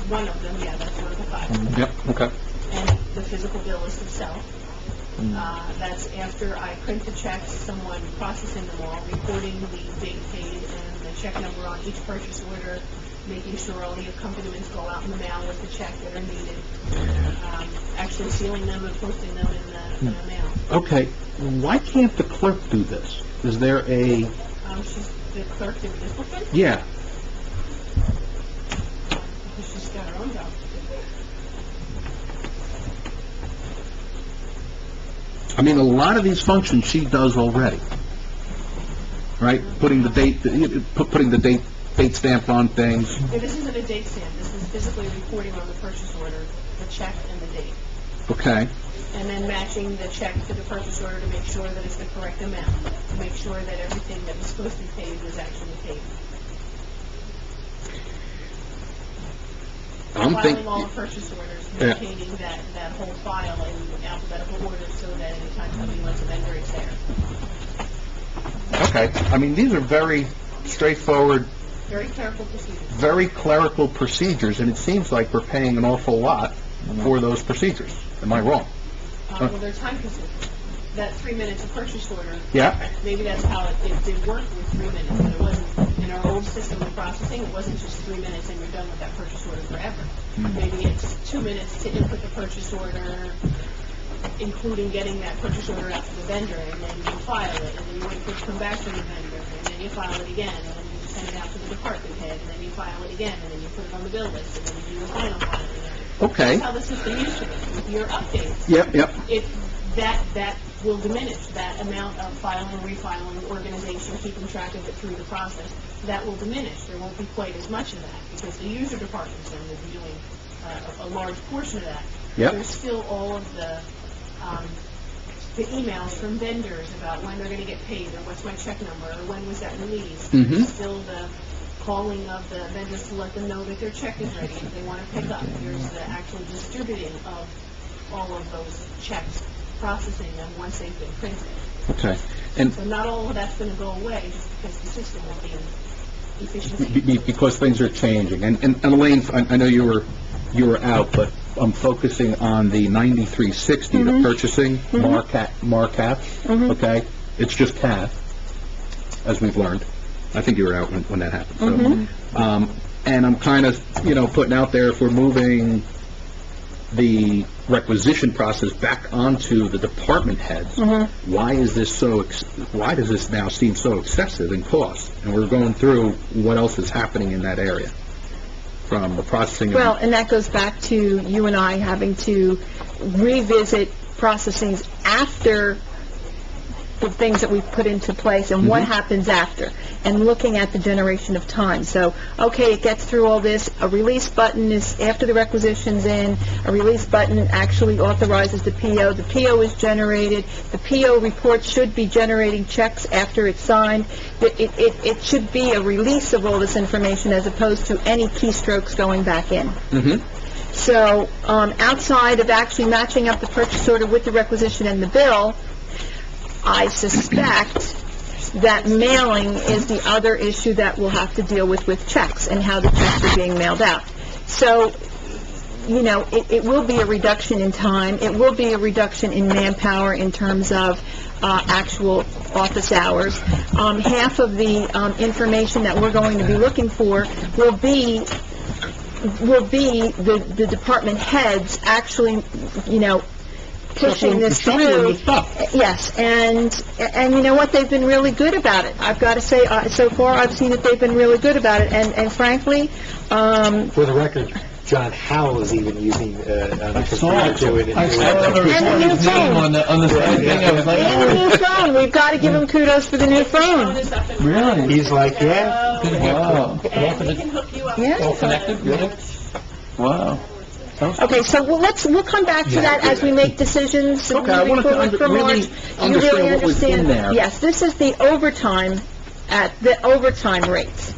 one of them, yeah, that's one of the five. Yep, okay. And the physical bill list itself. That's after I print the checks, someone processing them all, recording the date paid and the check number on each purchase order, making sure all the accompaniments go out in the mail with the check that are needed, actually sealing them and posting them in the mail. Okay, why can't the clerk do this? Is there a... She's the clerk in discipline, Yeah, because she's got her own job. I mean, a lot of these functions she does already, right? Putting the date stamp on things. Yeah, this isn't a date stamp, this is physically recording on the purchase order, the check and the date. Okay, And then matching the check to the purchase order to make sure that it's the correct amount, to make sure that everything that was supposed to be paid was actually paid. I'm Filing thinking, all the purchase orders, Yeah. maintaining that whole file in alphabetical order so that anytime somebody wants a vendor, it's there. okay, I mean, these are very straightforward, Very careful procedure. very clerical procedures, and it seems like we're paying an awful lot for those procedures. Am I wrong? Well, they're time consuming. That 3 minutes of purchase order, Yeah? maybe that's how it did work with 3 minutes, but it wasn't, in our old system of processing, it wasn't just 3 minutes and you're done with that purchase order forever. Maybe it's 2 minutes to input the purchase order, including getting that purchase order out to the vendor, and then you file it, and then you wait for it to come back from the vendor, and then you file it again, and then you send it out to the department head, and then you file it again, and then you put it on the bill list, and then you do the final filing. Okay. That's how the system used to be. With your updates, Yep, yep. that will diminish, that amount of filing, refiling, organization, keeping track of it through the process, that will diminish. There won't be quite as much of that, because the user departments then will be doing a large portion of that. Yep. There's still all of the emails from vendors about when they're going to get paid, or what's my check number, or when was that released. Mhm. There's still the calling of the vendors to let them know that their check is ready, if they want to pick up. There's the actual distributing of all of those checks, processing them once they've been printed. Okay. And So not all of that's going to go away just because the system will be efficient. because things are changing. And Elaine, I know you were out, but I'm focusing on the 9360, the purchasing, Markup, okay? It's just CAF, as we've learned. I think you were out when that happened. So, and I'm kind of, putting out there, if we're moving the requisition process back onto the department heads, why does this now seem so excessive in cost? And we're going through what else is happening in that area, from the processing of... Well, and that goes back to you and I having to revisit processes after the things that we've put into place and what happens after, and looking at the generation of time. So, okay, it gets through all this, a release button is, after the requisition's in, a release button actually authorizes the PO. The PO is generated. The PO report should be generating checks after it's signed. It should be a release of all this information as opposed to any keystrokes going back in. So, outside of actually matching up the purchase order with the requisition and the bill, I suspect that mailing is the other issue that we'll have to deal with checks and how the checks are being mailed out. So, it will be a reduction in time. It will be a reduction in manpower in terms of actual office hours. Half of the information that we're going to be looking for will be the department heads actually, pushing this through. Yes, and you know what? They've been really good about it. I've got to say, so far I've seen that they've been really good about it, and frankly, For the record, John Howell is even using a computer to it. I saw his name on the side thing, I was like, and the new phone, we've got to give him kudos for the new phone. really? He's like, yeah. Wow. And we can hook you up. Yeah. All connected, really? Wow. Okay, so we'll come back to that as we make decisions. Okay, I moving wanted to forward for really March. You understand what was in understand- there. Yes, this is the overtime, at the overtime rates.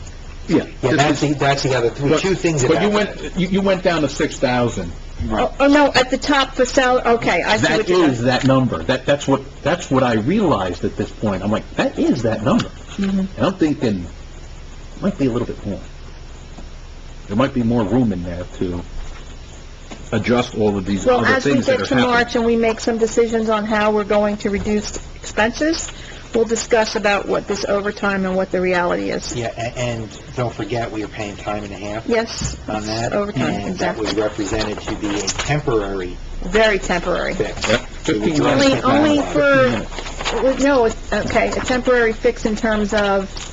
Yeah. Yeah, that's the other, two things But about that. you went down to 6,000. Oh, no, at the top for okay, I see what That you're is that number. That's what I realized at this point. I'm like, that is that number. And I'm thinking, might be a little bit more. There might be more room in there to adjust all of these Well, other as we things that get are to happening. March and we make some decisions on how we're going to reduce expenses, we'll discuss about what this overtime and what the reality is. Yeah, and don't forget, we are paying time and a half Yes, on that. overtime, And that was exactly. represented to be a temporary Very temporary. fix. Yep, 15 minutes. Only for, no, okay, a temporary fix in terms of,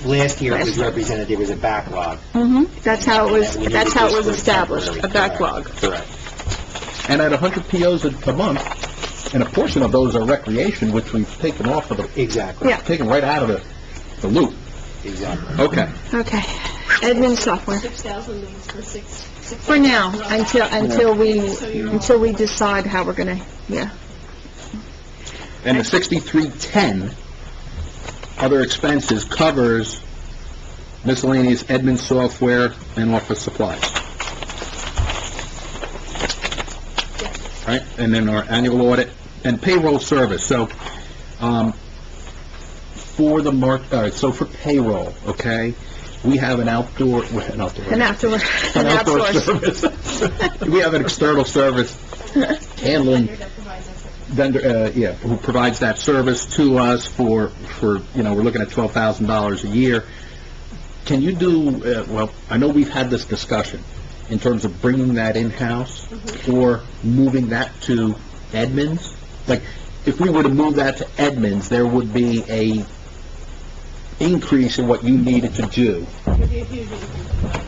Last year, it was represented, there was a backlog. that's how it was, And we that's needed how this it was for established, temporary. a backlog. Correct. And at 100 POs a month, and a portion of those are recreation, which we've taken off of the, Exactly. Yeah. taken right out of the loop. Exactly. Okay. Okay. Admin software. 6,000 leads for six. For now, until we decide how we're gonna, yeah. And the 6310, other expenses, covers miscellaneous admin software and office supplies. Right? And then our annual audit and payroll service. So, for the so for payroll, okay, we have an outdoor And afterward, an an outdoor outsource. service. We have an external service handling vendor, who provides that service to us for, we're looking at $12,000 a year. Can you do, well, I know we've had this discussion in terms of bringing that in-house or moving that to Edmonds. Like, if we were to move that to Edmonds, there would be a increase in what you needed to do. A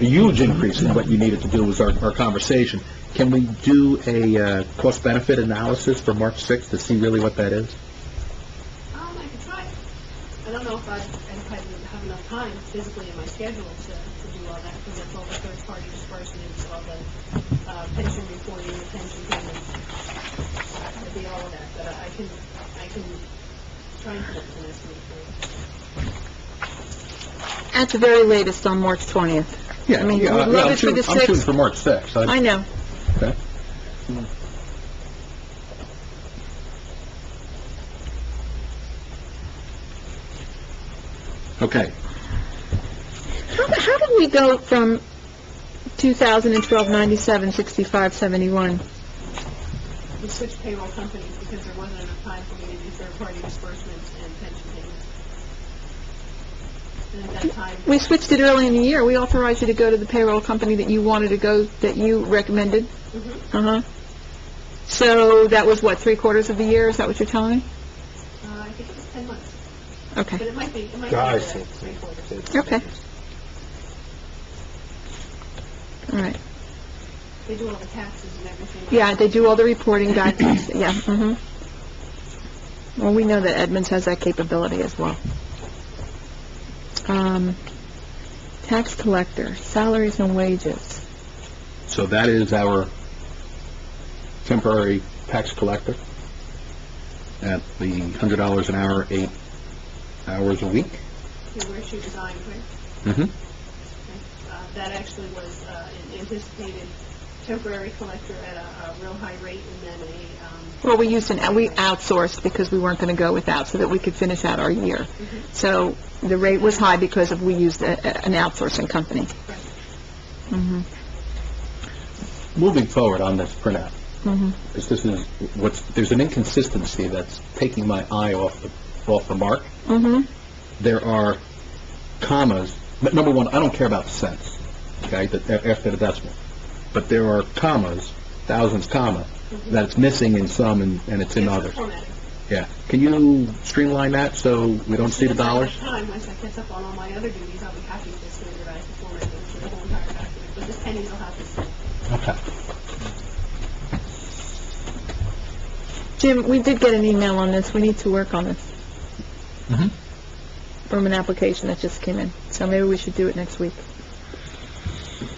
huge increase in what you needed to do was our conversation. Can we do a cost-benefit analysis for March 6th to see really what that is? I could try. I don't know if I'd have enough time physically in my schedule to do all that, because it's all the third-party disbursements, all the pension reporting, the pension payments, it'd be all of that, but I can try and put up an estimate for you. At the very latest on March 20th. Yeah, I mean, yeah, we'd love I'm it for the shooting- I'm shooting 6th. for March 6th. I know. Okay. Okay, How did we go from 2012, 97, 65, 71? We switched payroll companies because there wasn't enough time for me to do third-party disbursements and pension payments. And at that time, We switched it early in the year. We authorized you to go to the payroll company that you wanted to go, that you recommended? Mhm. Uh-huh. So that was, what, 3/4 of the year? Is that what you're telling me? I think it was 10 months, Okay. but it might be Guys, three-quarters. Okay. All right. They do all the taxes and everything. Yeah, they do all the reporting guidelines, yeah, mm-hmm. Well, we know that Edmonds has that capability as well. Tax collector, salaries and wages. so that is our temporary tax collector at the $100 an hour, 8 hours a week. Where she resigned, right? Mm-hmm. That actually was an anticipated temporary collector at a real high rate, and then Well, we outsourced because we weren't going to go without, so that we could finish out our year. So the rate was high because we used an outsourcing company. Mm-hmm. Moving forward on this printout, Mm-hmm. because this is there's an inconsistency that's taking my eye off the mark. Mm-hmm. There are commas, but number one, I don't care about the cents, okay, after the decimal. But there are commas, thousands comma, that it's missing in some and it's in others. Yeah. Can you streamline that so we don't see the dollars? Time, once I catch up on all my other duties, I'll be happy to standardize the format for the whole entire document, but this pennies will have this. Okay. Jim, we did get an email on this. We need to work on this Mm-hmm. from an application that just came in. So maybe we should do it next week.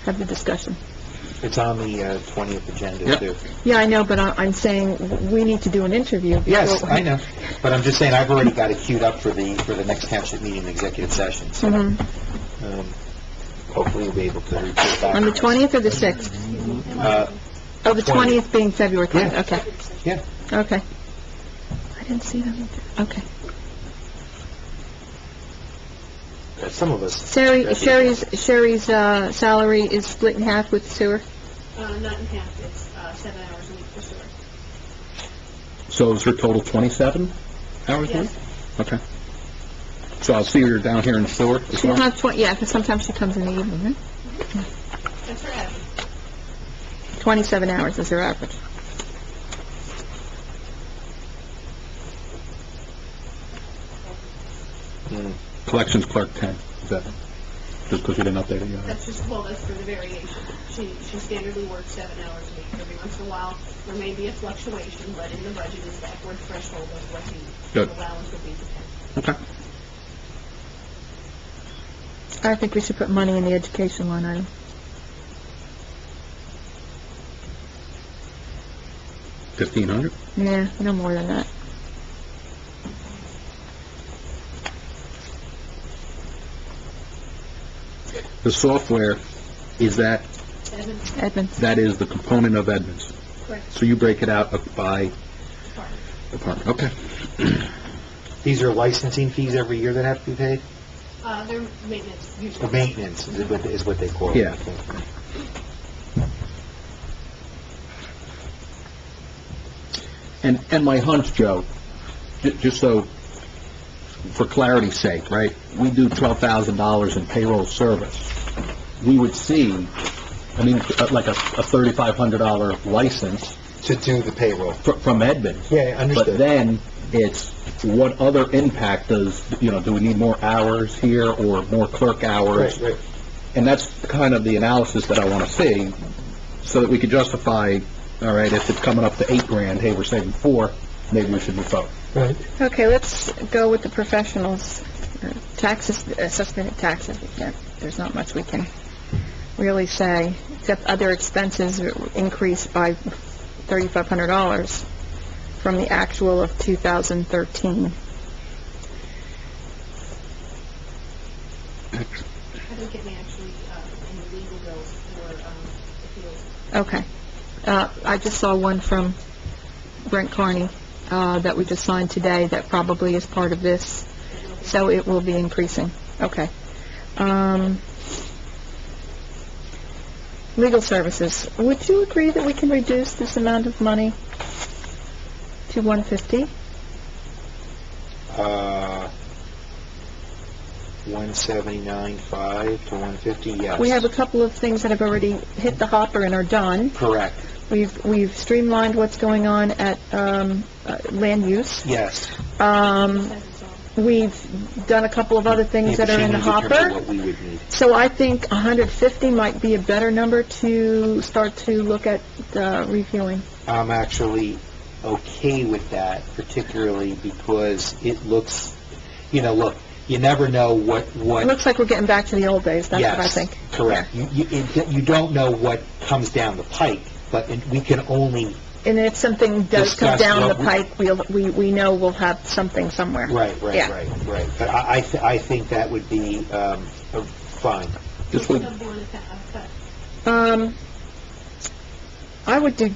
Have the discussion. It's on the 20th agenda, Yep. too. Yeah, I know, but I'm saying we need to do an interview. Yes, before- I know, but I'm just saying, I've already got it queued up for the next township meeting, executive session, so Mhm. hopefully we'll be able to report back. On the 20th or the 6th? Oh, the 20th being February 10th, Yeah. okay. Yeah. Okay. I didn't see that either. Okay. Some of us. Sherry's salary is split in half with sewer? Not in half, it's 7 hours a week for sewer. So is her total 27 hours a week? Yes. Okay. So I'll see her down here in the sewer as She'll well? have 20, yeah, because sometimes she comes in the evening, right? That's her average. 27 hours is her average. Collections clerk 10, is that, just because we didn't update it yet? That's just, well, that's for the variation. She standardly works 7 hours a week. Every once in a while, there may be a fluctuation, but in the budget is the upward threshold of what Good. the allowance would be for 10. Okay. I think we should put money in the education line item. $1,500? Yeah, no more than that. The software, is that Edmonds. is the component of Edmonds? Correct. So you break it out by department? Okay. These are licensing fees every year that have to be paid? Their maintenance The usually. maintenance is what they call it. Yeah. And my hunch, Joe, just so, for clarity's sake, right, we do $12,000 in payroll service. We would see, I mean, like a $3,500 license To do the payroll. from Edmonds. Yeah, understood. But then it's what other impact does, do we need more hours here or more clerk hours? Right. And that's kind of the analysis that I want to see, so that we could justify, all right, if it's coming up to $8,000, hey, we're saving $4,000, maybe we should move forward. Right. Okay, let's go with the professionals. Taxes, suspended taxes, there's not much we can really say, except other expenses increased by $3,500 from the actual of 2013. applicant may actually, any legal bills for, appeals. Okay. I just saw one from Brent Carney, that we just signed today, that probably is part of this, so it will be increasing. Okay. Legal services. Would you agree that we can reduce this amount of money to 150? 179.5 to 150, yes. We have a couple of things that have already hit the hopper and are done. Correct, We've streamlined what's going on at, land use. yes. We've done a couple of other things that are in the She needs to determine hopper. what we would need. So I think 150 might be a better number to start to look at reviewing. I'm actually okay with that, particularly because it looks, look, you never know what... It looks like we're getting back to the old days, that's what I think. Yes, correct. You don't know what comes down the pike, but we can only... And if something does come Discuss down the what pike, we know we'll have something somewhere. Right. Yeah. But I think that would be fine. This would What do you want to cut? I would do,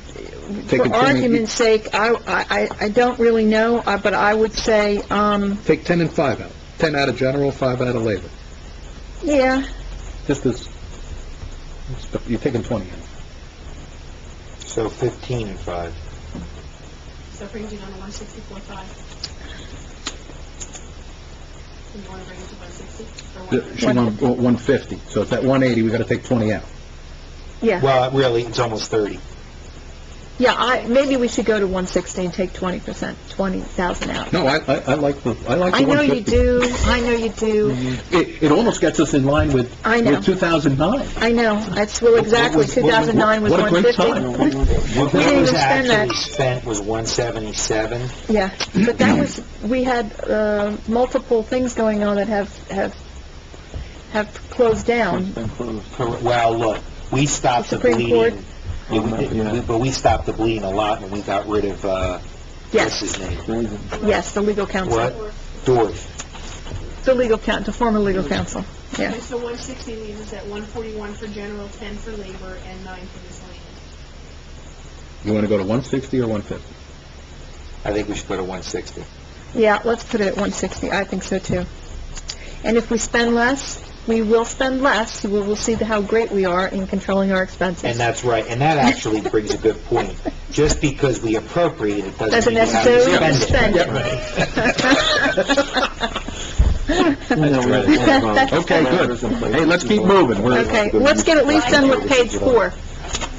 Take for a 20 argument's sake, I don't really know, but I would say, take 10 and 5 out. 10 out of general, 5 out of labor. yeah, Just as, you're taking 20 out. So 15 and 5. So it brings you down to 164.5. So you want to bring it to 160? Or She wants 150, so it's at 180, we gotta take 20 out. yeah. Well, really, it's almost 30. Yeah, maybe we should go to 160 and take 20%, 20,000 out. No, I like the 150. I know you do. It almost gets us in line with I know. 2009. I know, that's, well, exactly, 2009 was What a great 150. time. What didn't was even spend that. actually spent was 177. Yeah, but that was, we had multiple things going on that have closed down. Well, look, we stopped the Supreme Court. bleeding. But we stopped the bleeding a lot when we got rid of, what's Yes, his name? yes, the legal counsel. What? Dorf. The former legal counsel, yeah. Okay, so 160 leaves us at 141 for general, 10 for labor, and 9 for miscellaneous. You wanna go to 160 or 150? I think we should go to 160. Yeah, let's put it at 160, I think so too. And if we spend less, we will spend less, we will see how great we are in controlling our expenses. And that's right, and that actually brings a good point. Just because we appropriate it doesn't Doesn't mean we have to necessarily spend spend it. Okay, good. Hey, let's keep moving. Okay, let's get at least done with page 4.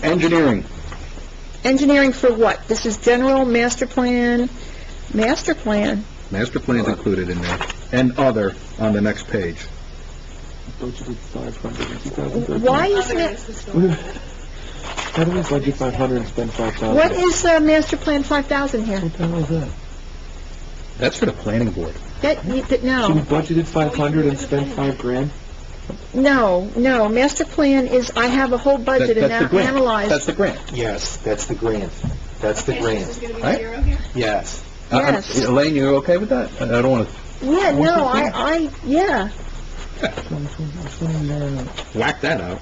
Engineering, Engineering for what? This is general, master plan, master plan's included in there, and other on the next page. Why isn't it, How do we budget 500 and spend 5,000? what is master plan 5,000 here? What the hell is that? That's for the planning board. No. budgeted 500 and spent 5 grand? No, master plan is, I have a whole budget and That's the grant. analyzed. That's the grant. Yes, that's the grant. That's the Okay, so this is grant. going to be Right? 0 here? Yes. Yes. Elaine, you okay with that? I don't wanna Yeah, no, yeah. whack that out,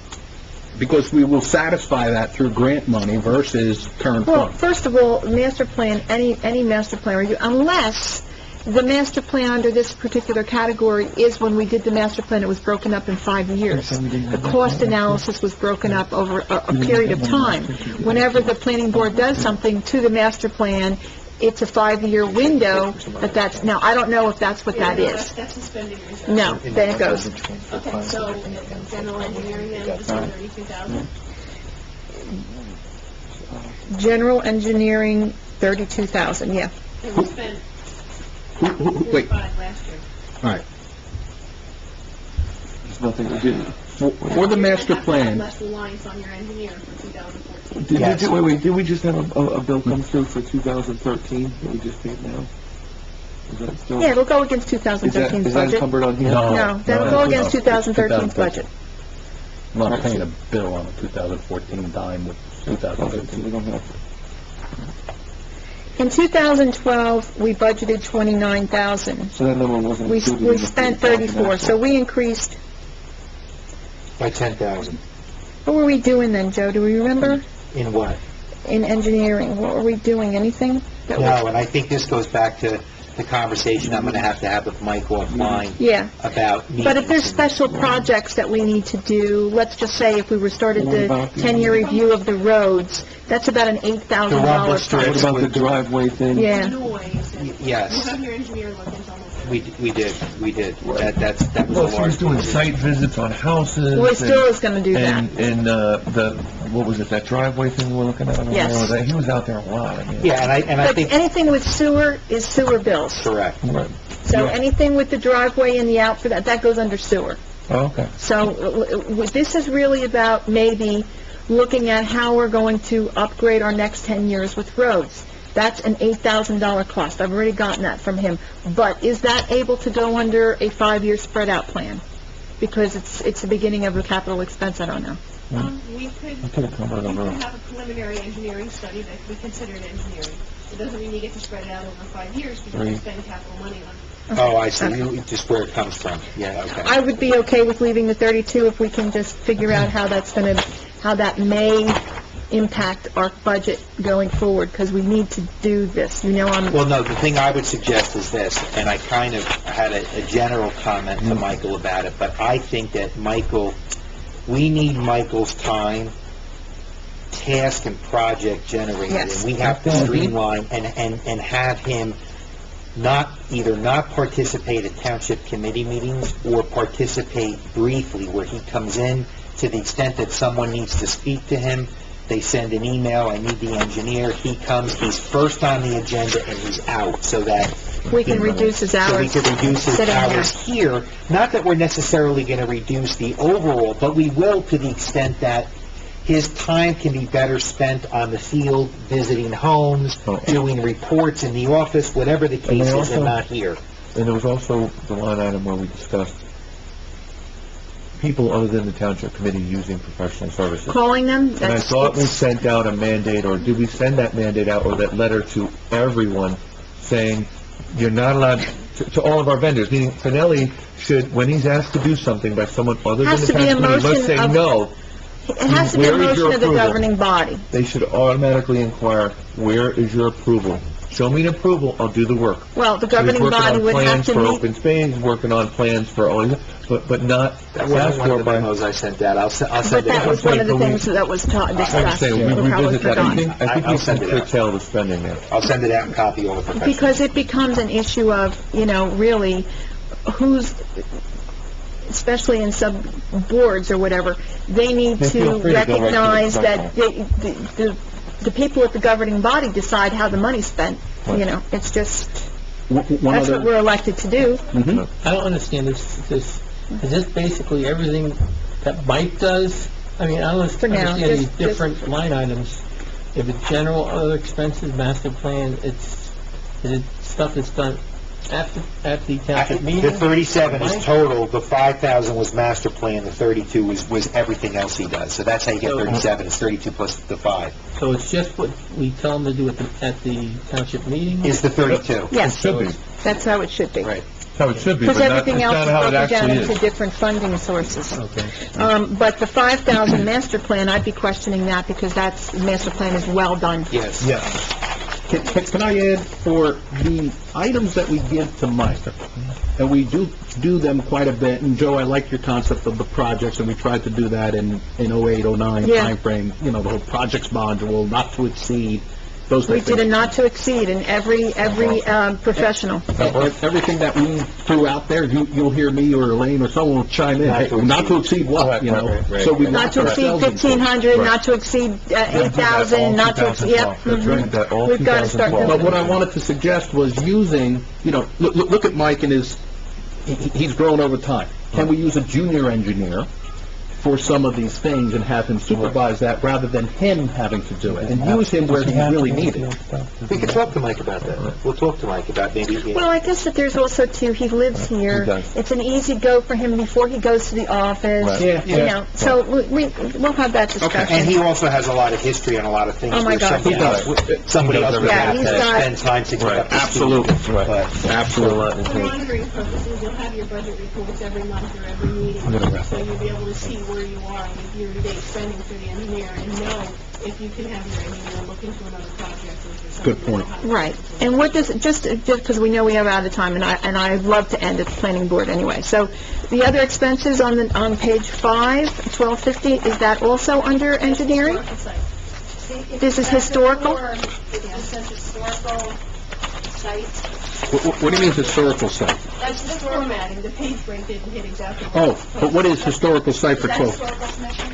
because we will satisfy that through grant money versus current Well, funds. first of all, master plan, any master plan review, unless the master plan under this particular category is when we did the master plan, it was broken up in 5 years. The cost analysis was broken up over a period of time. Whenever the planning board does something to the master plan, it's a 5-year window, now, I don't know if that's what that No, is. That's a spending reserve. No, then it goes. Okay, so general engineering then, this is 32,000. General engineering, 32,000, yeah. And we spent Wait, 45 last year. all right. There's nothing we did. For the master plan, Less reliance on your engineer for 2014. Did we just have a bill come through for 2013 that we just paid now? Is that still? Yeah, it'll go against Is that 2013's budget. encumbered on here? No, that'll go against 2013's budget. I'm not paying a bill on a 2014 dime with 2013. We don't have. In 2012, we budgeted 29,000. So that number wasn't We included in the spent 40,000 34, so actual. we increased By 10,000. What were we doing then, Joe? Do we remember? In what? In engineering, what were we doing? Anything? That was- No, and I think this goes back to the conversation I'm gonna have with Mike offline Yeah. about But if there's maintenance. special projects that we need to do, let's just say if we were started the 10-year review of the roads, that's about an $8,000 The rumble project. strips. What about the driveway thing? Yeah. Noise, and Yes. we'll have your engineer look into almost We did. That was a Well, she was large... doing site visits on houses. Well, he still is gonna do that. And what was it, that driveway thing we were looking at? Yes. He was out there a lot, I mean. Yeah, and I But think... anything with sewer is sewer bills. Correct. Right. So Yeah. anything with the driveway and the out for that goes under sewer. Oh, okay. So this is really about maybe looking at how we're going to upgrade our next 10 years with roads. That's an $8,000 cost. I've already gotten that from him. But is that able to go under a 5-year spread-out plan? Because it's the beginning of a capital expense, I don't know. We could I could have covered the road. have a preliminary engineering study that could be considered engineering. It doesn't mean you get to spread it out over 5 years because you spend capital money on it. Oh, I see, just where it comes from. Yeah, okay. I would be okay with leaving the 32 if we can just figure out how that may impact our budget going forward, because we need to do this. You know, Well, no, the thing I would suggest is this, and I kind of had a general comment to Michael about it, but I think that we need Michael's time, task and project generated, Yes. and we have to streamline and have him either not participate at township committee meetings or participate briefly, where he comes in to the extent that someone needs to speak to him. They send an email, I need the engineer, he comes, he's first on the agenda, and he's out, so that... we can reduce his hours. So we can reduce his sitting there. hours here. Not that we're necessarily going to reduce the overall, but we will to the extent that his time can be better spent on the field, visiting homes, doing reports in the office, whatever the And case they is, also- and not here. And there was also the line item where we discussed people other than the township committee using professional services. Calling them, And I that's... thought we sent out a mandate, or did we send that mandate out, or that letter to everyone saying, you're not allowed, to all of our vendors, meaning Finelli should, when he's asked to do something by someone other than Has the to be a township committee, must say motion of- no. It has to be a Where is your motion of the approval? governing body. They should automatically inquire, where is your approval? Show me an approval, I'll do the work. Well, the So he's governing working body on would have plans to for meet... open space, he's working on plans for all, but not That wasn't asked one for of the by... memos I sent out. I'll send But it that out. was one of the But we- things that was I'm discussed. saying, we We probably revisit that. I forgot. think I'll we send can it out. curtail the spending there. I'll send it out and copy all the professionals. Because it becomes an issue of, really, who's, especially in sub-boards or whatever, they need They feel to free to go right to the recognize that professional. the people at the governing body decide how the money's spent. It's just, that's what we're elected to do. I don't understand this, is this basically everything that Mike does? I mean, I don't For now, understand these just- different line items. If it's general, other expenses, master plan, is it stuff that's done at the township meeting? The 37 is total, the 5,000 was master plan, the 32 was everything else he does. So that's how you get 37, it's 32 plus the 5, So it's just what we tell them to do at the township meeting? is the 32. Yes, Should be. that's how it should be. Right. That's how it should be, but Because not, everything it's else not is how it broken down actually into is. different funding sources. Okay. But the 5,000 master plan, I'd be questioning that because master plan is well done. Yes. Yes. Can I add, for the items that we give to Mike, and we do them quite a bit, and Joe, I like your concept of the projects, and we tried to do that in 08, 09 Yeah. timeframe, the whole projects module, not to exceed, those We type of did a things. not to exceed in every professional. Everything that we threw out there, you'll hear me or Elaine or someone will chime in, hey, not to exceed what, So we Not to exceed ourselves into it. 1,500, not to exceed 8,000, not to exceed, yep. That's right, that all We've got to start 2012. But what I wanted to suggest was using, look at Mike and he's grown over time. Can we use a junior engineer for some of these things and have him supervise that rather than him having to do it? And use him where he really needed it. We can talk to Mike about that. We'll talk to Mike about maybe... Well, I guess that there's also, too, he lives here. He does. It's an easy go for him before he goes to the office. Right. Yeah. So we'll have that discussion. And he also has a lot of history on a lot of things. Oh, my where God. somebody He else does. would- Somebody He does else would everything. have Yeah, to he's got- spend time to get up to speed. Absolutely. But- Absolutely. For monitoring purposes, you'll have your budget reports every month or every meeting, so you'll be able to see where you are with year-to-date spending for the engineer and know if you can have your engineer look into another project or if there's something. Good point. you don't have. Right. And what does, just because we know we have out of time, and I'd love to end at the planning board anyway. So the other expenses on page 5, 1250, is that also under engineering? Historical site. This is historical? It just says historical sites. What do you mean historical site? That's the formatting, the page break didn't hit exactly. Oh, but what is historical site for Is that 12? historical commission?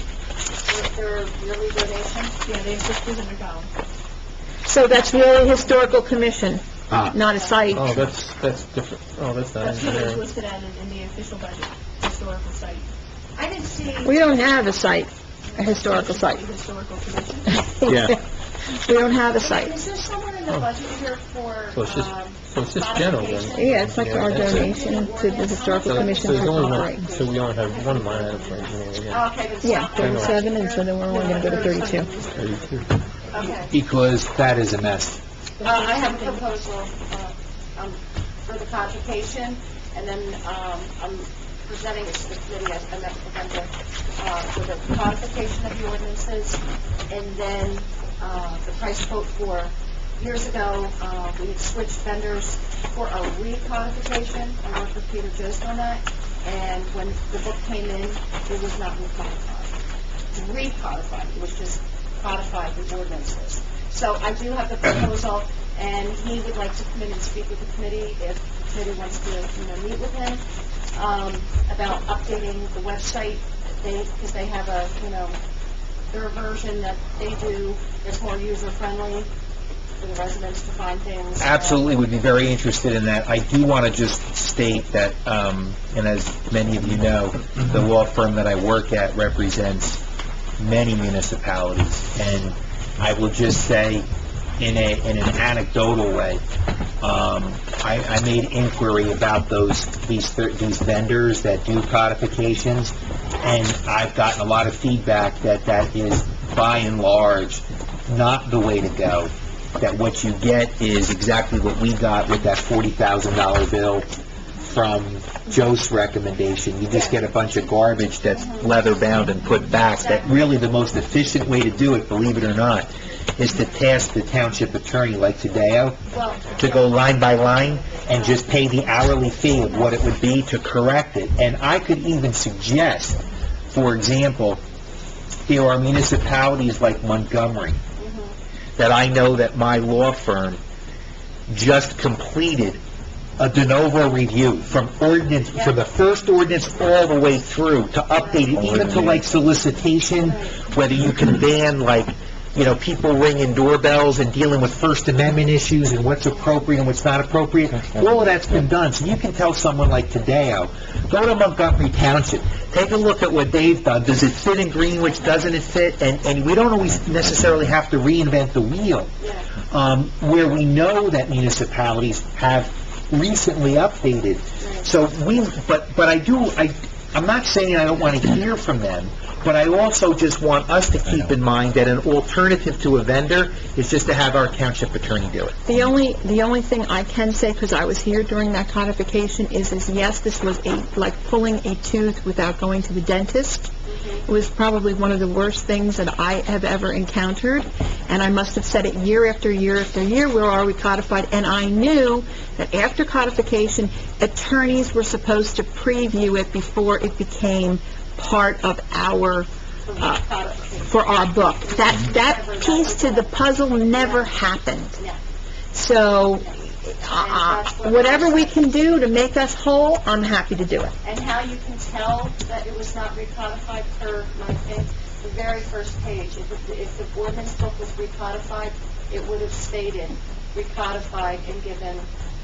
Their yearly donation? Yeah, they have $600. So that's really historical commission, Ah. not a site. Oh, that's different. Oh, that's not That's what it's engineering. listed at in the official budget, historical site. I didn't see, We don't have a site, a historical site. The historical commission. Yeah. We don't have a site. is there someone in the budget here for, So it's just general then. Yeah, it's like our That's it. donation to the historical So commission there's to only operate. one, so we only have one line item for engineering, yeah. Okay, but it's Yeah, not... 37, and so then we're only going to go to 32. 32. Okay. Because that is a mess. I have a proposal for the codification, and then I'm presenting it to the committee. I met with them for the codification of the ordinances, and then the price quote for, years ago, we had switched vendors for a recodification. I worked with Peter Jost on that, and when the book came in, it was not recodified. It was just codified the ordinances. So I do have the proposal, and he would like to come in and speak with the committee if the committee wants to, meet with him, about updating the website. Because they have a, their version that they do that's more user-friendly for the residents to find things. Absolutely would be very interested in that. I do want to just state that, and as many of you know, the law firm that I work at represents many municipalities, and I will just say, in an anecdotal way, I made inquiry about these vendors that do codifications, and I've gotten a lot of feedback that is, by and large, not the way to go. That what you get is exactly what we got with that $40,000 bill from Joe's recommendation. You just get a bunch of garbage that's leather-bound and put back. That really the most efficient way to do it, believe it or not, is to task the township attorney like Tadeo Well, to go line by line and just pay the hourly fee of what it would be to correct it. And I could even suggest, for example, there are municipalities like Montgomery that I know that my law firm just completed a de novo review from the first ordinance all the way through to update it, even to like solicitation, whether you can ban people ringing doorbells and dealing with First Amendment issues and what's appropriate and what's not appropriate. All of that's been done. So you can tell someone like Tadeo, go to Montgomery Township, take a look at what they've done. Does it fit in Greenwich? Doesn't it fit? And we don't always necessarily have to reinvent the wheel. Where we know that municipalities have recently updated. So I'm not saying I don't want to hear from them, but I also just want us to keep in mind that an alternative to a vendor is just to have our township attorney do it. The only thing I can say, because I was here during that codification, is yes, this was like pulling a tooth without going to the dentist. It was probably one of the worst things that I have ever encountered, and I must have said it year after year after year, where are we codified? And I knew that after codification, attorneys were supposed to preview it before it became part of our, for our book. That piece to the puzzle never happened. So, whatever we can do to make us whole, I'm happy to do it. And how you can tell that it was not recodified per my thing, the very first page. If the ordinance book was recodified, it would have stated recodified and given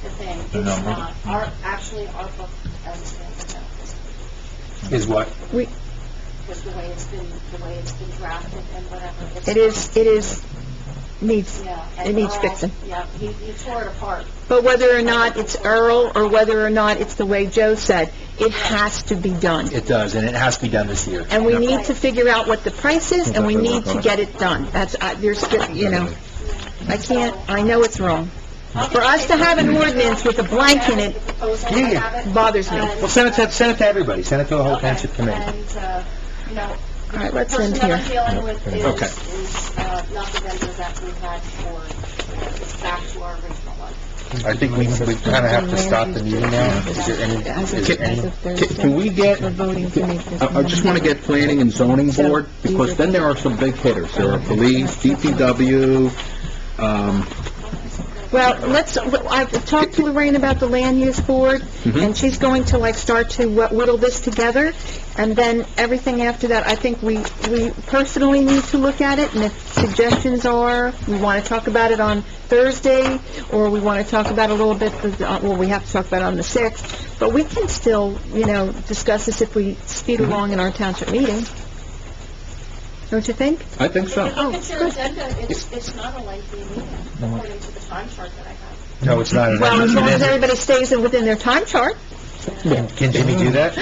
the thing. It's not. Our book as it stands now Is what? because the way it's been drafted and whatever. Needs fixing. Yeah, he tore it apart. But whether or not it's Earl, or whether or not it's the way Joe said, it has to be done. It does, and it has to be done this year. And we need to figure out what the price is, and we need to get it done. That's, I know it's wrong. For us to have an ordinance with a blank in it The proposal, I Yeah. have it. bothers me. Well, send it to everybody. Send it to the whole township committee. And you know, All right, the let's person end that I'm here. dealing with Okay. is not the vendor that we had before. It's back to our original one. I think we kind of have to stop the meeting now. Is there any, is there any? Can we get, We're voting to make this. I just want to get planning and zoning board, because then there are some big hitters. There are police, DPW, Well, I've talked to Lorraine about the land use board, and she's going to like start to whittle this together, and then everything after that, I think we personally need to look at it, and if suggestions are, we want to talk about it on Thursday, or we want to talk about it a little bit, well, we have to talk about it on the 6th, but we can still, discuss this if we speed along in our township meeting. Don't you think? I think so. If you look at your agenda, it's not a lengthy meeting, according to the time chart that I have. No, it's not. Well, as long as everybody stays within their time chart. Can Jimmy do that?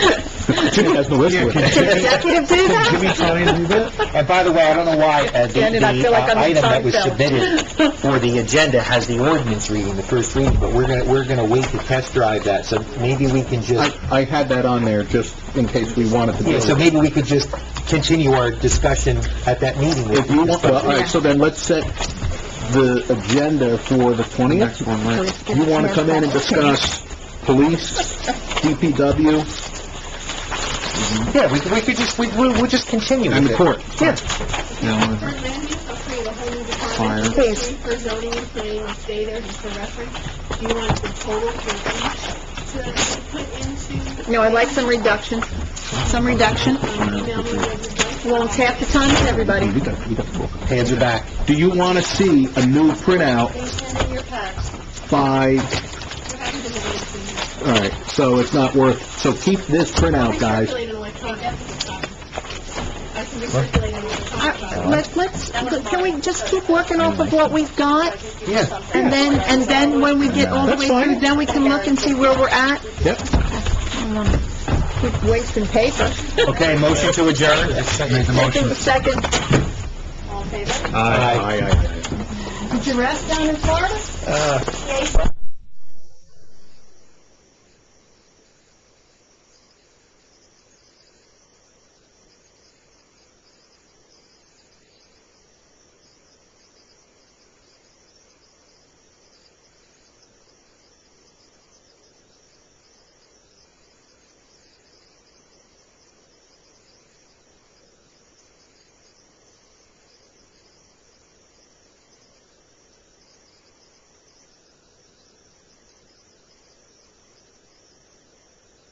Jimmy has no issue with Can it. executive do that? Jimmy try to do that? And by the way, I don't know why, Again, and I feel like I'm in item that was Seinfeld. submitted for the agenda has the ordinance reading, the first reading, but we're gonna wait to test drive that, so maybe we can just, I had that on there just in case we wanted to do yeah, it. so maybe we could just continue our discussion at that meeting. If you want, well, all right, so then let's set the agenda for the 20th. You want to come in and discuss police, DPW, Yeah, we could just, we'll just continue and with the it. court. Yeah. For land use, I'll create a whole new Fire. department. Please. For zoning and planning, will stay there just for reference. Do you want the total for each to put into? No, I'd like some reduction. Some reduction. Email me what you'd like. Well, it's half the time to everybody. We got the book. Hands are back. Do you want to see a new printout Please send in your packs. by, We're happy to have it. all right, so it's not worth, so keep this printout, guys. Circulate an electronic copy. I can recirculate an electronic copy. Can we just keep working off of what we've got? Yeah. And then when we get all the That's way fine. through, then we can look and see where we're at. Yep. Keep wasting paper. Okay, motion to adjourn. Make the motion. Second. All in favor? Aye. Did you rest down in Florida? Uh,